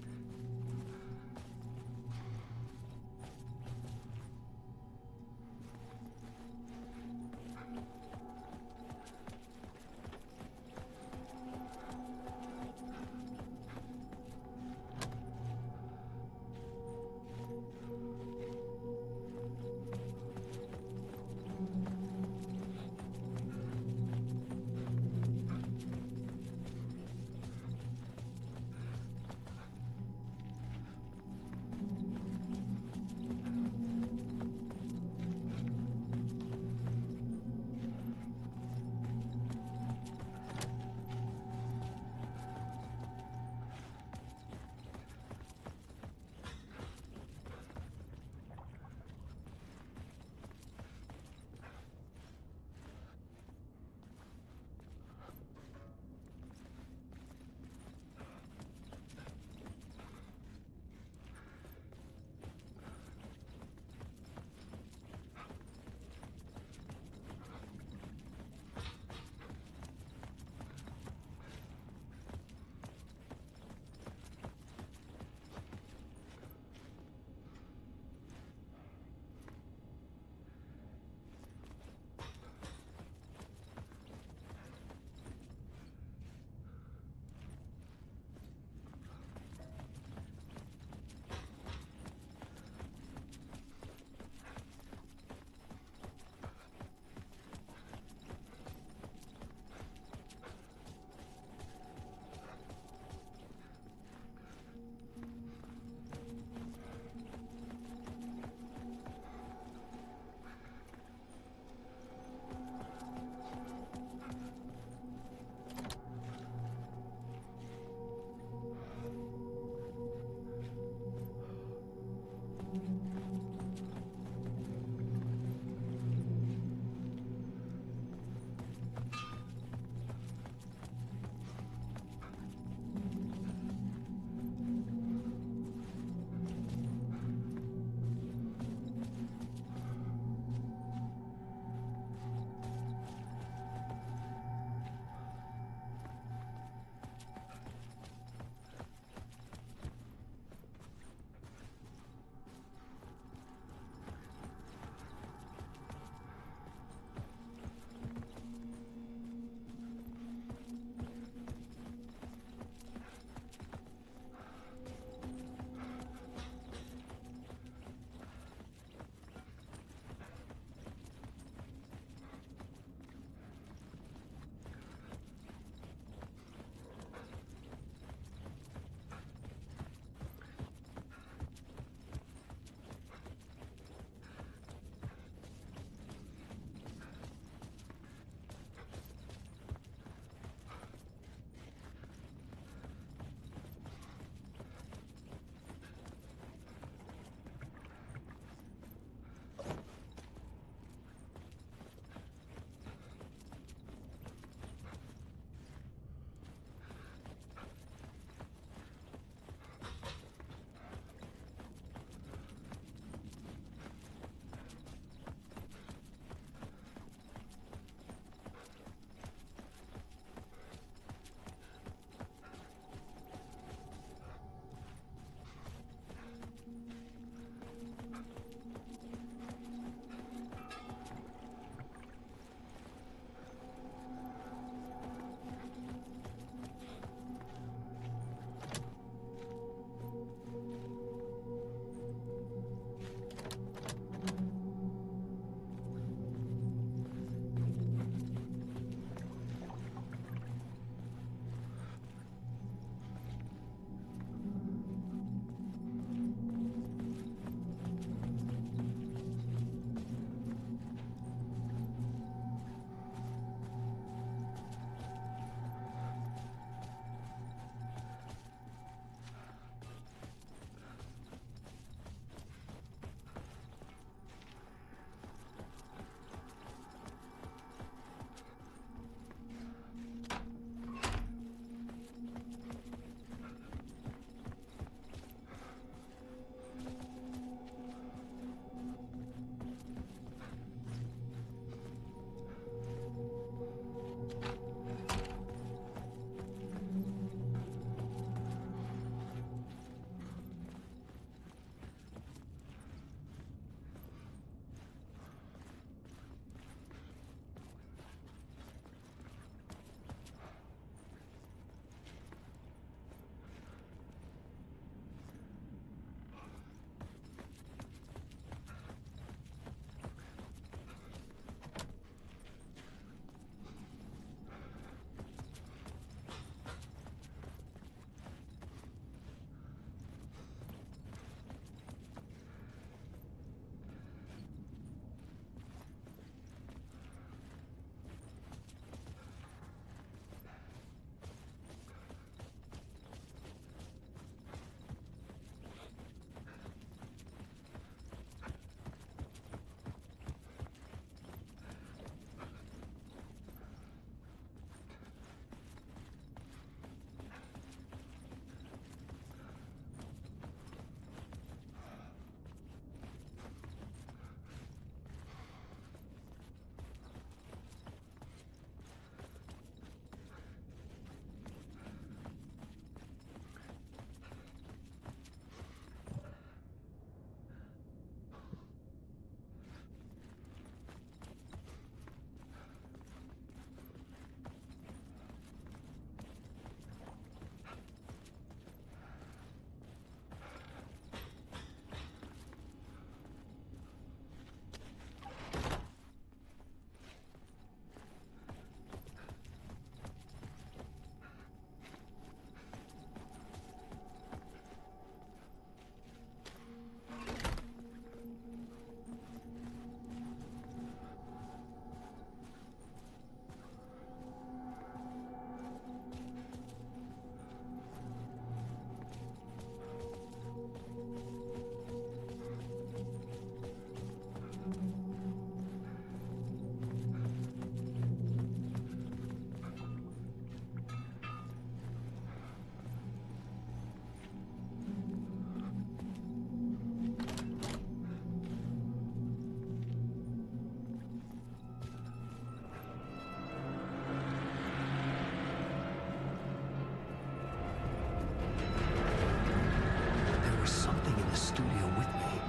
studio with me.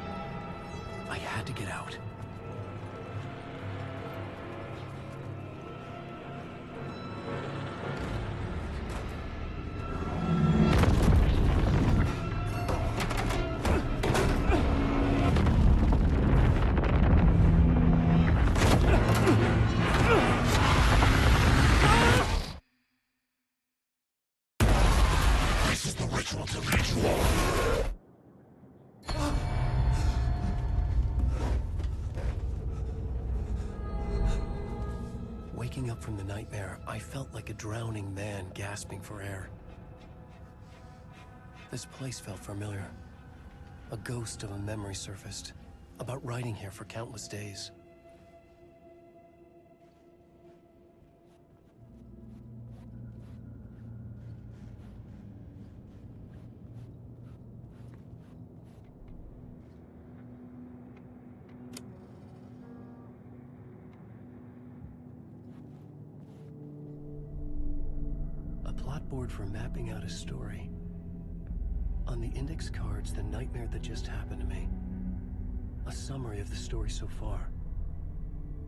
I had to get out. Waking up from the nightmare, I felt like a drowning man gasping for air. This place felt familiar. A ghost of a memory surfaced, about writing here for countless days. Board for mapping out a story. On the index cards, the nightmare that just happened to me. A summary of the story so far.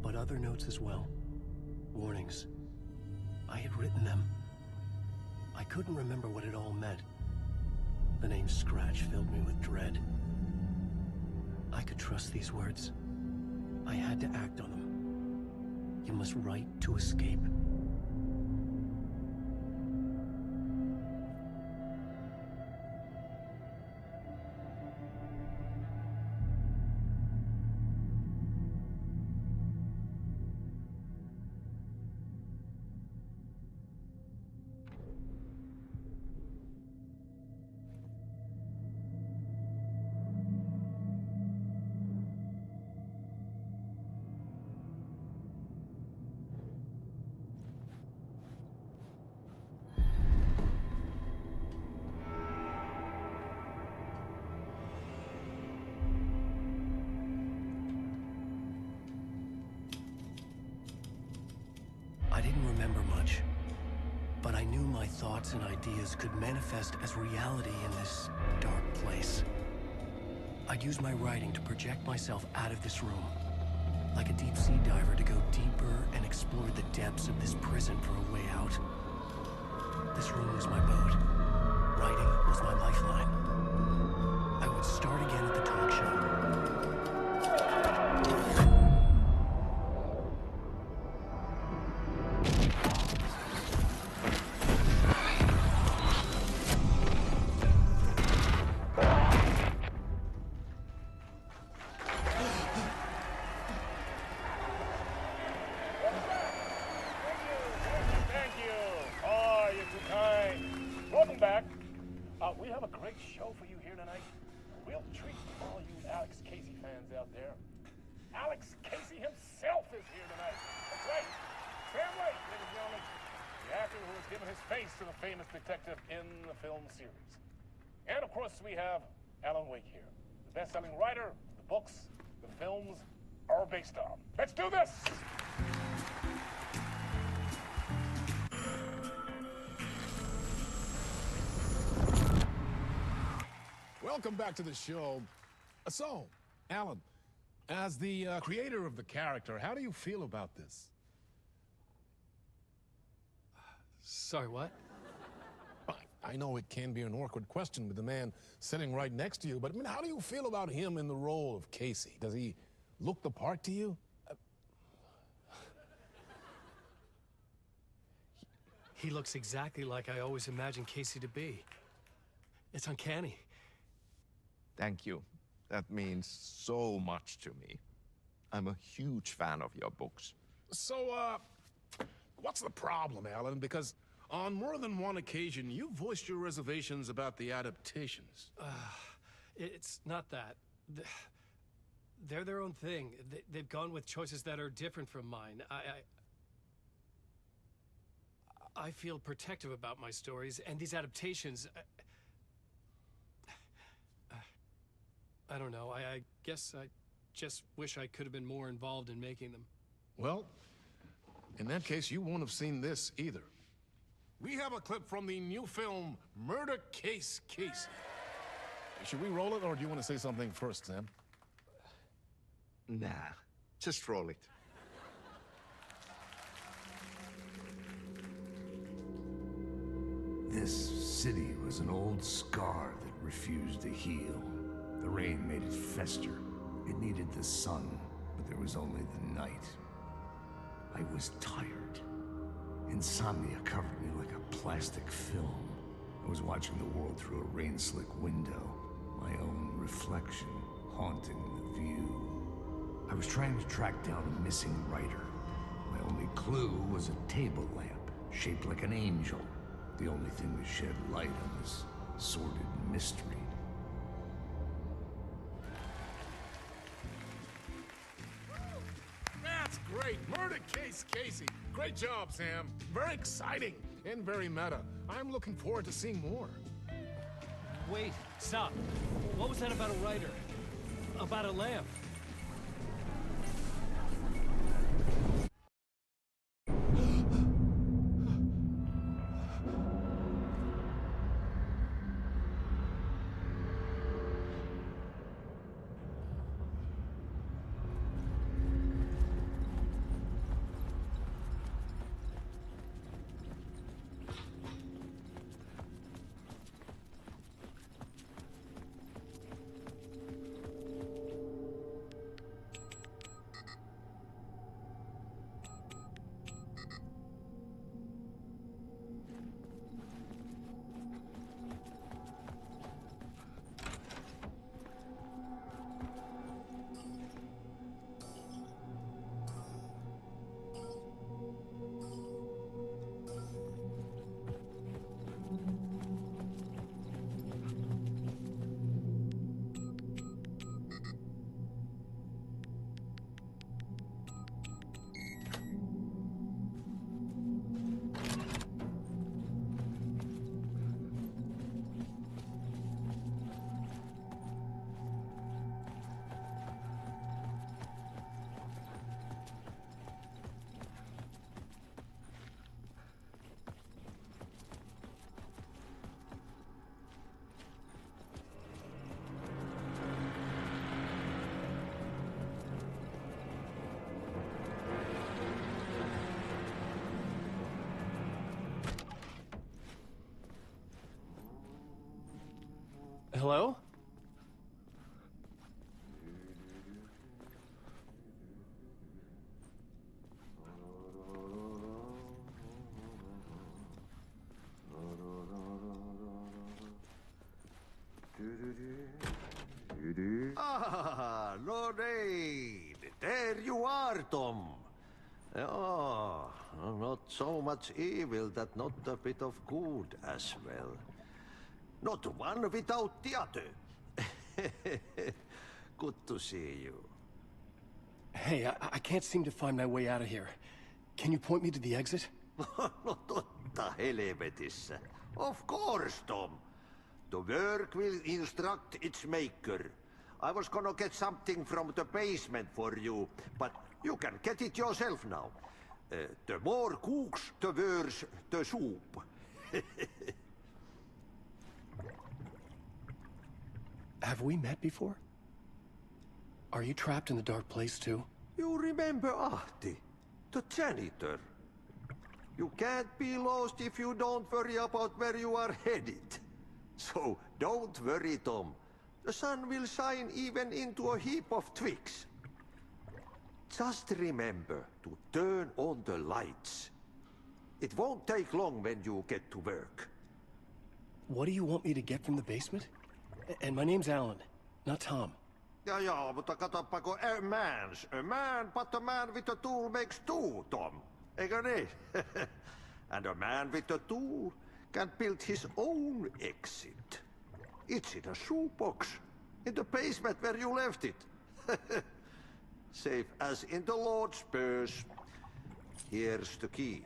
But other notes as well. Warnings. I had written them. I couldn't remember what it all meant. The name Scratch filled me with dread. I could trust these words. I had to act on them. You must write to escape. I didn't remember much, but I knew my thoughts and ideas could manifest as reality in this dark place. I'd use my writing to project myself out of this room, like a deep-sea diver to go deeper and explore the depths of this prison for a way out. This room was my boat. Writing was my lifeline. I would start again at the talk show. We have a great show for you here tonight. Real treat for all you Alex Casey fans out there. Alex Casey himself is here tonight. That's right. Sam Lake, ladies and gentlemen. The actor who has given his face to the famous detective in the film series. And of course we have Alan Wake here. The best-selling writer, the books, the films are based on. Let's do this! Welcome back to the show. So, Alan, as the creator of the character, how do you feel about this? Sorry, what? I know it can be an awkward question with the man sitting right next to you, but I mean, how do you feel about him in the role of Casey? Does he look the part to you? He looks exactly like I always imagined Casey to be. It's uncanny. Thank you. That means so much to me. I'm a huge fan of your books. So, what's the problem, Alan? Because on more than one occasion, you voiced your reservations about the adaptations. It's not that. They're their own thing. They've gone with choices that are different from mine. I feel protective about my stories, and these adaptations... I don't know. I guess I just wish I could have been more involved in making them. Well, in that case, you won't have seen this either. We have a clip from the new film, Murder Case Casey. Should we roll it, or do you want to say something first, Sam? Nah, just roll it. This city was an old scar that refused to heal. The rain made it fester. It needed the sun, but there was only the night. I was tired. Insomnia covered me like a plastic film. I was watching the world through a rain-slick window, my own reflection haunting the view. I was trying to track down a missing writer. My only clue was a table lamp, shaped like an angel. The only thing that shed light on this sordid mystery. That's great! Murder case, Casey! Great job, Sam. Very exciting and very meta. I'm looking forward to seeing more. Wait, stop. What was that about a writer? About a lamp? Hello? Ah, Lorraine! There you are, Tom. Oh, not so much evil that not a bit of good as well. Not one without the other. Good to see you. Hey, I can't seem to find my way out of here. Can you point me to the exit? No totta helvetissä. Of course, Tom. The work will instruct its maker. I was gonna get something from the basement for you, but you can get it yourself now. The more cooks, the worse the soup. Have we met before? Are you trapped in the dark place too? You remember Ahti, the janitor. You can't be lost if you don't worry about where you are headed. So don't worry, Tom. The sun will shine even into a heap of twigs. Just remember to turn on the lights. It won't take long when you get to work. What do you want me to get from the basement? And my name's Alan, not Tom. Ja, mutta katsopako a man, but a man with a tool makes two, Tom. Eikö niin? And a man with a tool can build his own exit. It's in a shoebox, in the basement where you left it. Safe as in the Lord's purse. Here's the key.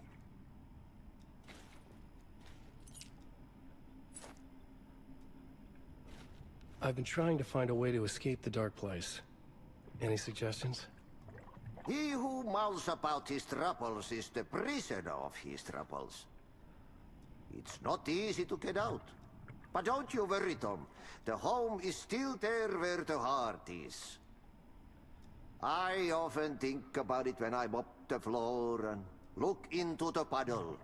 I've been trying to find a way to escape the dark place. Any suggestions? He who mouths about his troubles is the prisoner of his troubles. It's not easy to get out. But don't you worry, Tom. The home is still there where the heart is. I often think about it when I mop the floor and look into the puddle.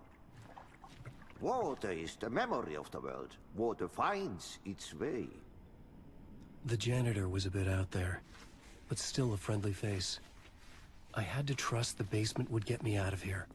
Water is the memory of the world. Water finds its way. The janitor was a bit out there, but still a friendly face. I had to trust the basement would get me out of here.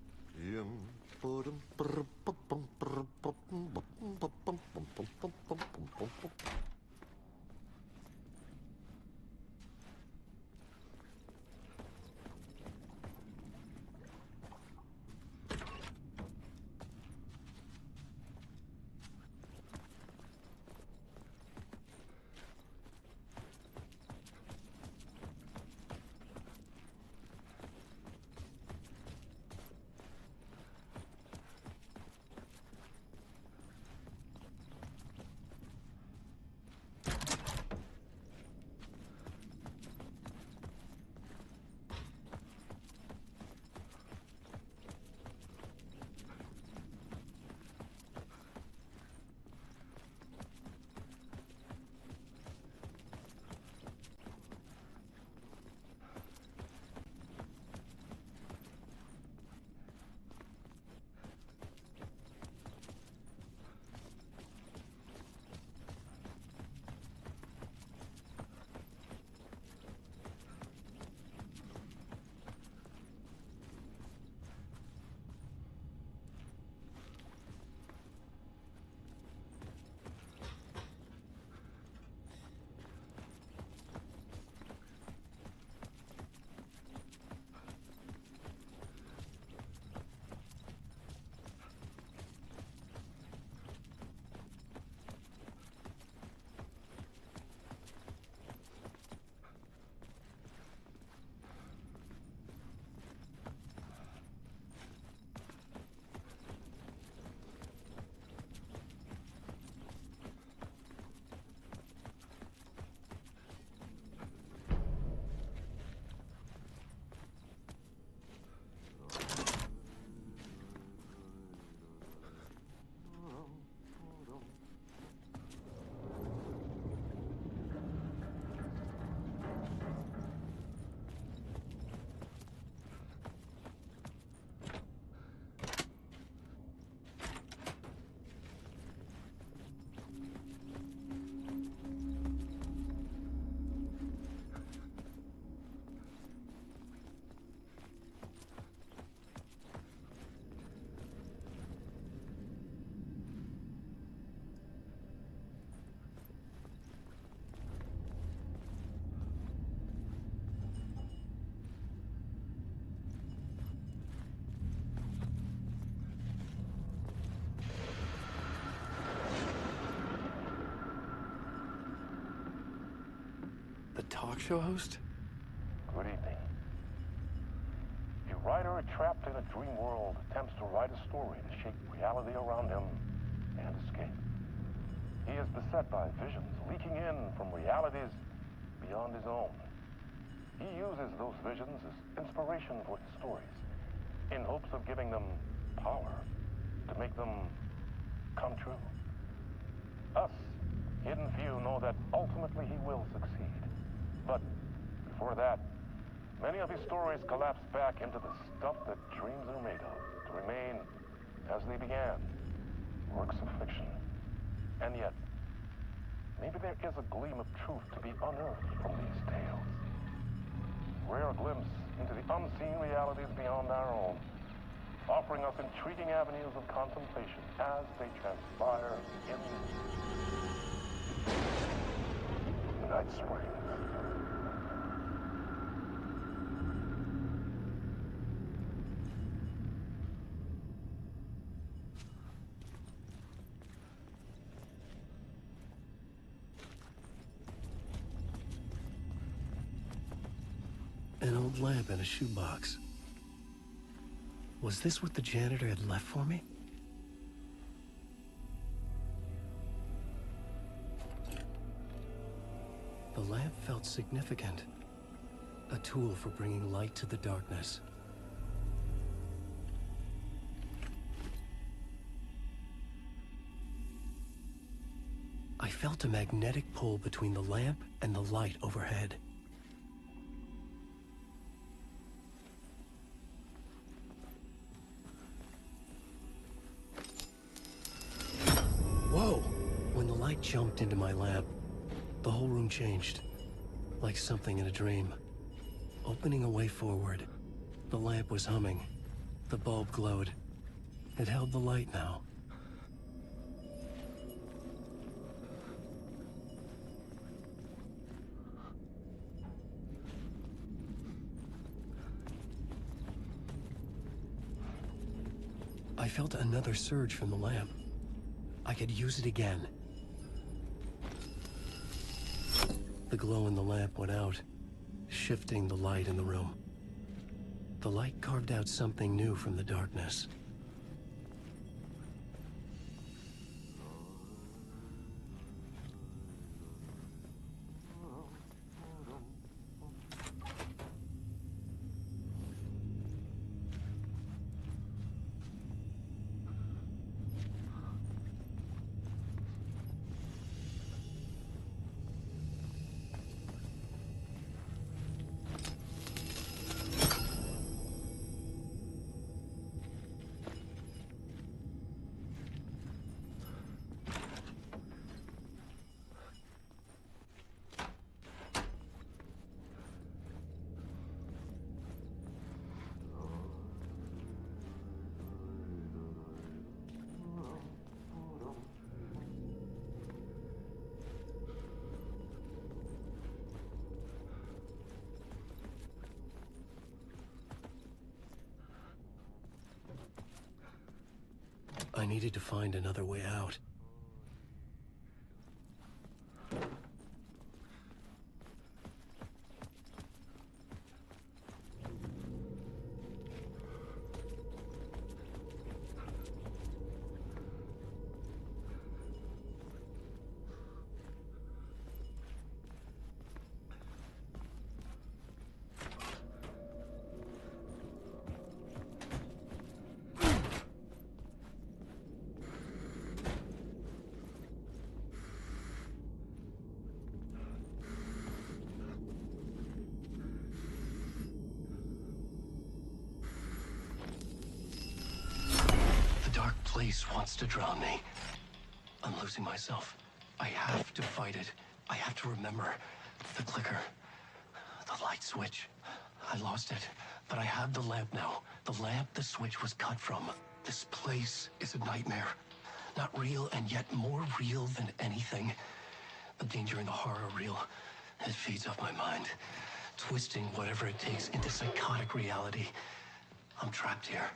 The talk show host? Good evening. A writer trapped in a dream world attempts to write a story to shape reality around him and escape. He is beset by visions leaking in from realities beyond his own. He uses those visions as inspiration for his stories, in hopes of giving them power to make them come true. Us, hidden few, know that ultimately he will succeed. But before that, many of his stories collapse back into the stuff that dreams are made of, to remain as they began, works of fiction. And yet, maybe there is a gleam of truth to be unearthed from these tales. Rare glimpse into the unseen realities beyond our own, offering us intriguing avenues of contemplation as they transpire in Night Springs. An old lamp in a shoebox. Was this what the janitor had left for me? The lamp felt significant. A tool for bringing light to the darkness. felt a magnetic pull between the lamp and the light overhead. Whoa! When the light jumped into my lamp, the whole room changed, like something in a dream. Opening a way forward, the lamp was humming. The bulb glowed. It held the light now. I felt another surge from the lamp. I could use it again. The glow in the lamp went out, shifting the light in the room. The light carved out something new from the darkness. I needed to find another way out. Place wants to drown me. I'm losing myself. I have to fight it. I have to remember. The clicker. The light switch. I lost it. But I have the lamp now. The lamp the switch was cut from. This place is a nightmare. Not real, and yet more real than anything. The danger and the horror are real. It feeds off my mind. Twisting whatever it takes into psychotic reality. I'm trapped here.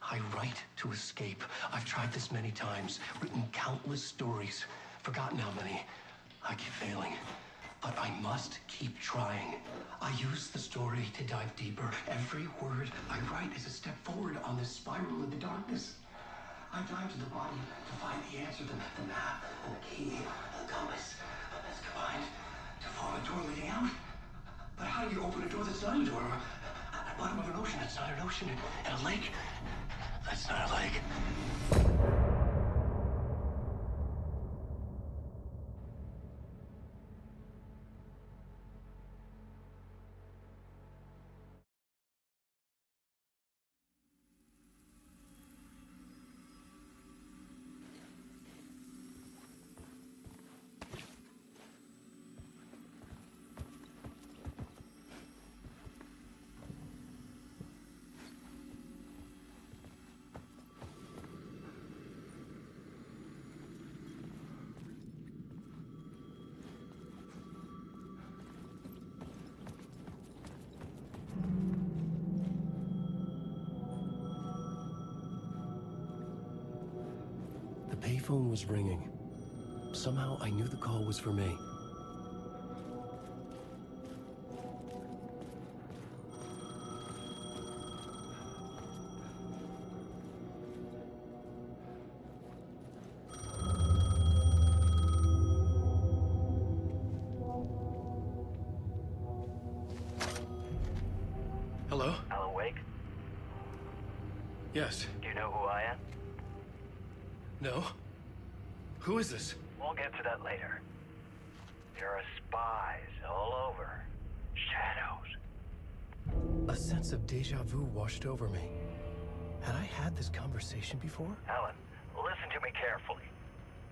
I write to escape. I've tried this many times, written countless stories, forgotten how many. I keep failing, but I must keep trying. I use the story to dive deeper. Every word I write is a step forward on this spiral in the darkness. I dive to the body to find the answer, the map, and the key, the compass. That's combined to form a door leading out. But how do you open a door that's not a door? At the bottom of an ocean that's not an ocean, and a lake that's not a lake. The payphone was ringing. Somehow I knew the call was for me. Hello? Alan Wake? Yes. Do you know who I am? No? Who is this? We'll get to that later. There are spies all over. Shadows. A sense of deja vu washed over me. Had I had this conversation before? Alan, listen to me carefully.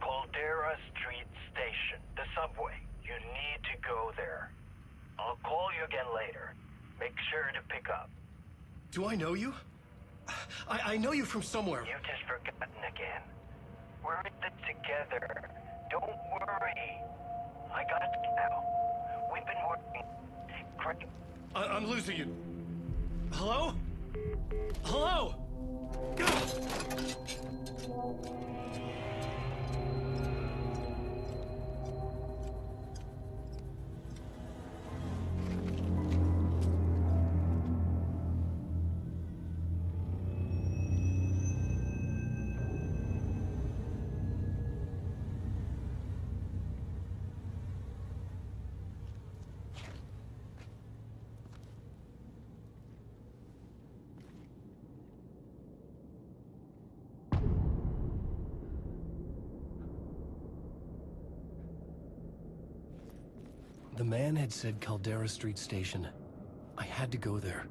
Caldera Street Station, the subway. You need to go there. I'll call you again later. Make sure to pick up. Do I know you? I know you from somewhere. You've just forgotten again. We're in this together. Don't worry. I got you now. We've been working great. I'm losing you. Hello? Hello? The man had said Caldera Street Station. I had to go there.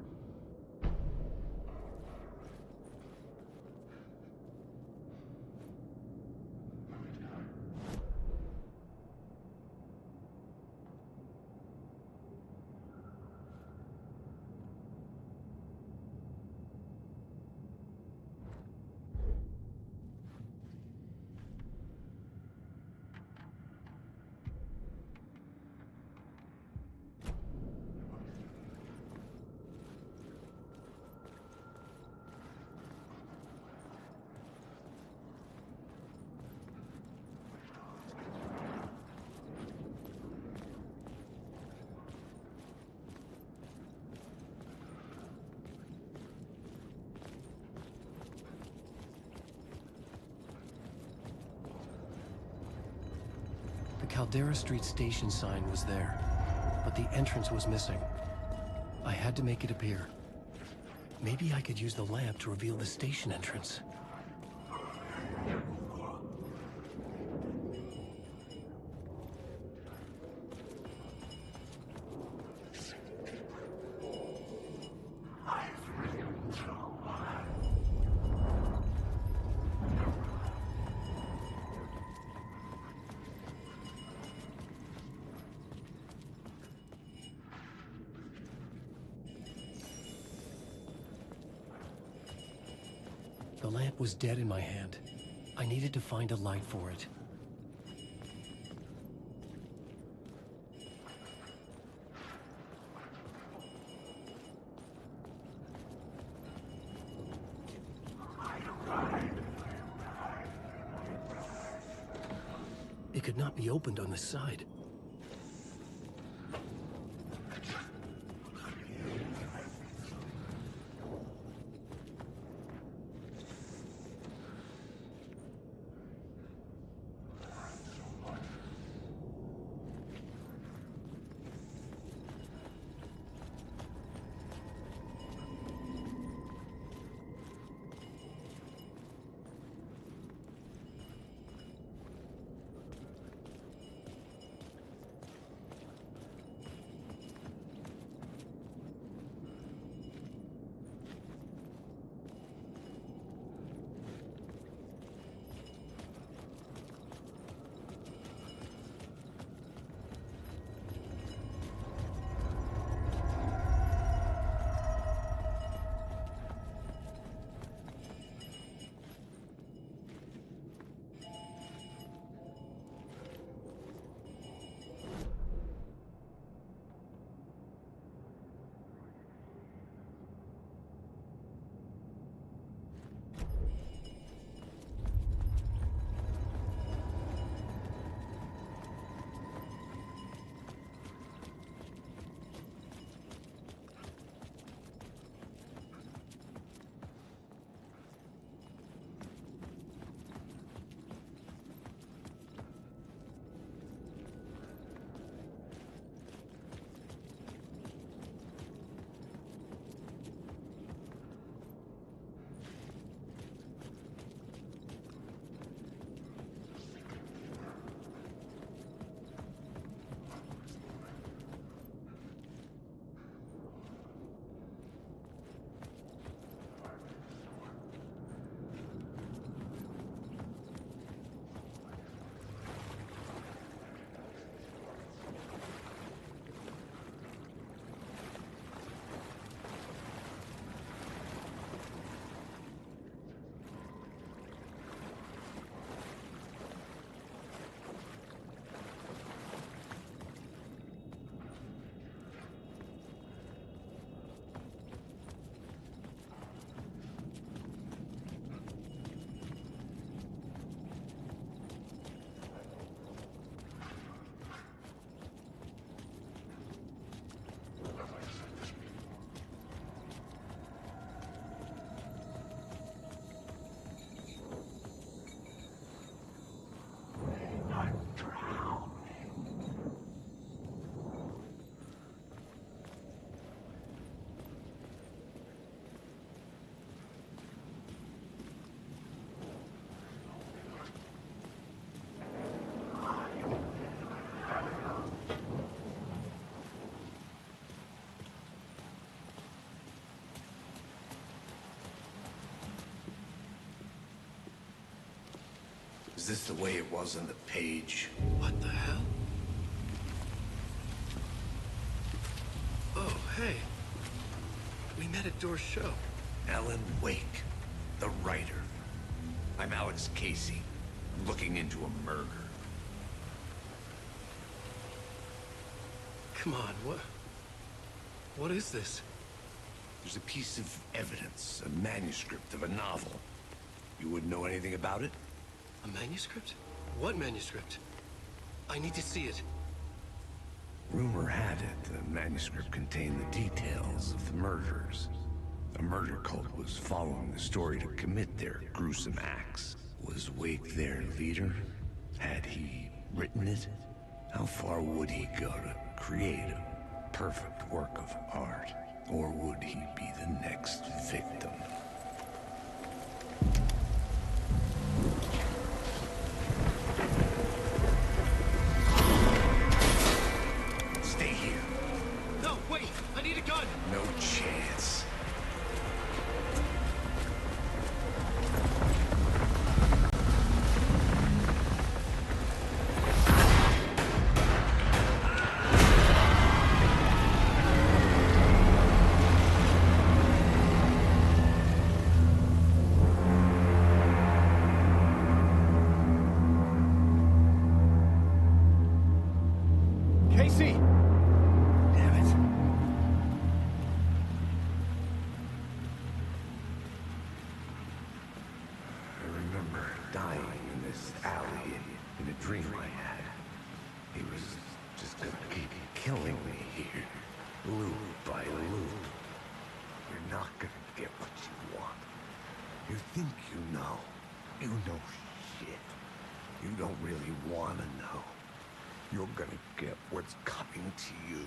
The Caldera Street Station sign was there, but the entrance was missing. I had to make it appear. Maybe I could use the lamp to reveal the station entrance. The lamp was dead in my hand. I needed to find a light for it. It could not be opened on this side. Is this the way it was on the page? What the hell? Oh, hey. We met at Door's show. Alan Wake, the writer. I'm Alex Casey, looking into a murder. Come on, what is this? There's a piece of evidence, a manuscript of a novel. You wouldn't know anything about it? A manuscript? What manuscript? I need to see it. Rumor had it the manuscript contained the details of the murders. A murder cult was following the story to commit their gruesome acts. Was Wake their leader? Had he written it? How far would he go to create a perfect work of art? Or would he be the next victim? Stay here. No, wait! I need a gun! No chance. Casey! Damn it. I remember dying in this alley in a dream I had. He was just gonna keep killing me here, loop by loop. You're not gonna get what you want. You think you know. You know shit. You don't really wanna know. You're gonna get what's coming to you.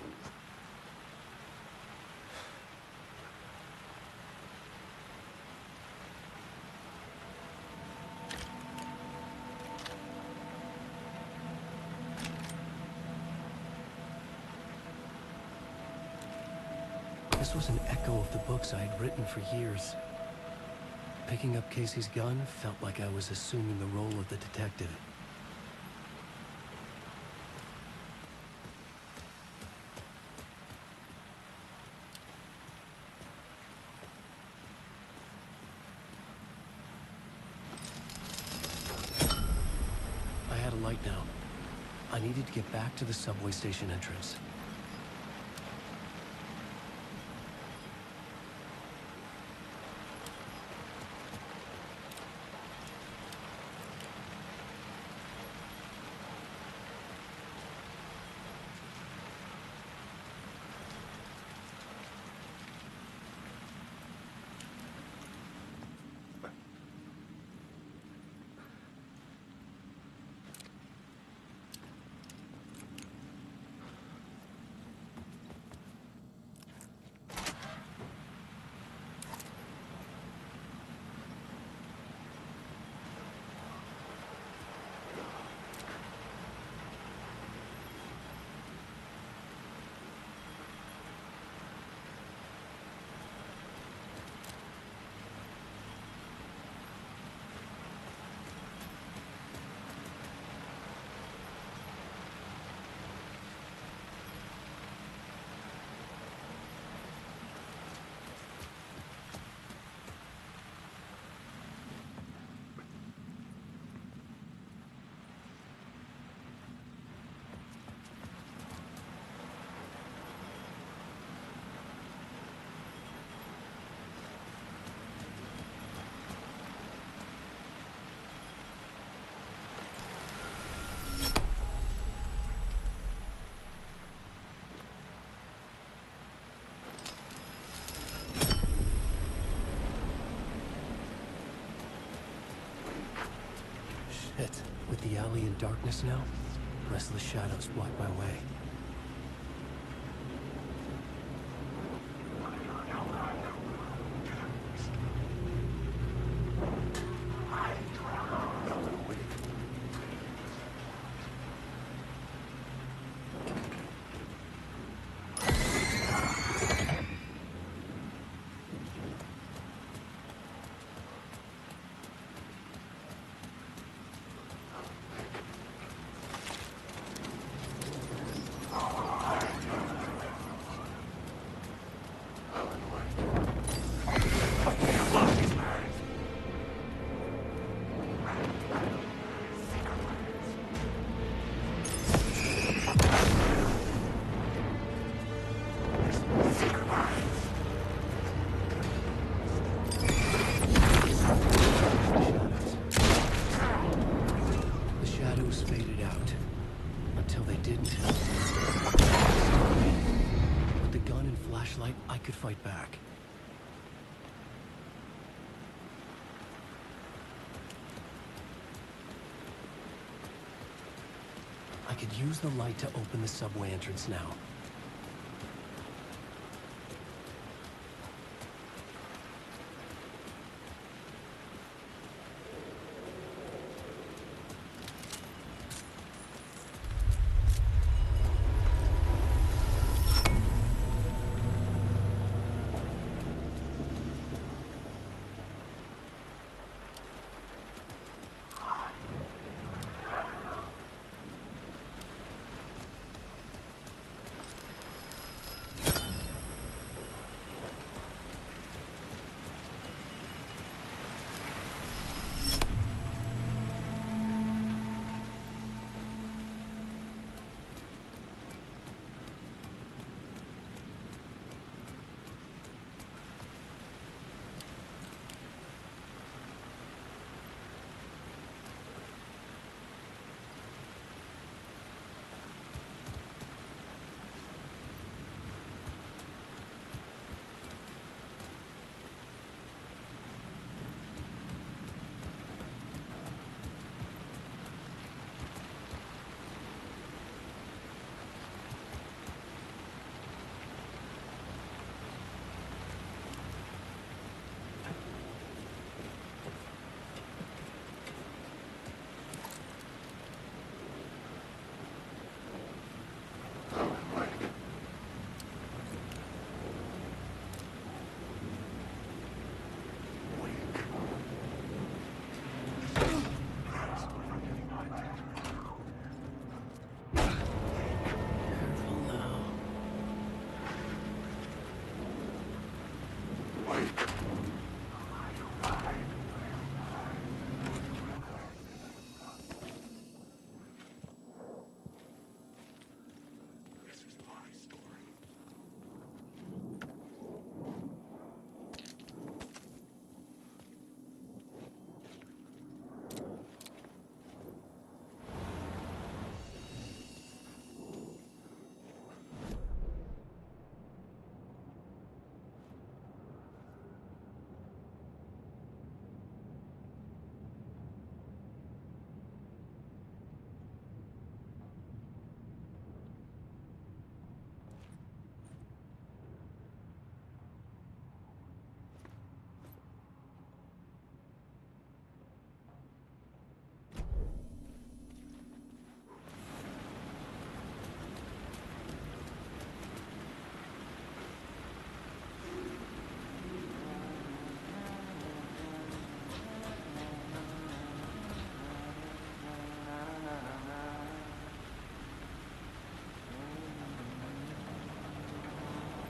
This was an echo of the books I had written for years. Picking up Casey's gun felt like I was assuming the role of the detective. I had a light now. I needed to get back to the subway station entrance. Shit. With the alley in darkness now, restless shadows block my way. didn't. With the gun and flashlight, I could fight back. I could use the light to open the subway entrance now.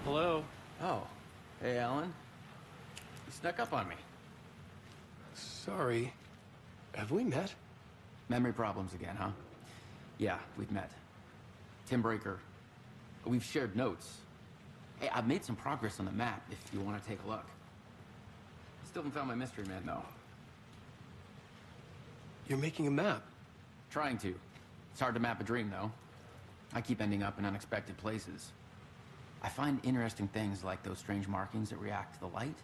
Hello? Oh. Hey, Alan. You snuck up on me. Sorry. Have we met? Memory problems again, huh? Yeah, we've met. Tim Breaker. We've shared notes. Hey, I've made some progress on the map if you want to take a look. Still haven't found my mystery man, though. You're making a map? Trying to. It's hard to map a dream, though. I keep ending up in unexpected places. I find interesting things like those strange markings that react to the light,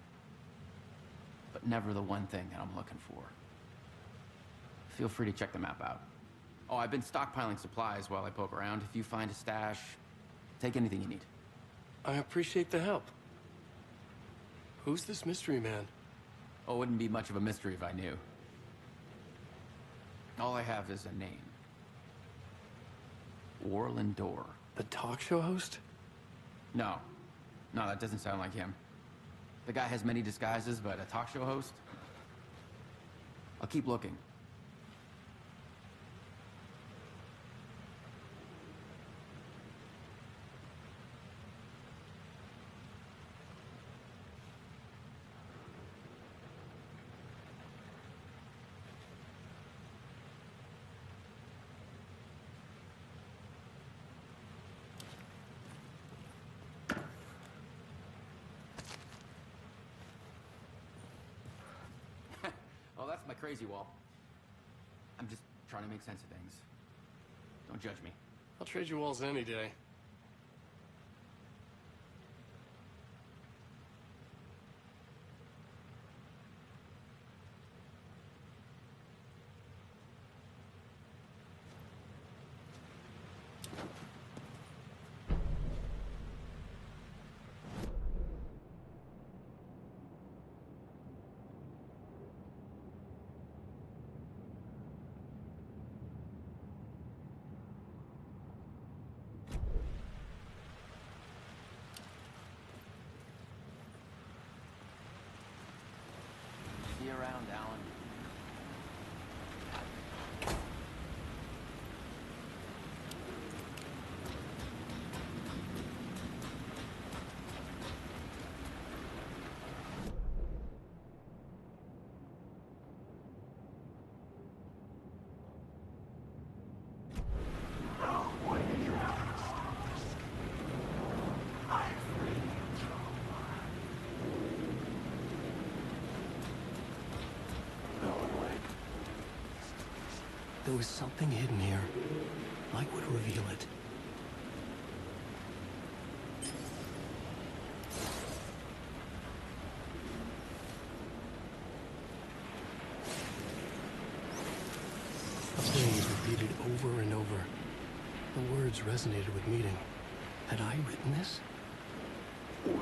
but never the one thing that I'm looking for. Feel free to check the map out. Oh, I've been stockpiling supplies while I poke around. If you find a stash, take anything you need. I appreciate the help. Who's this mystery man? Oh, it wouldn't be much of a mystery if I knew. All I have is a name. Warland Door. The talk show host? No. No, that doesn't sound like him. The guy has many disguises, but a talk show host? I'll keep looking. Oh, that's my crazy wall. I'm just trying to make sense of things. Don't judge me. I'll trade you walls any day. See you around, Alan. There was something hidden here. Light would reveal it. The phrase repeated over and over. The words resonated with meaning. Had I written this? Wait.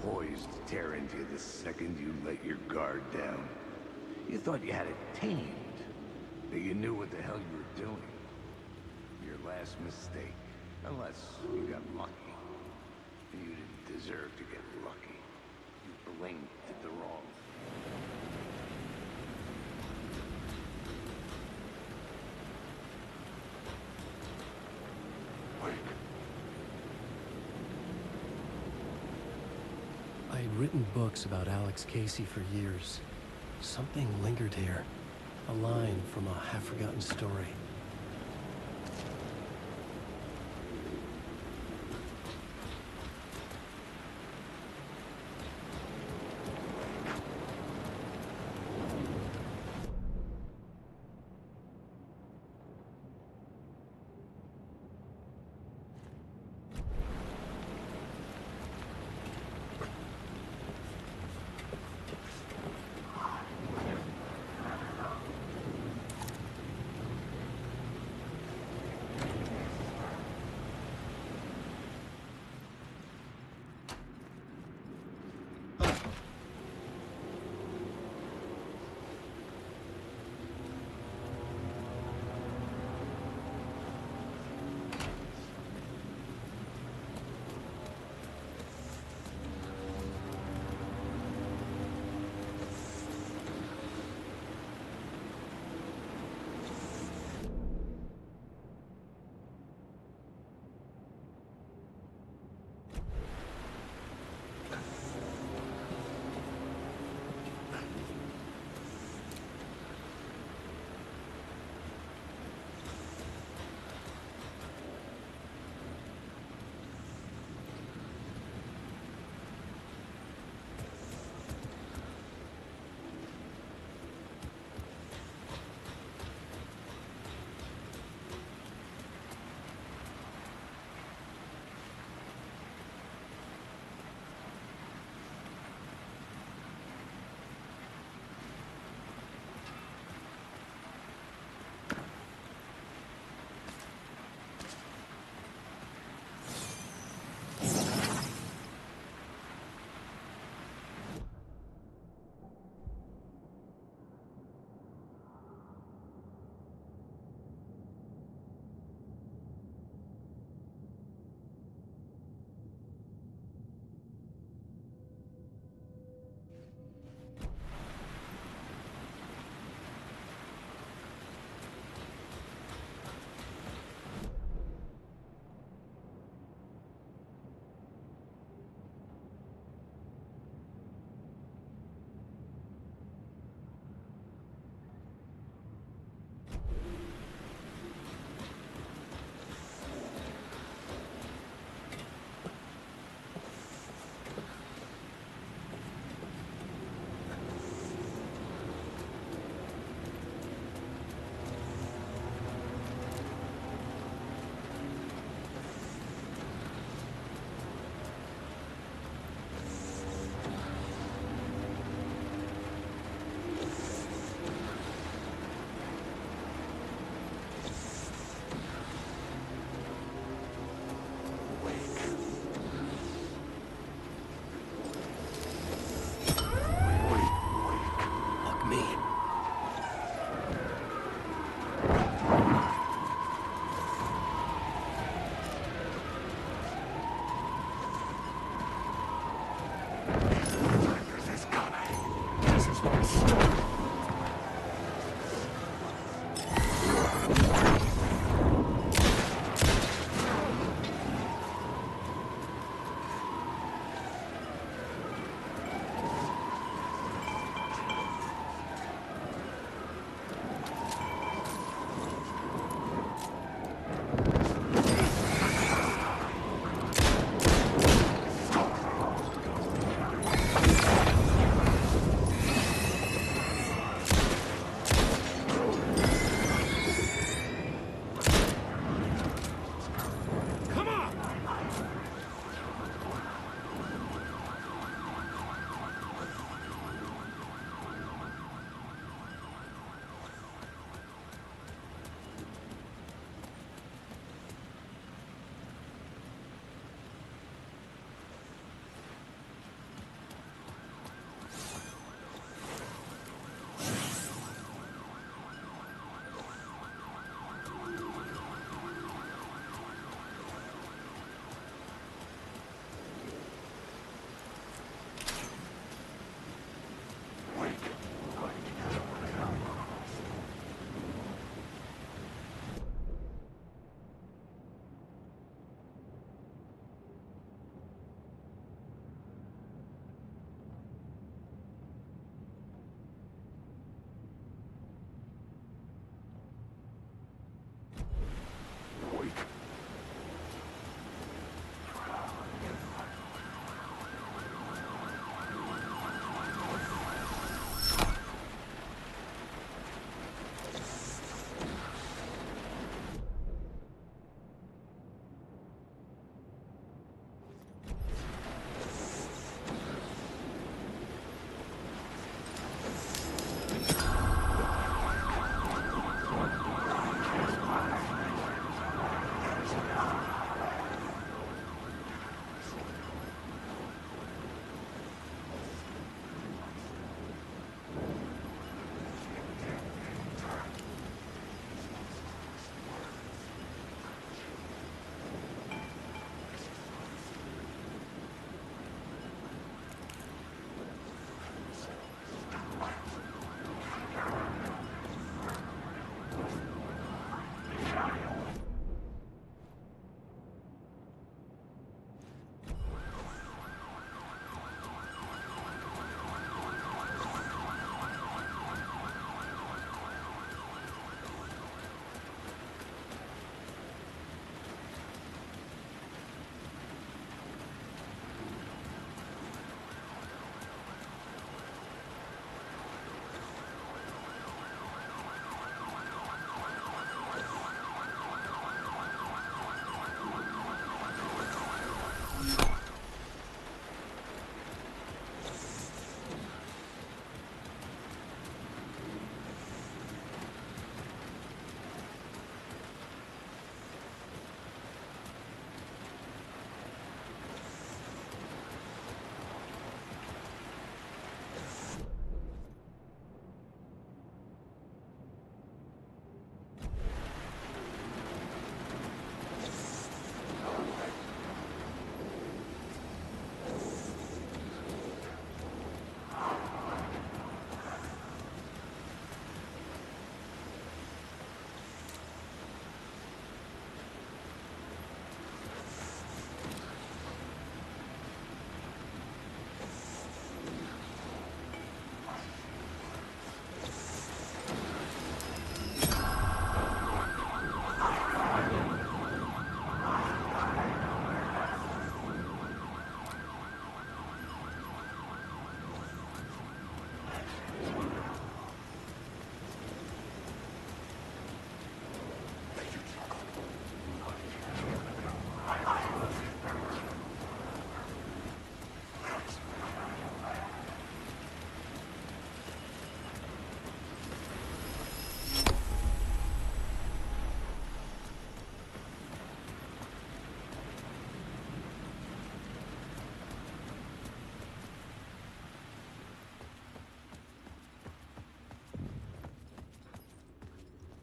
Poised to tear into you the second you let your guard down. You thought you had it tamed, that you knew what the hell you were doing. Your last mistake, unless you got lucky. And you didn't deserve to get lucky. You blinked at the wrong. I had written books about Alex Casey for years. Something lingered here. A line from a half-forgotten story.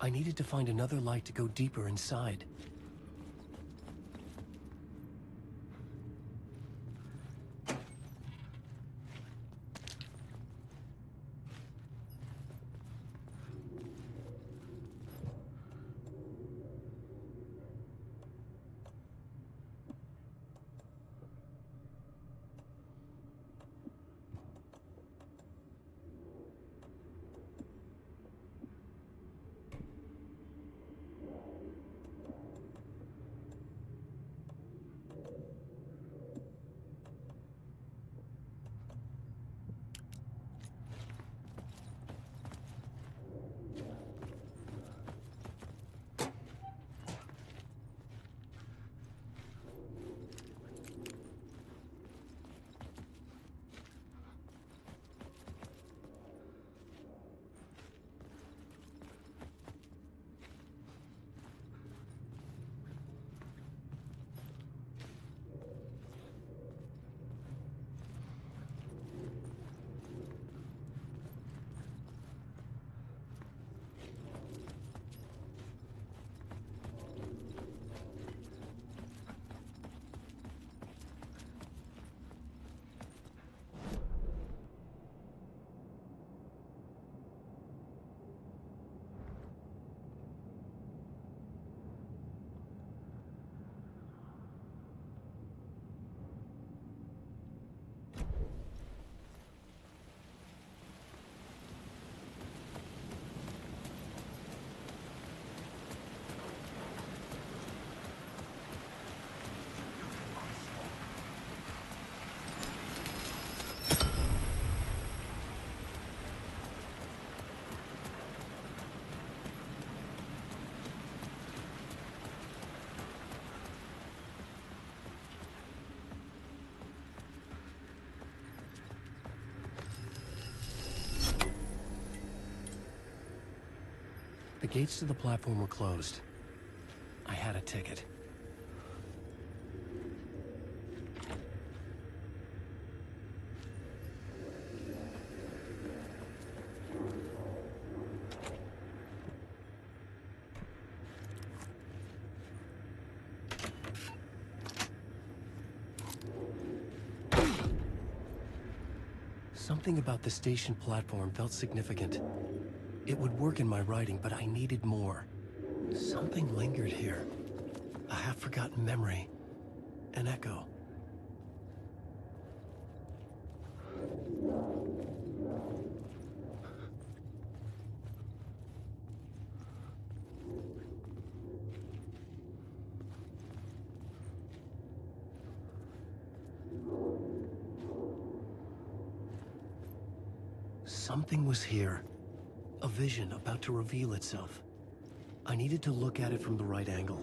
I needed to find another light to go deeper inside. The gates to the platform were closed. I had a ticket. Something about the station platform felt significant. It would work in my writing, but I needed more. Something lingered here. A half-forgotten memory. An echo. Something was here. A vision about to reveal itself. I needed to look at it from the right angle.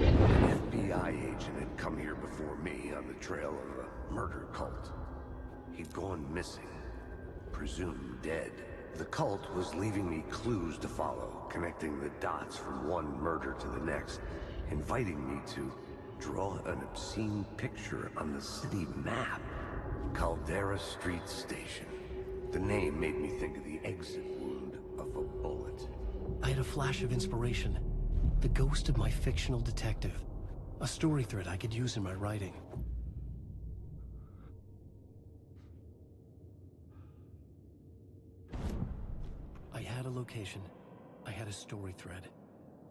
An FBI agent had come here before me on the trail of a murder cult. He'd gone missing, presumed dead. The cult was leaving me clues to follow, connecting the dots from one murder to the next, inviting me to draw an obscene picture on the city map. Caldera Street Station. The name made me think of the exit wound of a bullet. I had a flash of inspiration. The ghost of my fictional detective. A story thread I could use in my writing. I had a location. I had a story thread.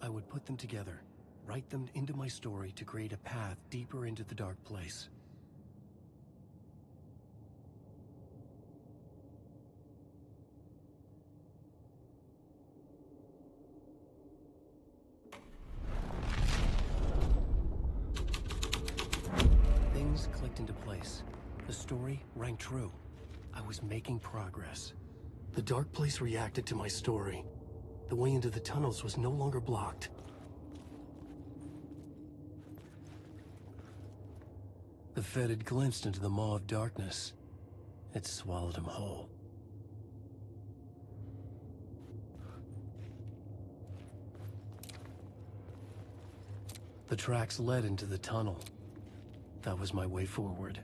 I would put them together, write them into my story to create a path deeper into the dark place. Things clicked into place. The story rang true. I was making progress. The dark place reacted to my story. The way into the tunnels was no longer blocked. The Fed had glimpsed into the maw of darkness. It swallowed him whole. The tracks led into the tunnel. That was my way forward.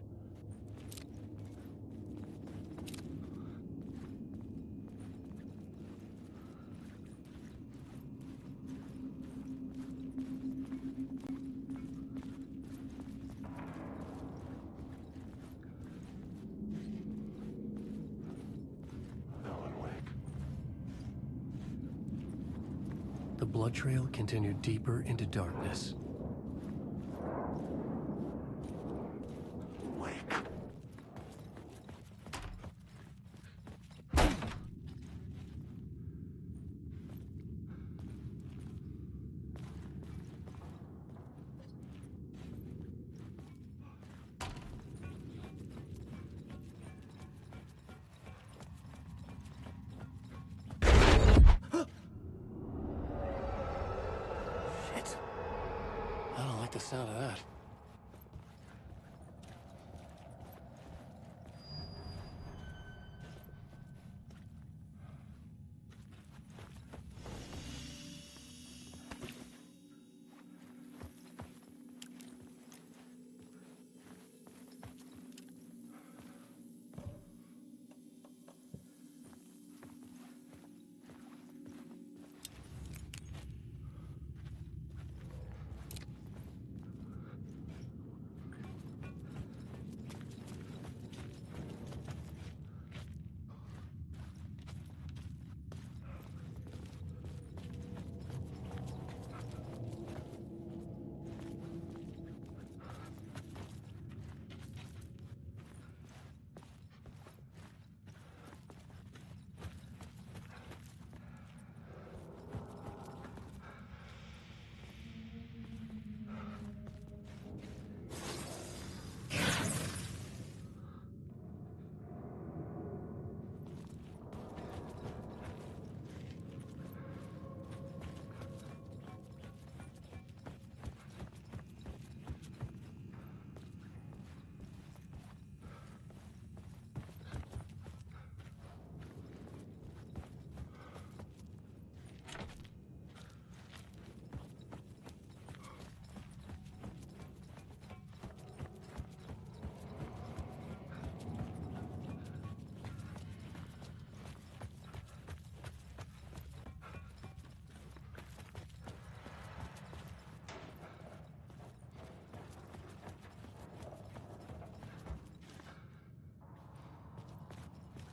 The blood trail continued deeper into darkness. I don't like the sound of that.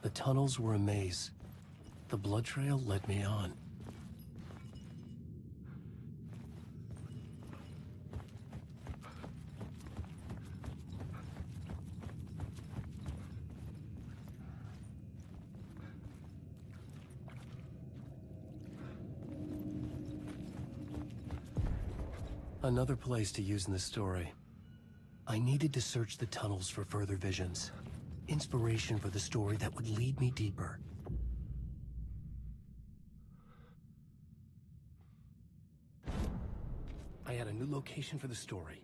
The tunnels were a maze. The blood trail led me on. Another place to use in the story. I needed to search the tunnels for further visions. Inspiration for the story that would lead me deeper. I had a new location for the story.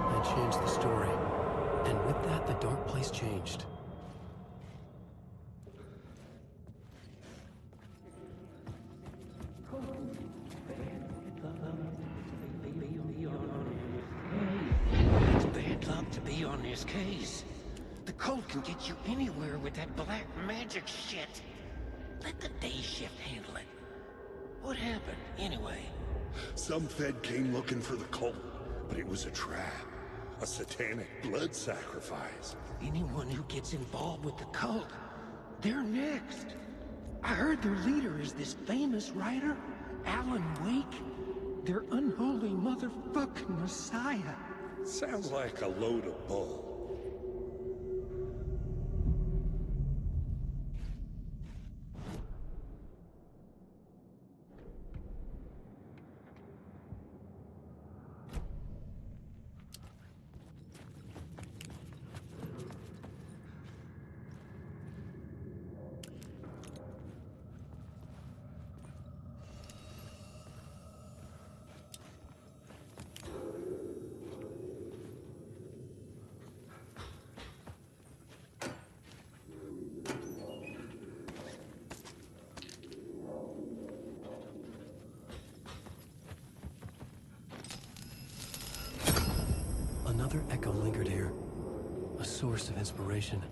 I changed the story, and with that, the dark place changed. On this case. The cult can get you anywhere with that black magic shit. Let the day shift handle it. What happened, anyway? Some Fed came looking for the cult, but it was a trap. A satanic blood sacrifice. Anyone who gets involved with the cult, they're next. I heard their leader is this famous writer, Alan Wake. Their unholy motherfucking messiah. Sounds like a load of bull. Another echo lingered here, a source of inspiration.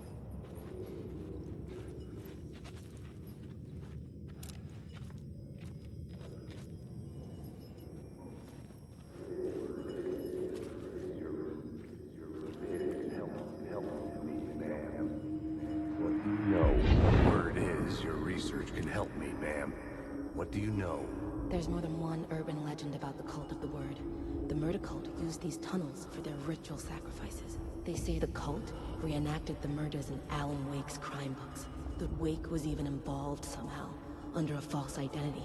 What do you know? There's more than one urban legend about the cult of the Word. The murder cult used these tunnels for their ritual sacrifices. They say the cult reenacted the murders in Alan Wake's crime books. The Wake was even involved somehow, under a false identity.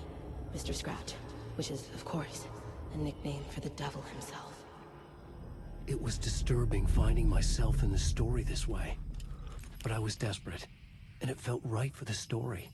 Mr. Scratch, which is, of course, a nickname for the devil himself. It was disturbing finding myself in the story this way. But I was desperate, and it felt right for the story.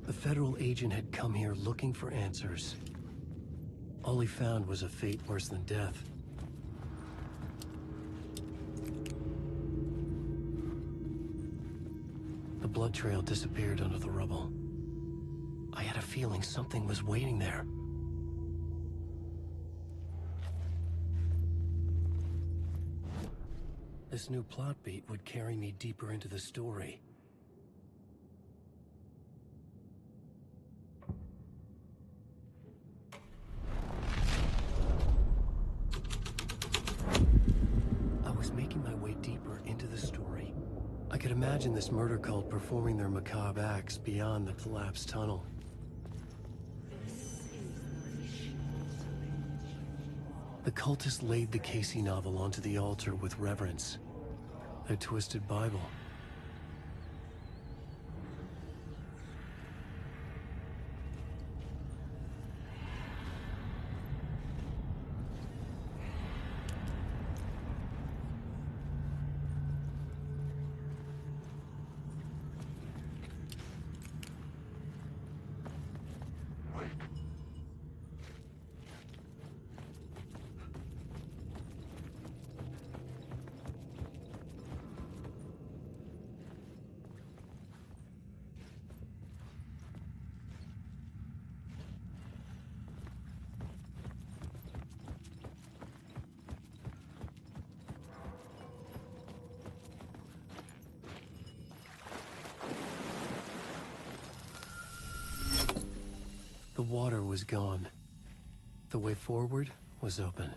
The federal agent had come here looking for answers. All he found was a fate worse than death. The blood trail disappeared under the rubble. I had a feeling something was waiting there. This new plot beat would carry me deeper into the story. I could imagine this murder cult performing their macabre acts beyond the collapsed tunnel. The cultists laid the Casey novel onto the altar with reverence. Their twisted Bible. The water was gone. The way forward was open.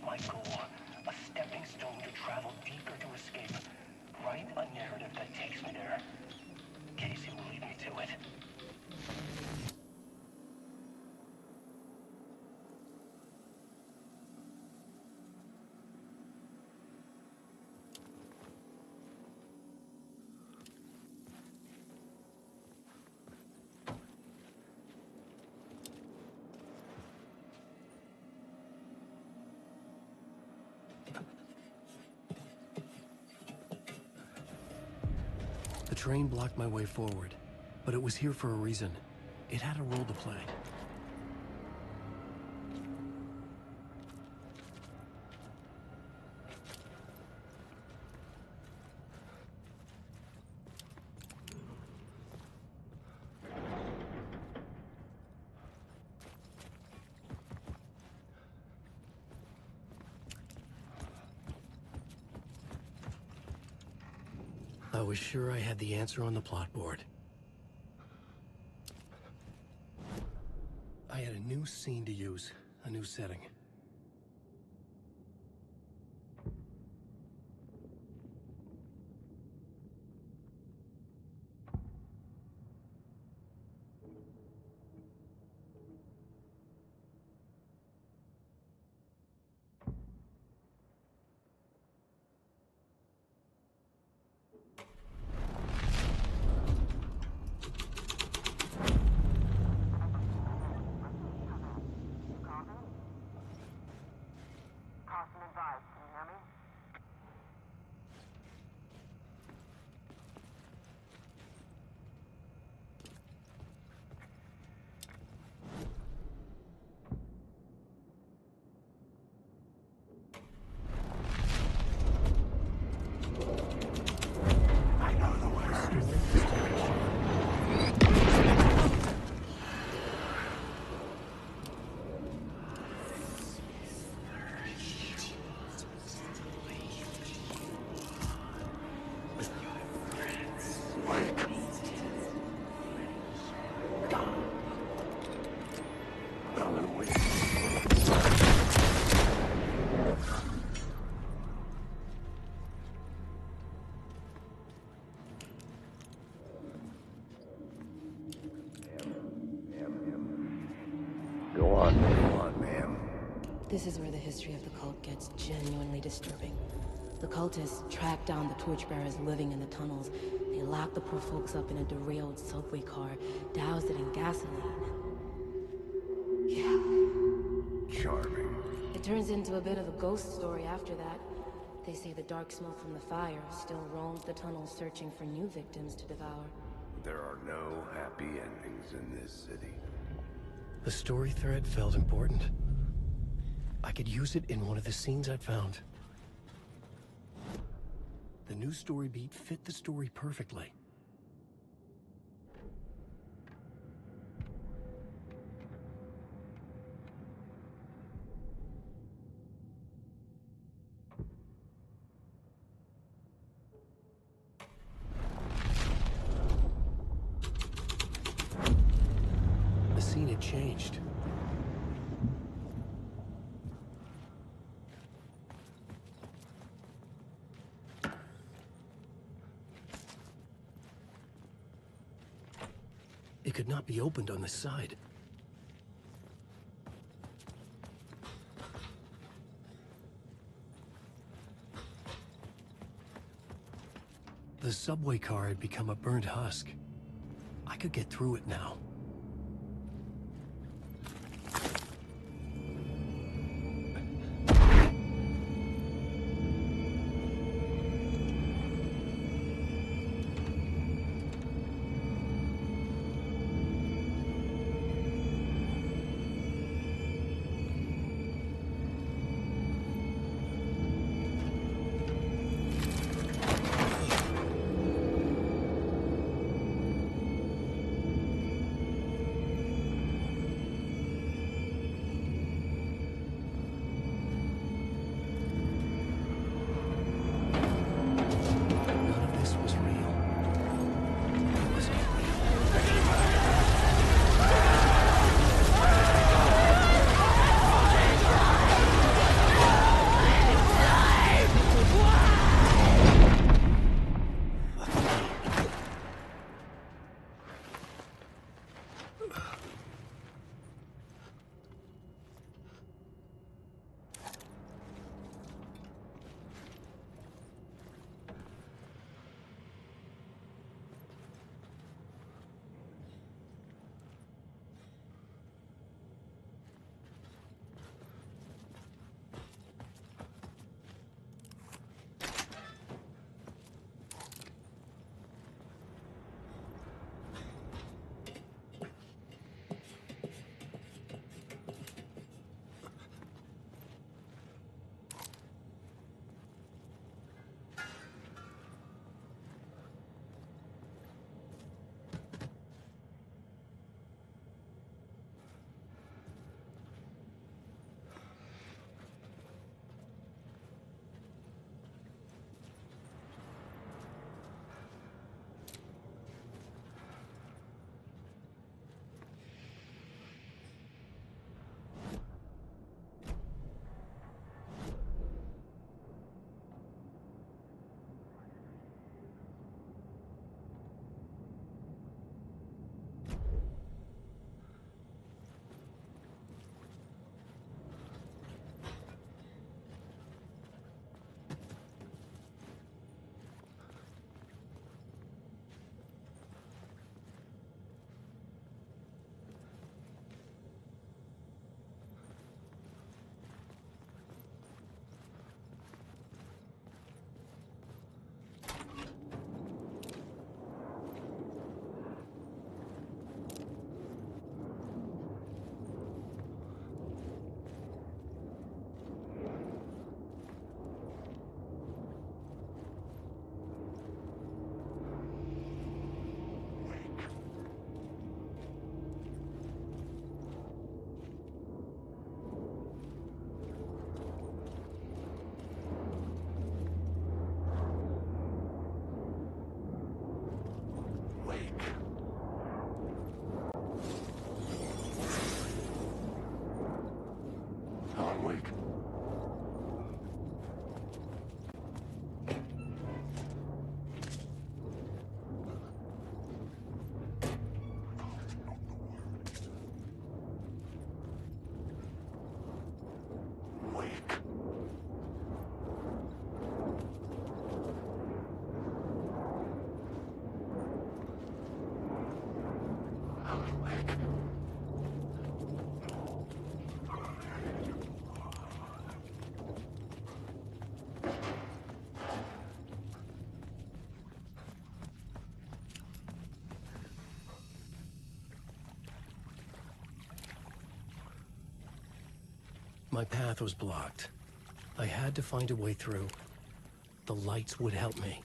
That's my goal. A stepping stone to travel deeper to escape. Write a narrative that takes me there. Casey will lead me to it. The train blocked my way forward, but it was here for a reason. It had a role to play. I was sure I had the answer on the plot board. I had a new scene to use, a new setting. Go on, ma'am. This is where the history of the cult gets genuinely disturbing. The cultists tracked down the torchbearers living in the tunnels. They locked the poor folks up in a derailed subway car, doused it in gasoline. Yeah. Charming. It turns into a bit of a ghost story after that. They say the dark smoke from the fire still roams the tunnels searching for new victims to devour. There are no happy endings in this city. The story thread felt important. I could use it in one of the scenes I'd found. The new story beat fit the story perfectly. The scene had changed. It could not be opened on this side. The subway car had become a burnt husk. I could get through it now. Wake. My path was blocked. I had to find a way through. The lights would help me.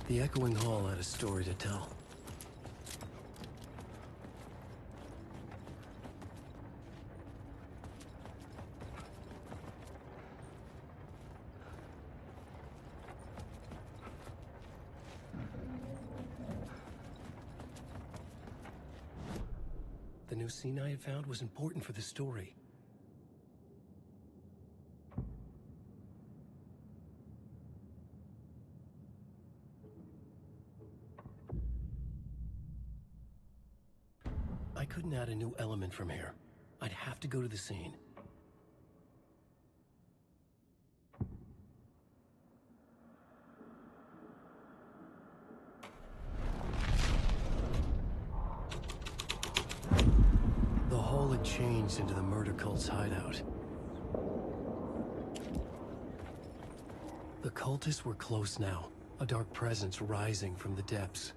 The echoing hall had a story to tell. The new scene I had found was important for the story. I couldn't add a new element from here. I'd have to go to the scene. The hole had changed into the murder cult's hideout. The cultists were close now, a dark presence rising from the depths.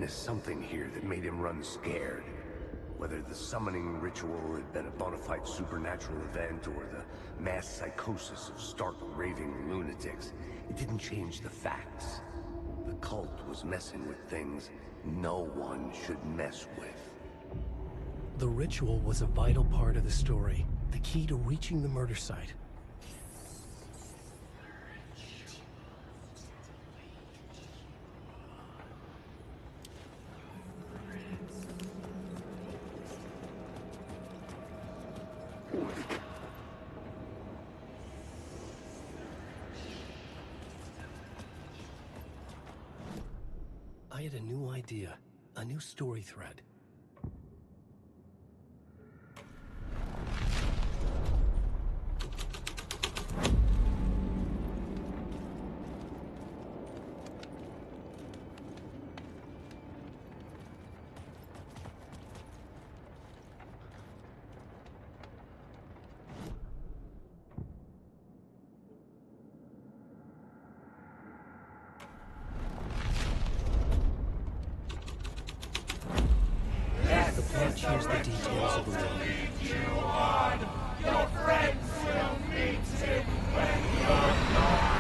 Something here that made him run scared. Whether the summoning ritual had been a bona fide supernatural event or the mass psychosis of stark raving lunatics, it didn't change the facts. The cult was messing with things no one should mess with. The ritual was a vital part of the story, the key to reaching the murder site. I had a new idea, a new story thread. Change the details of the world. Your friends will meet him when you're gone.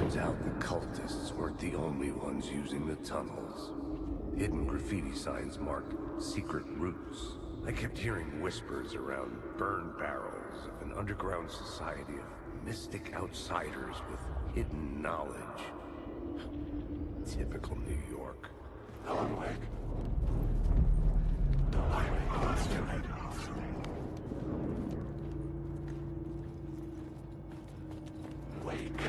Turns out the cultists weren't the only ones using the tunnels. Hidden graffiti signs marked secret routes. I kept hearing whispers around burn barrels of an underground society of mystic outsiders with hidden knowledge. Typical New York. Alan Wake. The highway goes to it. Wake.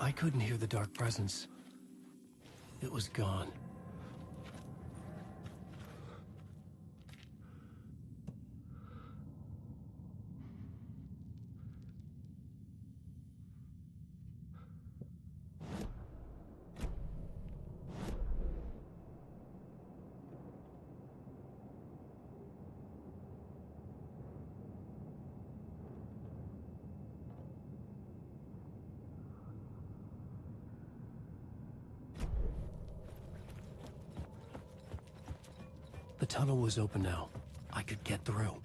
I couldn't hear the dark presence. It was gone. The tunnel was open now. I could get through.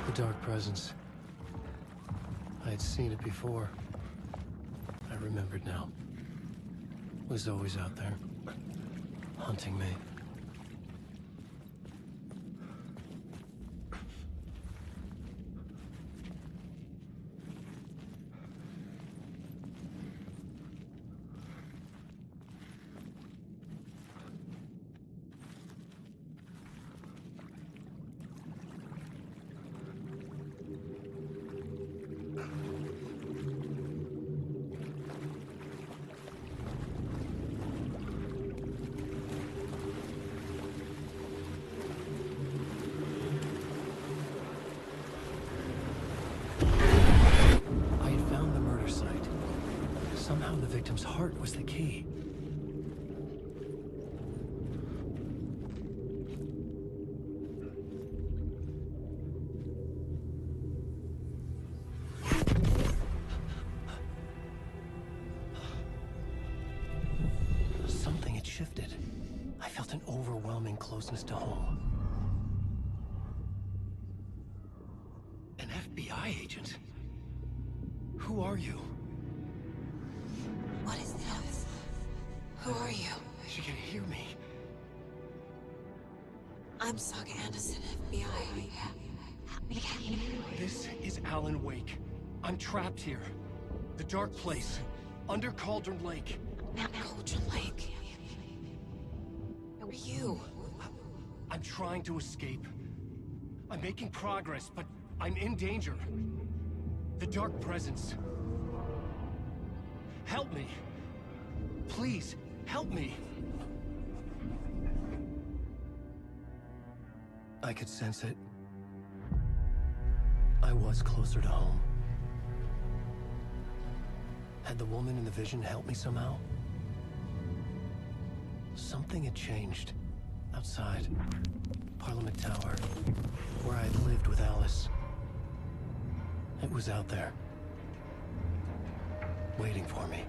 The dark presence. I had seen it before. I remembered now. It was always out there, hunting me. Somehow the victim's heart was the key. Something had shifted. I felt an overwhelming closeness to home. An FBI agent? Who are you? What is this? Who are you? She can hear me. I'm Saga Anderson, FBI. This is Alan Wake. I'm trapped here. The dark place. Under Cauldron Lake. Cauldron Lake. Who are you? I'm trying to escape. I'm making progress, but I'm in danger. The dark presence. Help me. Please, help me. I could sense it. I was closer to home. Had the woman in the vision helped me somehow? Something had changed. Outside. Parliament Tower. Where I had lived with Alice. It was out there. Waiting for me.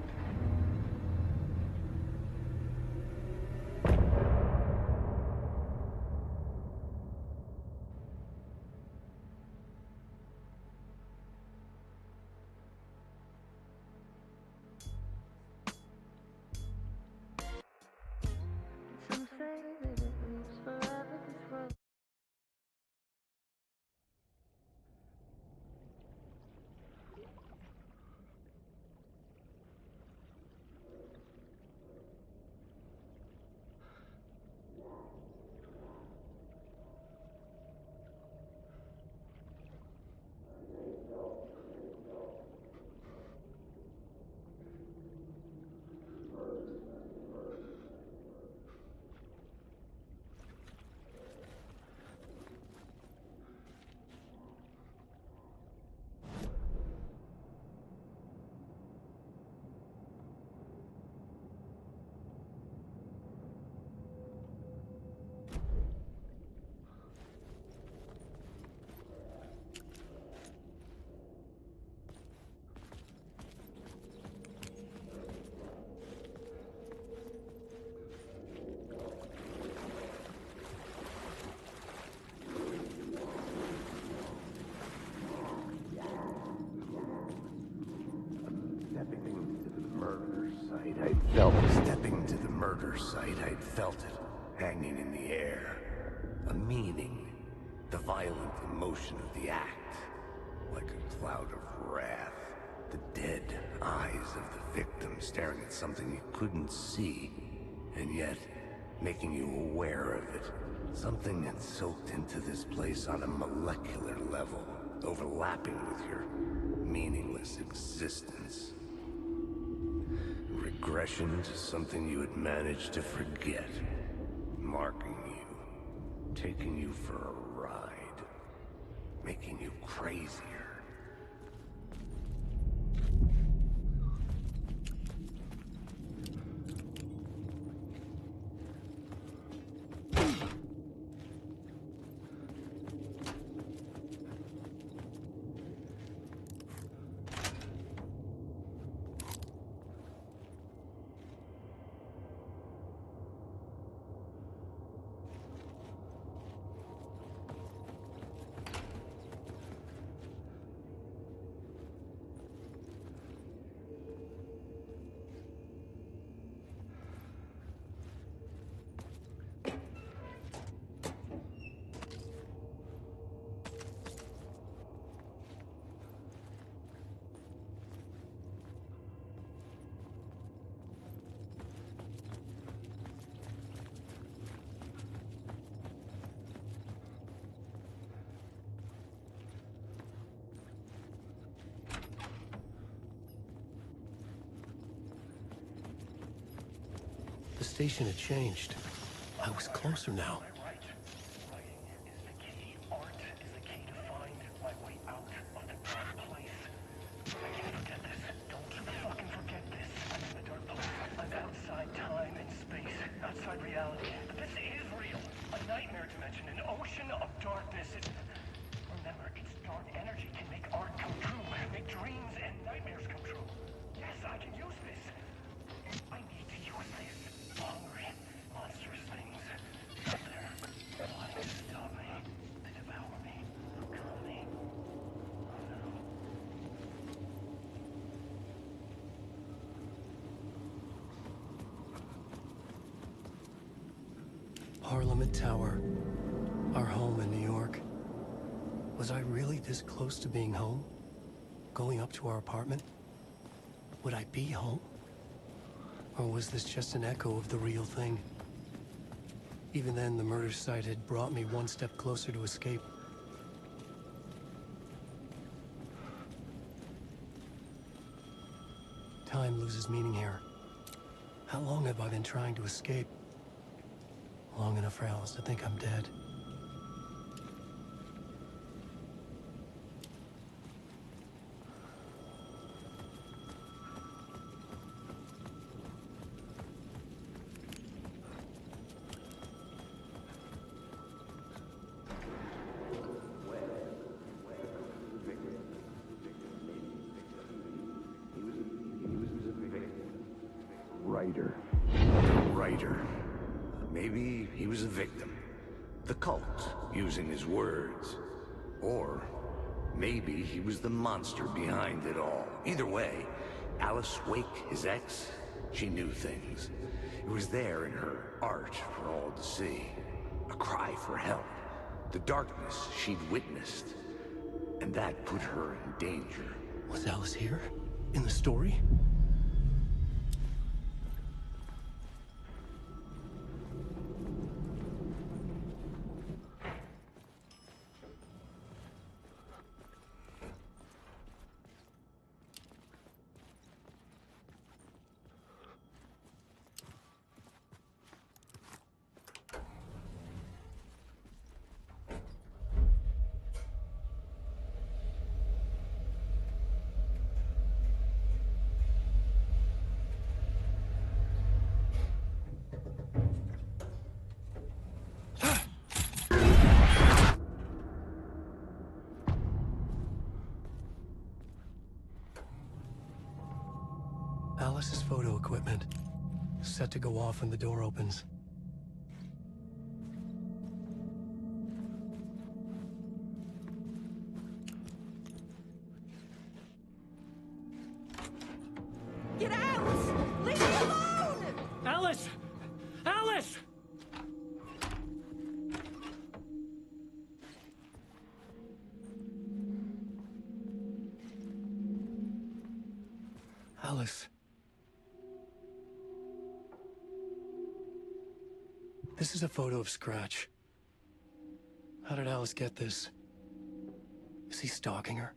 felt stepping to the murder site. I'd felt it hanging in the air. A meaning. The violent emotion of the act. Like a cloud of wrath. The dead eyes of the victim staring at something you couldn't see. And yet, making you aware of it. Something had soaked into this place on a molecular level. Overlapping with your meaningless existence. Regression to something you had managed to forget. Marking you. Taking you for a ride. Making you crazier. The station had changed. I was closer now. Parliament Tower, our home in New York. Was I really this close to being home? Going up to our apartment? Would I be home? Or was this just an echo of the real thing? Even then, the murder site had brought me one step closer to escape. Time loses meaning here. How long have I been trying to escape? Long enough for Alice to think I'm dead. Writer. Maybe he was a victim. The cult, using his words. Or maybe he was the monster behind it all. Either way, Alice Wake, his ex, she knew things. It was there in her art for all to see. A cry for help. The darkness she'd witnessed. And that put her in danger. Was Alice here? In the story? Alice's photo equipment. Set to go off when the door opens. Get out! Leave me alone! Alice. This is a photo of Scratch. How did Alice get this? Is he stalking her?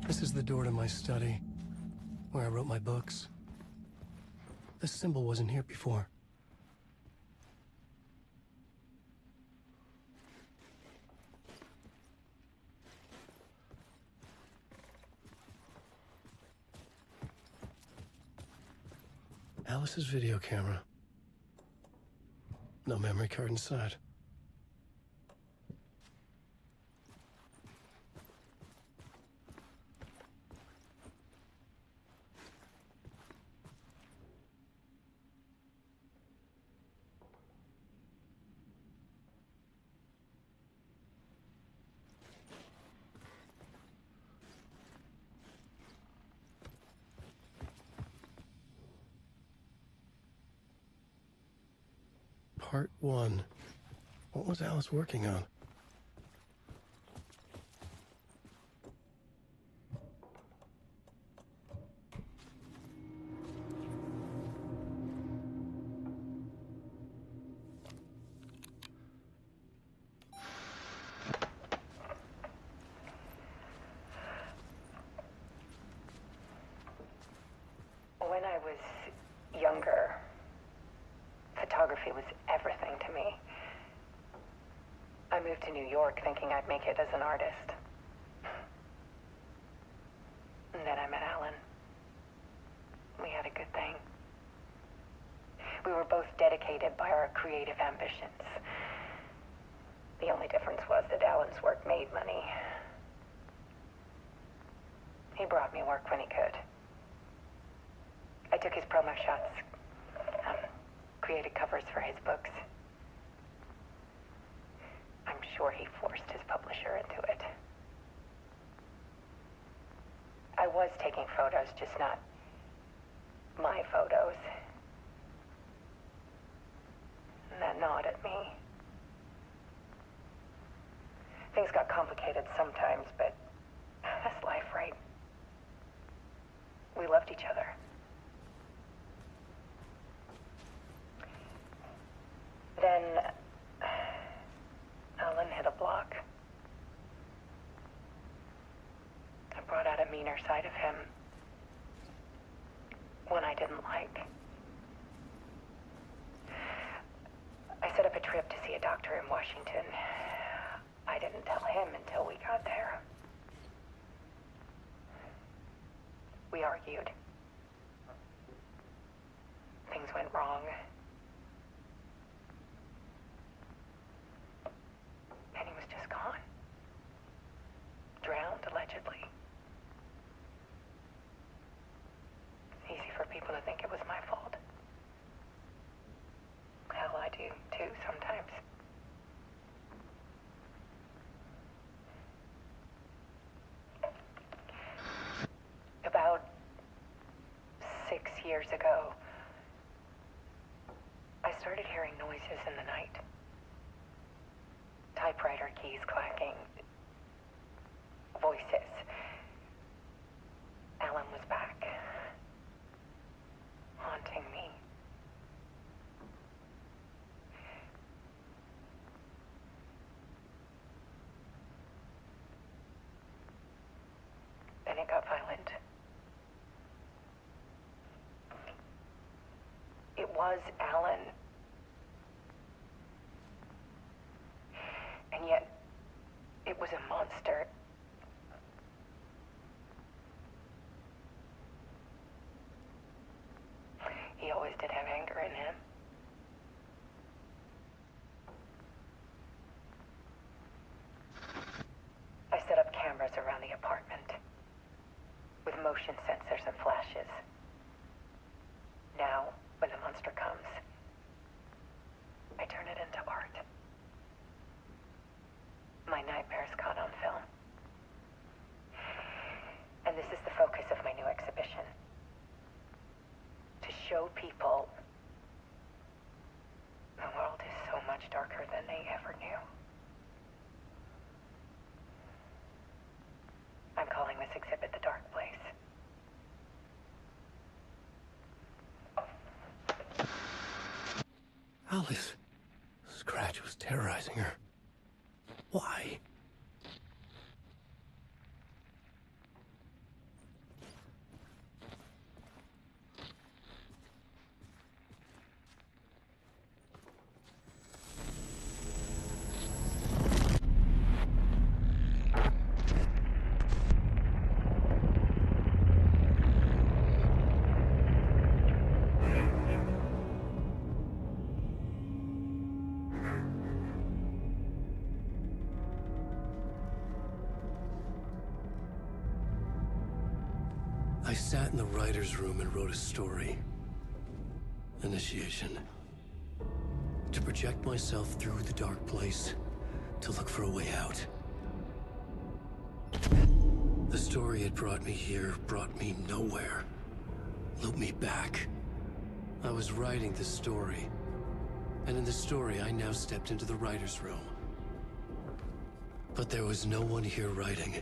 This is the door to my study, where I wrote my books. This symbol wasn't here before. Alice's video camera. No memory card inside. Part 1. What was Alice working on? When I was younger, photography was everything to me. I moved to New York thinking I'd make it as an artist. And then I met Alan. We had a good thing. We were both dedicated by our creative ambitions. The only difference was that Alan's work made money. He brought me work when he could. I took his promo shots, created covers for his books. I'm sure he forced his publisher into it. I was taking photos, just not my photos. And that gnawed at me. Things got complicated sometimes, but that's life, right? We loved each other. Then Alan hit a block. I brought out a meaner side of him. One I didn't like. I set up a trip to see a doctor in Washington. I didn't tell him until we got there. We argued. Things went wrong. And he was just gone. Drowned, allegedly. It's easy for people to think it was my fault. Hell, I do, too, sometimes. About 6 years ago, I started hearing noises in the night. Typewriter keys clacking. Voices. Alan was back. Haunting me. Then it got violent. It was Alan. And yet, it was a monster. He always did have anger in him. I set up cameras around the apartment with motion sensors and flashes. Now, when the monster comes, I turn it into art. My nightmares caught on film. And this is the focus of my new exhibition. To show people the world is so much darker than Alice. Scratch was terrorizing her. Why? I sat in the writer's room and wrote a story. Initiation. To project myself through the dark place, to look for a way out. The story had brought me here, brought me nowhere. Looped me back. I was writing the story. And in the story, I now stepped into the writer's room. But there was no one here writing.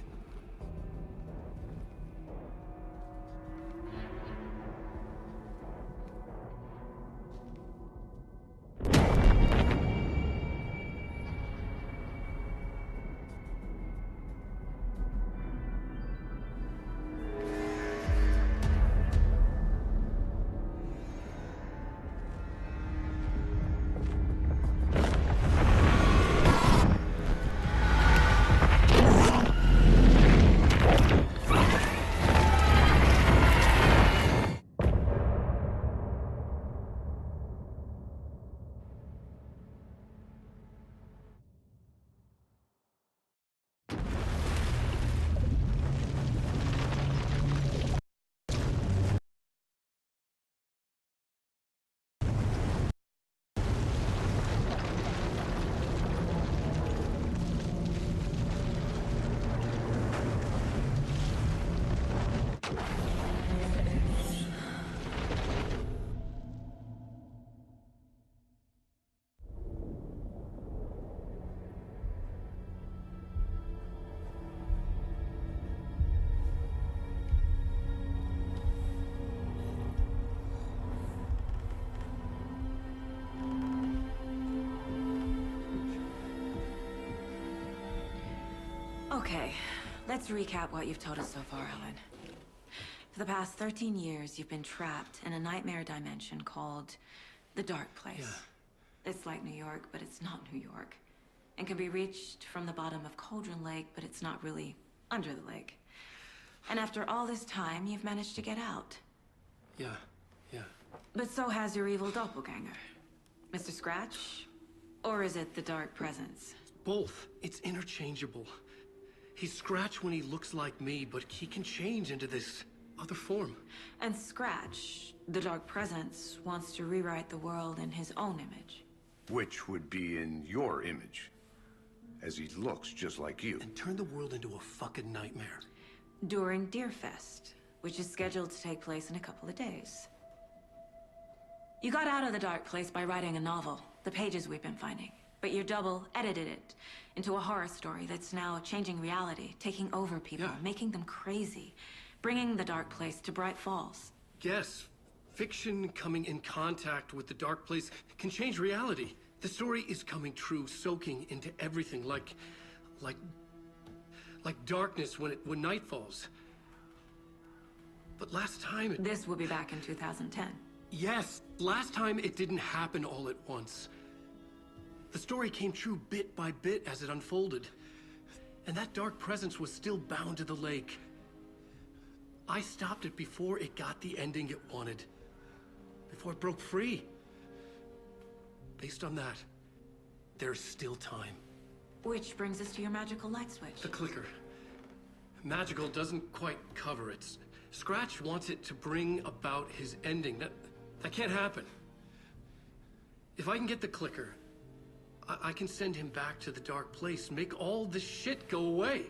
Okay, let's recap what you've told us so far, Alan. For the past 13 years, you've been trapped in a nightmare dimension called the Dark Place. Yeah. It's like New York, but it's not New York. And can be reached from the bottom of Cauldron Lake, but it's not really under the lake. And after all this time, you've managed to get out. Yeah. But so has your evil doppelganger. Mr. Scratch? Or is it the Dark Presence? Both. It's interchangeable. He's Scratch when he looks like me, but he can change into this other form. And Scratch, the Dark Presence, wants to rewrite the world in his own image. Which would be in your image, as he looks just like you. And turn the world into a fucking nightmare. During Deerfest, which is scheduled to take place in a couple of days. You got out of the Dark Place by writing a novel, the pages we've been finding. But your double edited it into a horror story that's now changing reality, taking over people, making them crazy, bringing the Dark Place to Bright Falls. Yes, fiction coming in contact with the Dark Place can change reality. The story is coming true, soaking into everything, like darkness when night falls. But last time This will be back in 2010. Yes, last time it didn't happen all at once. The story came true bit by bit as it unfolded. And that dark presence was still bound to the lake. I stopped it before it got the ending it wanted. Before it broke free. Based on that, there's still time. Which brings us to your magical light switch. The clicker. Magical doesn't quite cover it. Scratch wants it to bring about his ending. That can't happen. If I can get the clicker, I can send him back to the Dark Place, make all this shit go away.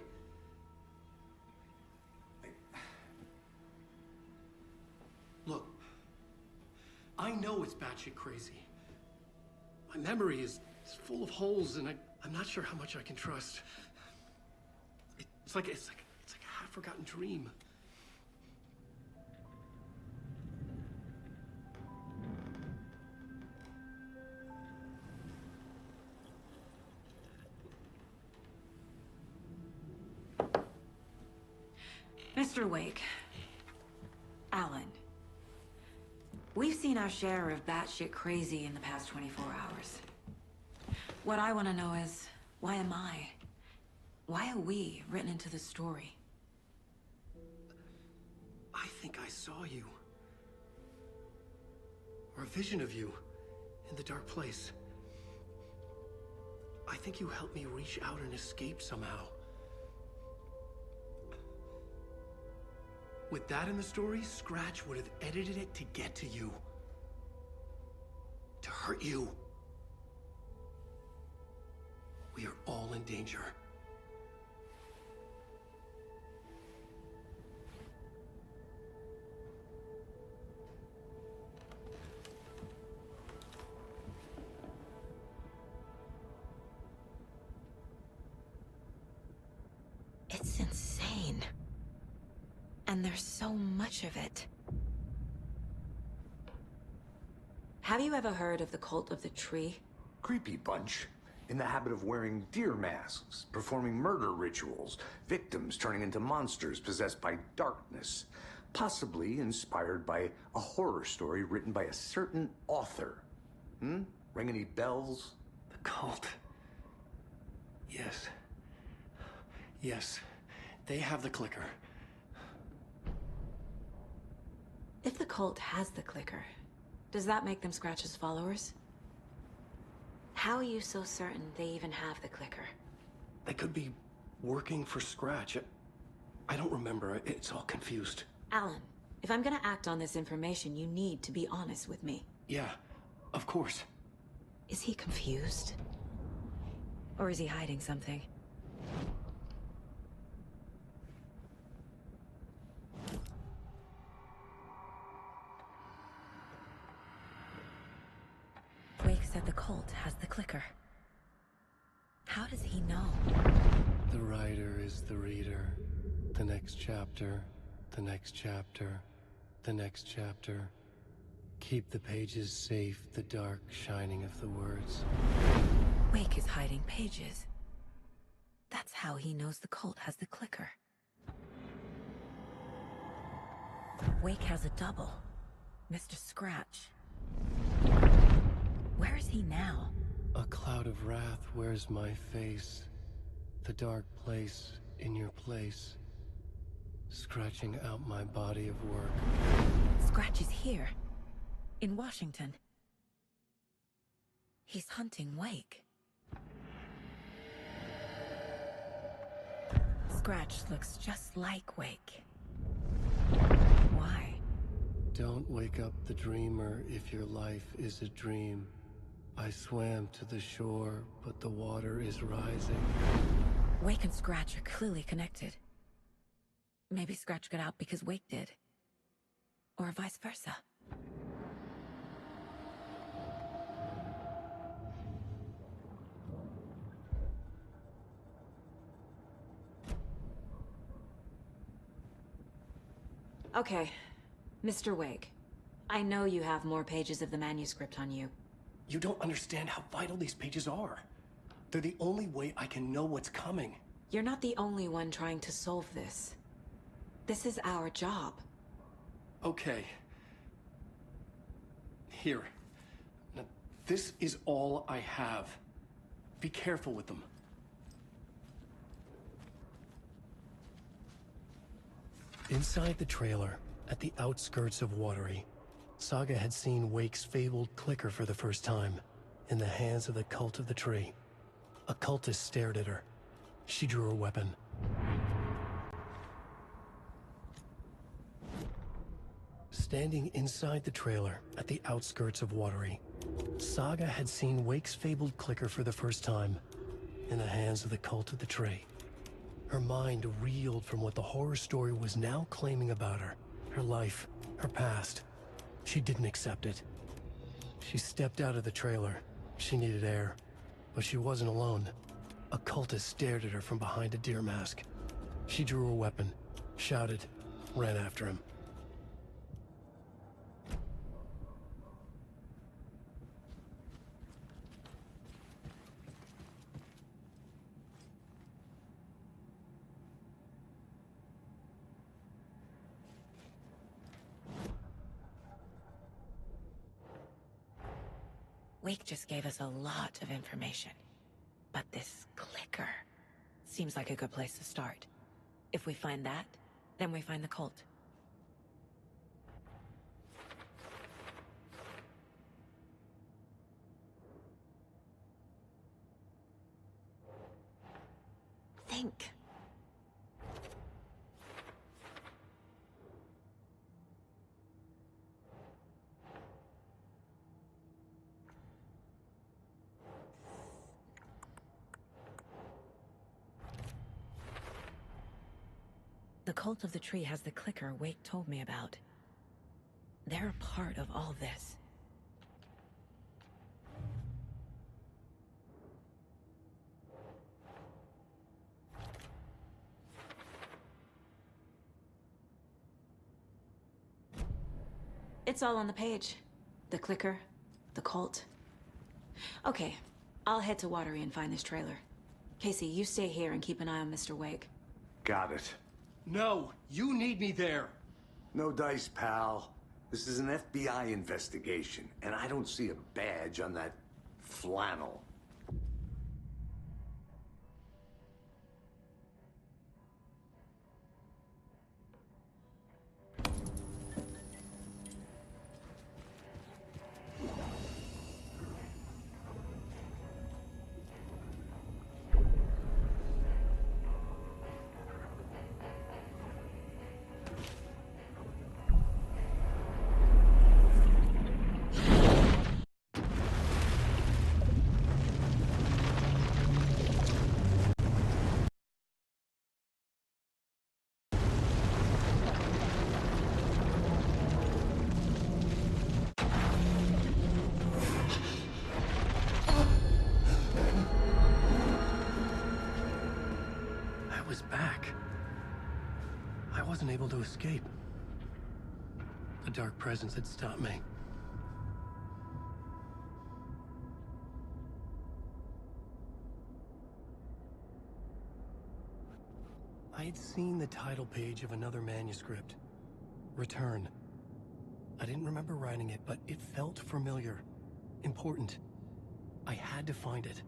Look, I know it's batshit crazy. My memory is full of holes, and I'm not sure how much I can trust. It's like a half-forgotten dream. Mr. Wake. Alan. We've seen our share of batshit crazy in the past 24 hours. What I want to know is, why am I? Why are we written into the story? I think I saw you. Or a vision of you. In the dark place. I think you helped me reach out and escape somehow. With that in the story, Scratch would have edited it to get to you. To hurt you. We are all in danger. It's insane. And there's so much of it. Have you ever heard of the Cult of the Tree? Creepy bunch. In the habit of wearing deer masks, performing murder rituals, victims turning into monsters possessed by darkness. Possibly inspired by a horror story written by a certain author. Ring any bells? The cult. Yes. Yes. They have the clicker. If the cult has the clicker, does that make them Scratch's followers? How are you so certain they even have the clicker? They could be working for Scratch. I don't remember. It's all confused. Alan, if I'm gonna act on this information, you need to be honest with me. Yeah, of course. Is he confused? Or is he hiding something? Wake said the cult has the clicker. How does he know? The writer is the reader. The next chapter, the next chapter, the next chapter. Keep the pages safe, the dark shining of the words. Wake is hiding pages. That's how he knows the cult has the clicker. Wake has a double. Mr. Scratch. Where is he now? A cloud of wrath wears my face. The dark place in your place. Scratching out my body of work. Scratch is here. In Washington. He's hunting Wake. Scratch looks just like Wake. Why? Don't wake up the dreamer if your life is a dream. I swam to the shore, but the water is rising. Wake and Scratch are clearly connected. Maybe Scratch got out because Wake did. Or vice versa. Okay, Mr. Wake. I know you have more pages of the manuscript on you. You don't understand how vital these pages are. They're the only way I can know what's coming. You're not the only one trying to solve this. This is our job. Okay. Here. Now, this is all I have. Be careful with them. Inside the trailer, at the outskirts of Watery, Saga had seen Wake's fabled clicker for the first time, in the hands of the Cult of the Tree. A cultist stared at her. She drew her weapon. Standing inside the trailer, at the outskirts of Watery, Saga had seen Wake's fabled clicker for the first time, in the hands of the Cult of the Tree. Her mind reeled from what the horror story was now claiming about her. Her life, her past. She didn't accept it. She stepped out of the trailer. She needed air. But she wasn't alone. A cultist stared at her from behind a deer mask. She drew her weapon, shouted, ran after him. Wake just gave us a lot of information. But this clicker seems like a good place to start. If we find that, then we find the cult. Think. The cult of the tree has the clicker Wake told me about. They're a part of all this. It's all on the page. The clicker, the cult. Okay, I'll head to Watery and find this trailer. Casey, you stay here and keep an eye on Mr. Wake. Got it. No, you need me there. No dice, pal. This is an FBI investigation, and I don't see a badge on that flannel. I wasn't able to escape. A dark presence had stopped me. I had seen the title page of another manuscript. Return. I didn't remember writing it, but it felt familiar. Important. I had to find it.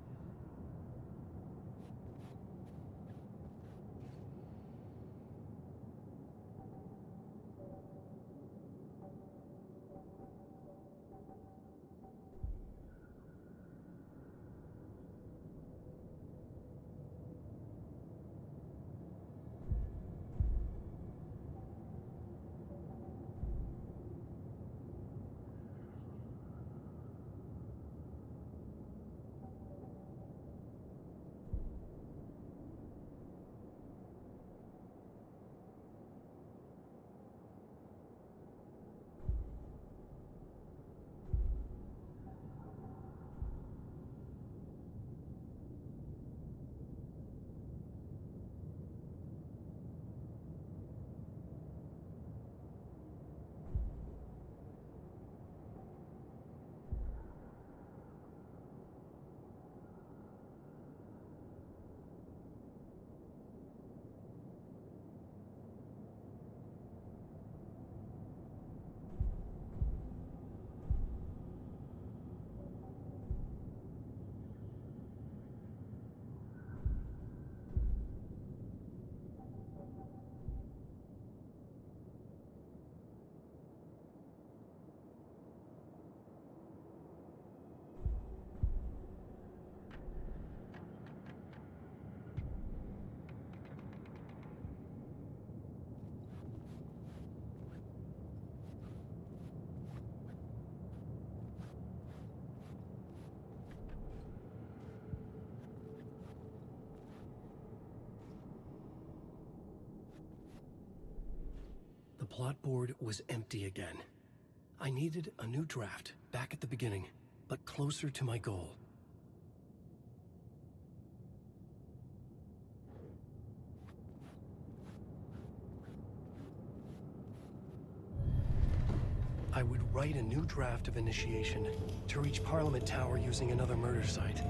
The plot board was empty again. I needed a new draft, back at the beginning, but closer to my goal. I would write a new draft of initiation to reach Parliament Tower using another murder site.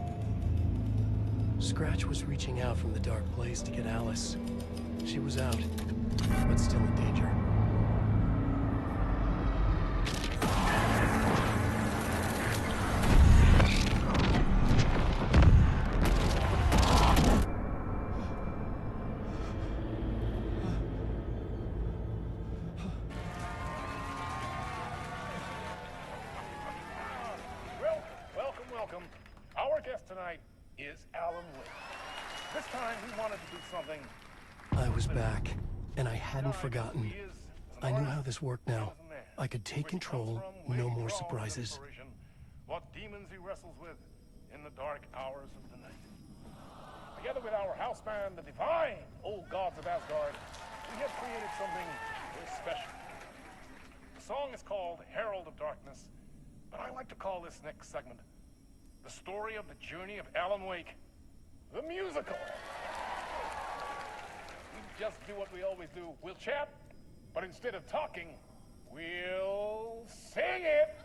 Scratch was reaching out from the dark place to get Alice. She was out, but still in danger. guest tonight is Alan Wake. This time, we wanted to do something... I was back, and I hadn't forgotten. I knew how this worked now. I could take control, no more surprises. What demons he wrestles with in the dark hours of the night. Together with our house band, the divine old gods of Asgard, we have created something very special. The song is called Herald of Darkness, but I like to call this next segment the story of the journey of Alan Wake, the musical. We just do what we always do. We'll chat, but instead of talking, we'll sing it.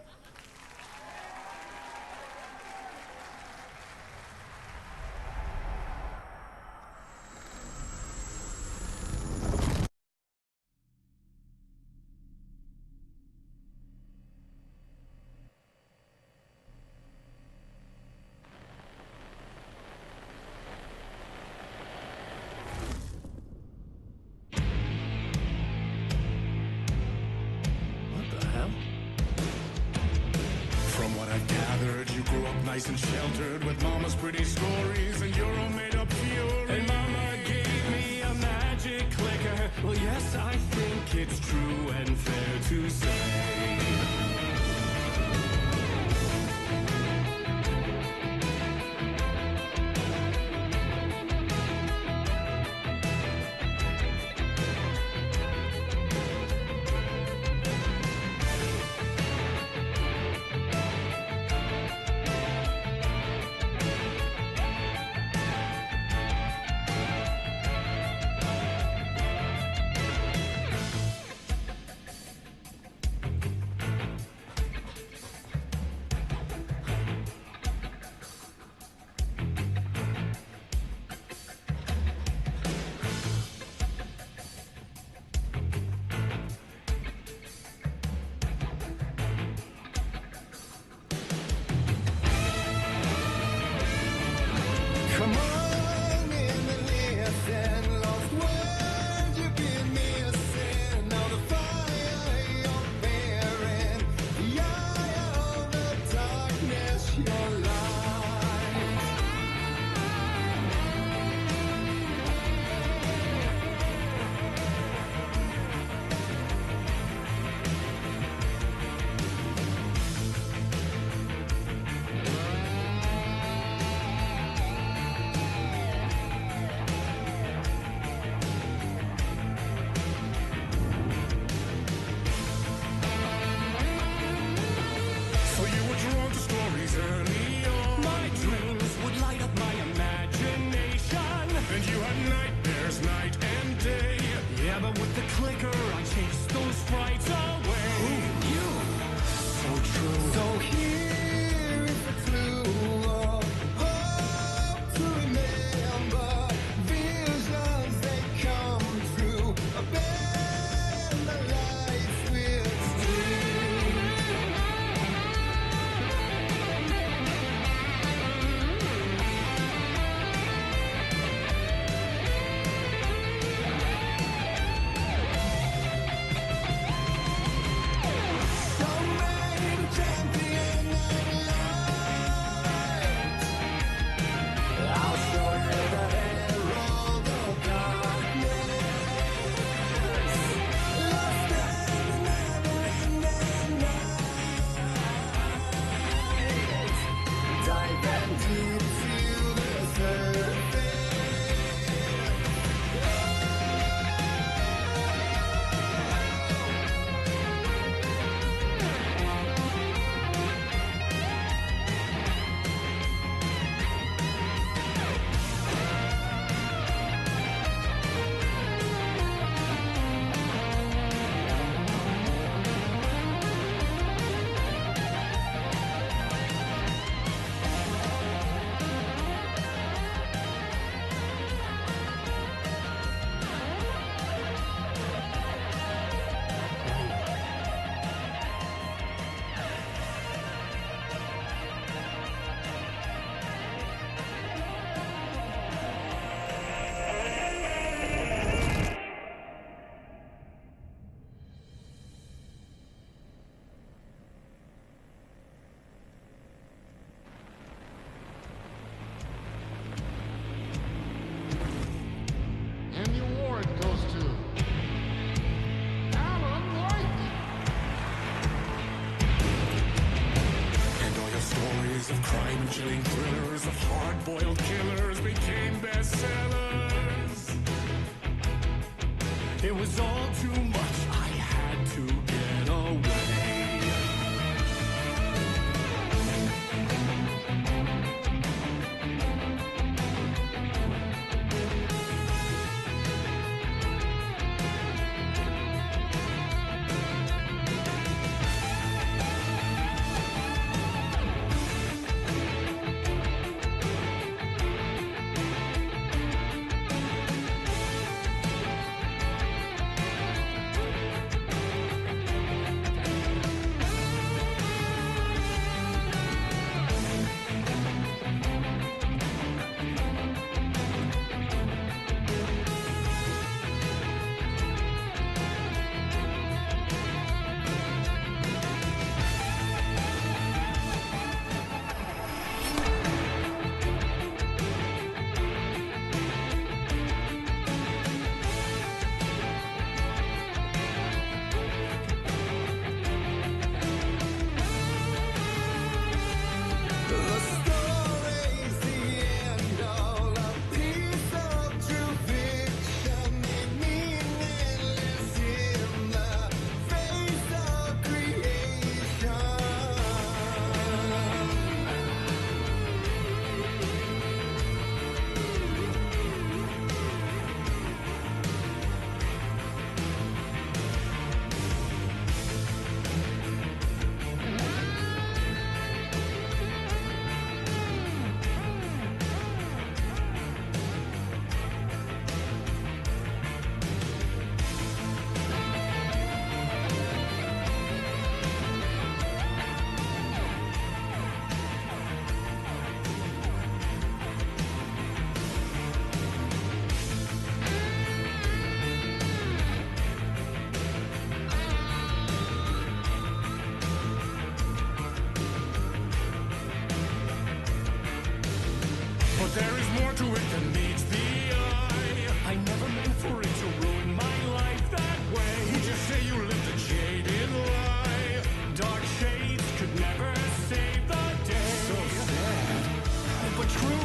Nice and sheltered with mama's pretty stories and your own made up fury. And mama gave me a magic clicker. Well, yes, I think it's true and fair to say. thrilling thrillers of hard-boiled killers became bestsellers. It was all too much, I had to get away. But there is more to it than meets the eye. I never meant for it to ruin my life that way. You just say you lived a jaded lie. Dark shades could never save the day. So sad, but true.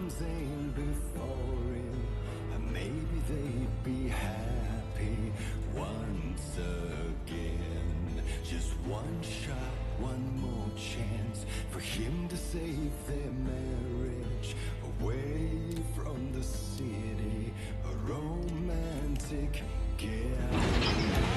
arms ain't before him, and maybe they'd be happy once again. Just one shot, one more chance for him to save their marriage, away from the city, a romantic getaway.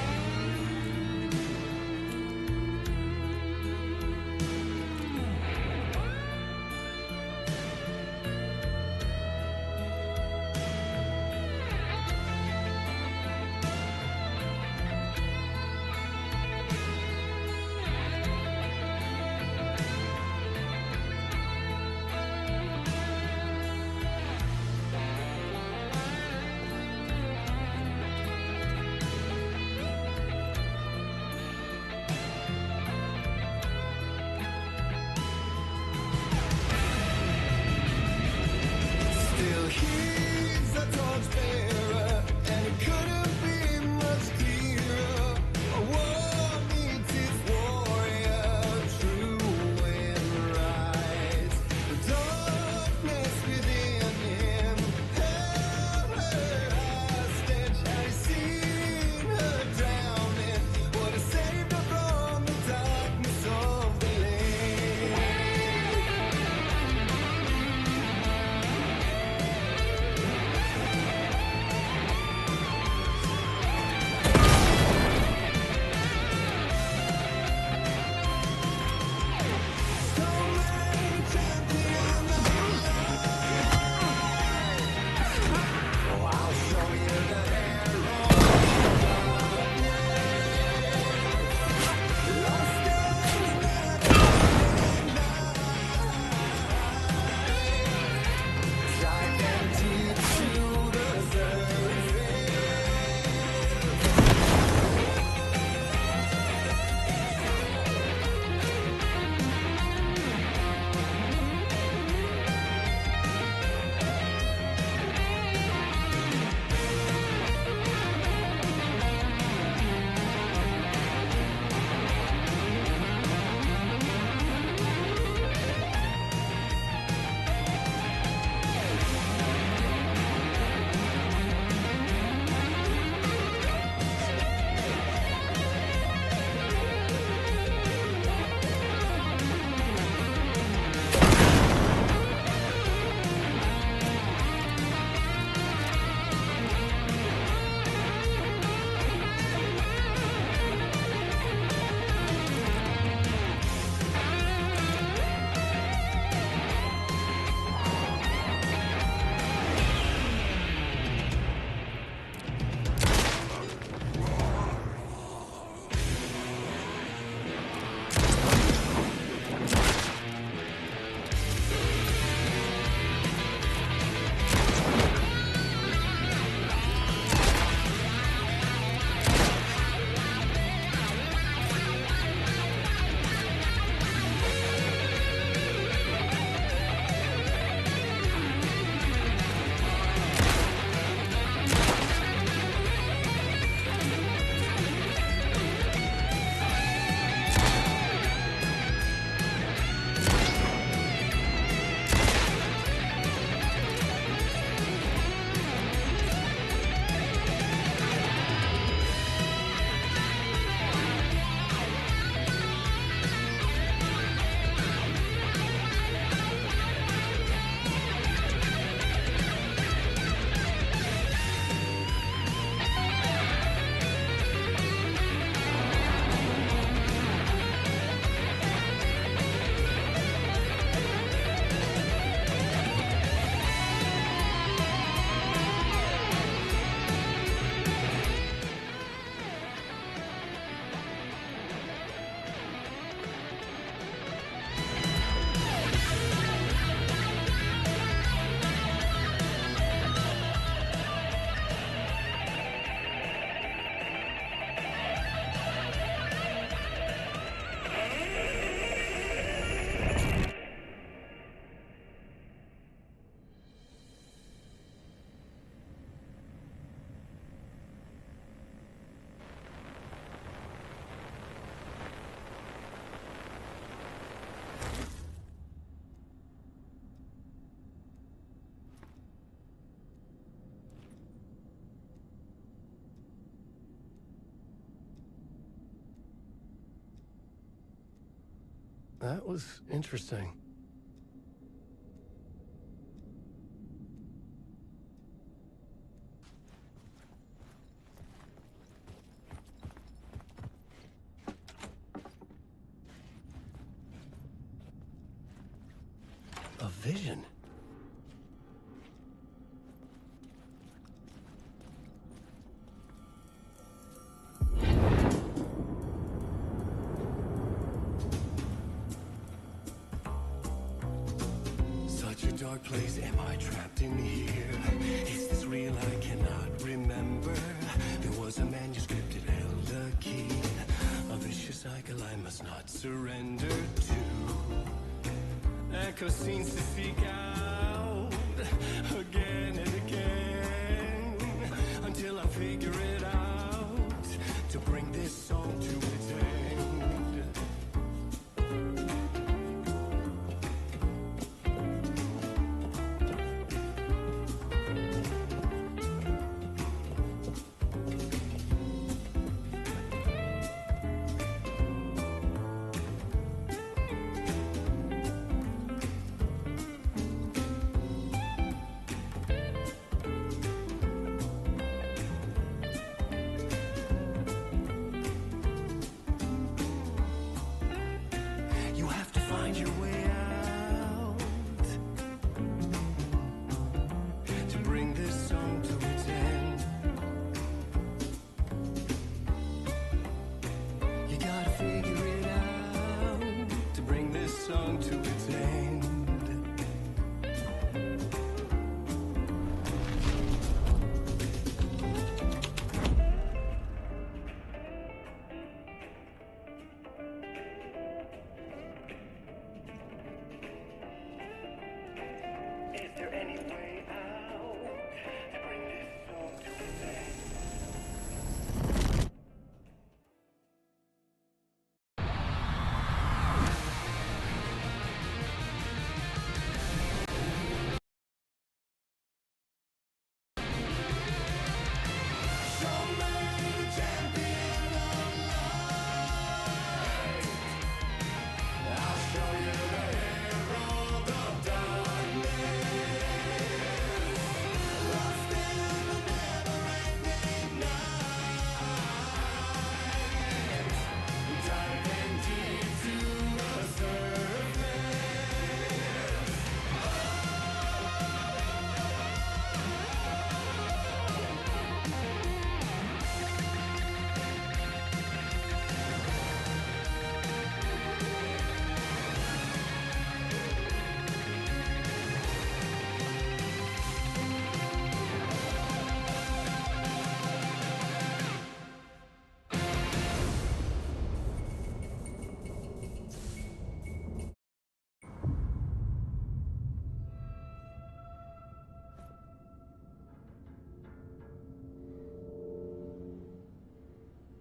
That was interesting. A vision. Such a dark place, am I trapped in here? Is this real? I cannot remember. There was a manuscript, it held a key. A vicious cycle I must not surrender to. Echo scenes to seek out again and again until I figure it out to bring this song to its end.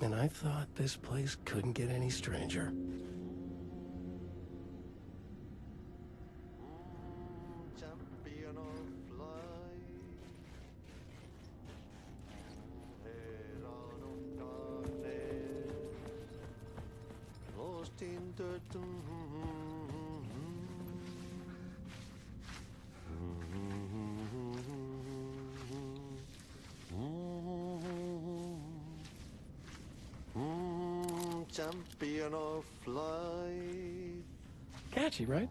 And I thought this place couldn't get any stranger. Champion of light, herald of darkness, lost in the champion of light. Catchy, right?